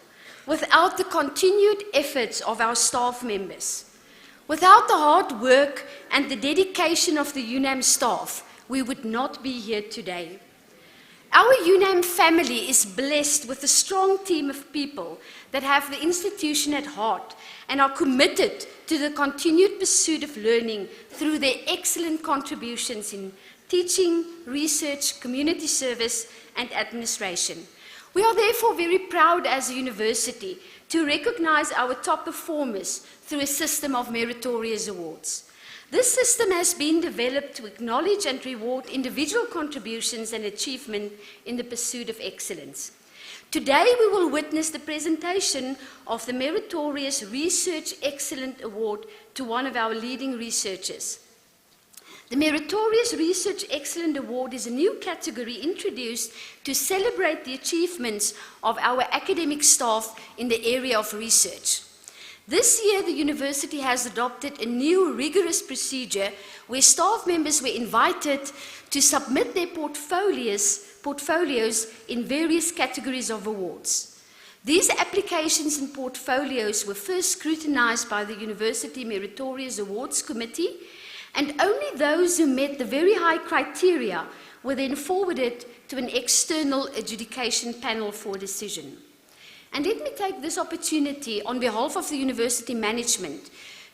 without the continued efforts of our staff members. Without the hard work and the dedication of the UNAM staff, we would not be here today. Our UNAM family is blessed with a strong team of people that have the institution at heart and are committed to the continued pursuit of learning through their excellent contributions in teaching, research, community service, and administration. We are therefore very proud as a university to recognize our top performers through a system of meritorious awards. This system has been developed to acknowledge and reward individual contributions and achievement in the pursuit of excellence. Today we will witness the presentation of the Meritorious Research Excellence Award to one of our leading researchers. The Meritorious Research Excellence Award is a new category introduced to celebrate the achievements of our academic staff in the area of research. This year, the university has adopted a new rigorous procedure where staff members were invited to submit their portfolios in various categories of awards. These applications and portfolios were first scrutinized by the University Meritorious Awards Committee, and only those who met the very high criteria were then forwarded to an external adjudication panel for decision. And let me take this opportunity on behalf of the university management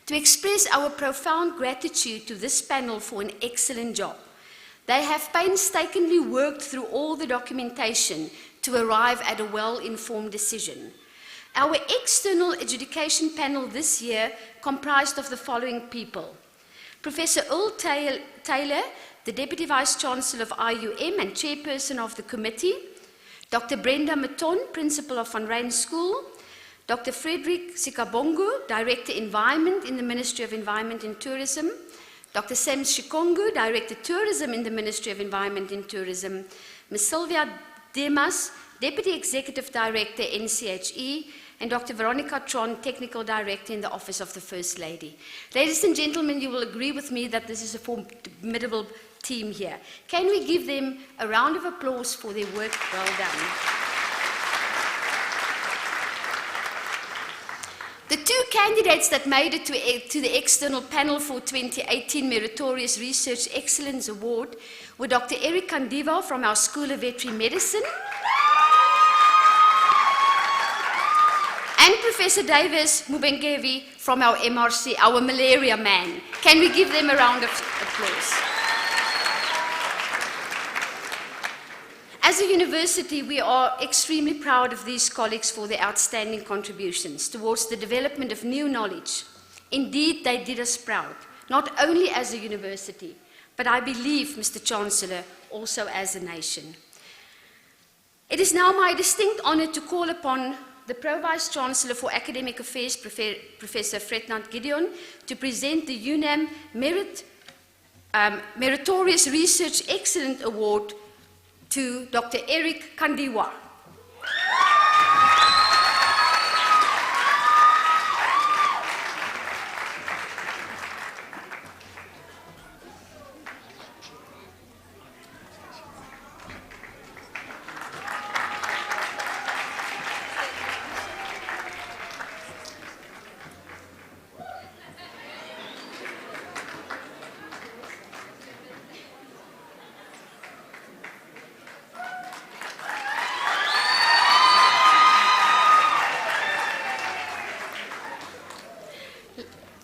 to express our profound gratitude to this panel for an excellent job. They have painstakingly worked through all the documentation to arrive at a well-informed decision. Our external adjudication panel this year comprised of the following people: Professor Earl Taylor, the Deputy Vice-Chancellor of IUM and Chairperson of the committee, Dr. Brenda Maton, Principal of Van Ryn School, Dr. Frederick Sikabongo, Director Environment in the Ministry of Environment and Tourism, Dr. Sam Shikongu, Director Tourism in the Ministry of Environment and Tourism, Ms. Sylvia Demas, Deputy Executive Director, NCHE, and Dr. Veronica Tron, Technical Director in the Office of the First Lady. Ladies and gentlemen, you will agree with me that this is a formidable team here. Can we give them a round of applause for their work well done? The two candidates that made it to the external panel for 2018 Meritorious Research Excellence Award were Dr. Eric Kandiva from our School of Veterinary Medicine and Professor Davis Mubengevi from our MRC, our malaria man. Can we give them a round of applause? As a university, we are extremely proud of these colleagues for their outstanding contributions towards the development of new knowledge. Indeed, they did us proud, not only as a university, but I believe, Mr. Chancellor, also as a nation. It is now my distinct honor to call upon the Pro-Vice-Chancellor for Academic Affairs, Professor Frednant Gideon, to present the UNAM Meritorious Research Excellence Award to Dr. Eric Kandiwa.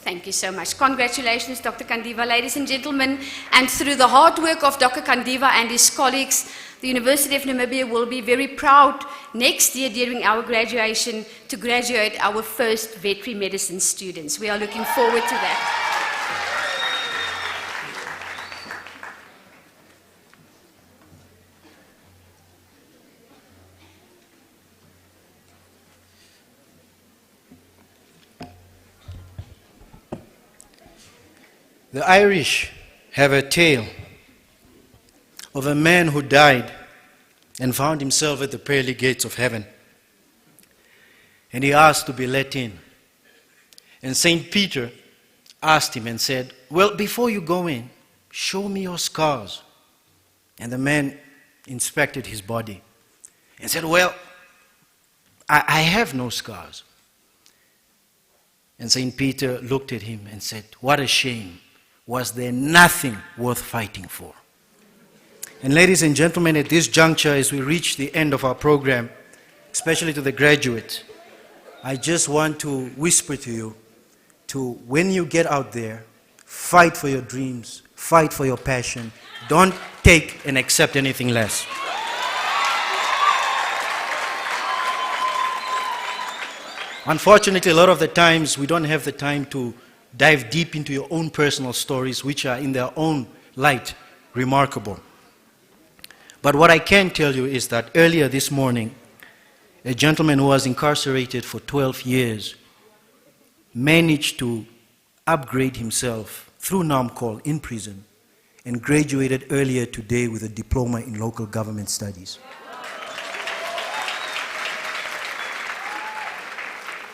Thank you so much. Congratulations, Dr. Kandiva. Ladies and gentlemen, and through the hard work of Dr. Kandiva and his colleagues, the University of Namibia will be very proud next year during our graduation to graduate our first veterinary medicine students. We are looking forward to that. The Irish have a tale of a man who died and found himself at the pearly gates of heaven. And he asked to be let in. And St. Peter asked him and said, "Well, before you go in, show me your scars." And the man inspected his body and said, "Well, I have no scars." And St. Peter looked at him and said, "What a shame. Was there nothing worth fighting for?" And ladies and gentlemen, at this juncture, as we reach the end of our program, especially to the graduates, I just want to whisper to you to, when you get out there, fight for your dreams, fight for your passion. Don't take and accept anything less. Unfortunately, a lot of the times we don't have the time to dive deep into your own personal stories, which are in their own light remarkable. But what I can tell you is that earlier this morning, a gentleman who was incarcerated for 12 years managed to upgrade himself through NAMCOL in prison and graduated earlier today with a diploma in local government studies.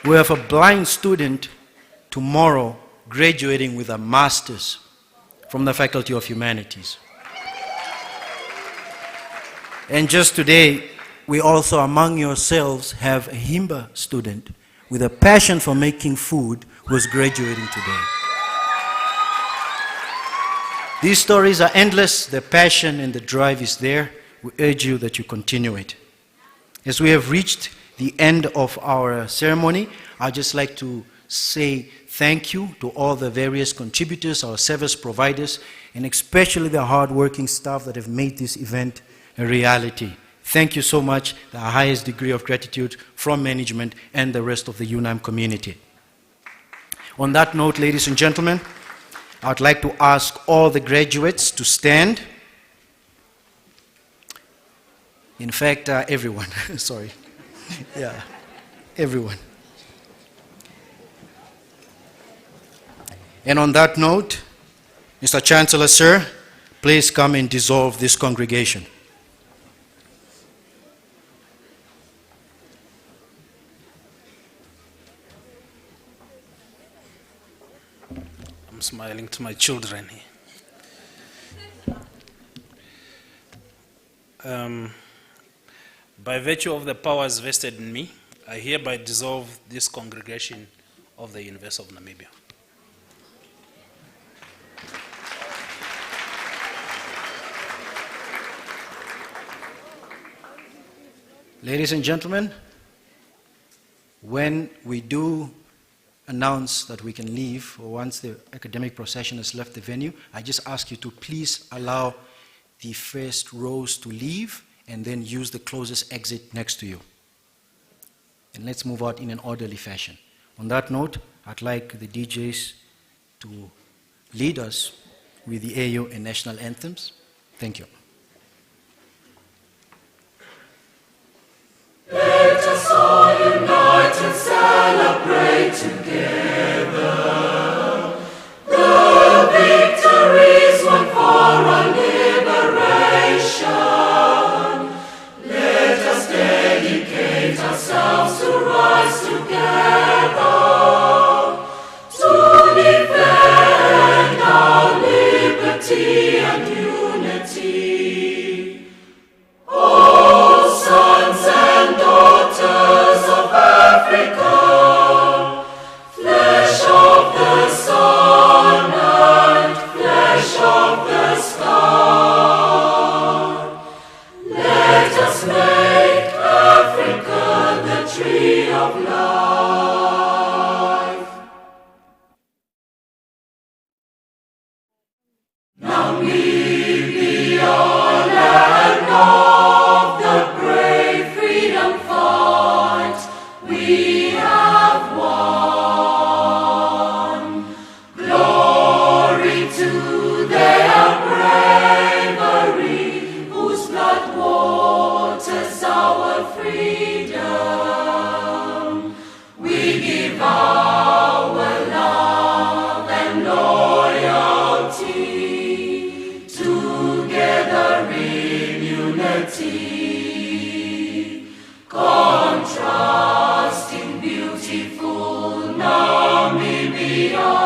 We have a blind student tomorrow graduating with a master's from the Faculty of Humanities. And just today, we also among yourselves have a Himba student with a passion for making food who is graduating today. These stories are endless. The passion and the drive is there. We urge you that you continue it. As we have reached the end of our ceremony, I'd just like to say thank you to all the various contributors, our service providers, and especially the hard-working staff that have made this event a reality. Thank you so much. The highest degree of gratitude from management and the rest of the UNAM community. On that note, ladies and gentlemen, I'd like to ask all the graduates to stand. In fact, everyone, sorry. Yeah, everyone. And on that note, Mr. Chancellor, sir, please come and dissolve this congregation. I'm smiling to my children here. By virtue of the powers vested in me, I hereby dissolve this congregation of the University of Namibia. Ladies and gentlemen, when we do announce that we can leave, or once the academic procession has left the venue, I just ask you to please allow the first rows to leave and then use the closest exit next to you. And let's move out in an orderly fashion. On that note, I'd like the DJs to lead us with the AU and national anthems. Thank you. Let us all unite and celebrate together the victories won for our liberation. Let us dedicate ourselves to rise together to defend our liberty and unity. Oh, sons and daughters of Africa, flesh of the sun and flesh of the sky, let us make Africa the tree of life. Namibia, land of the brave freedom fight, we have won. Glory to their bravery, whose blood waters our freedom. We give our love and loyalty, together in unity, contrasting beautiful Namibia.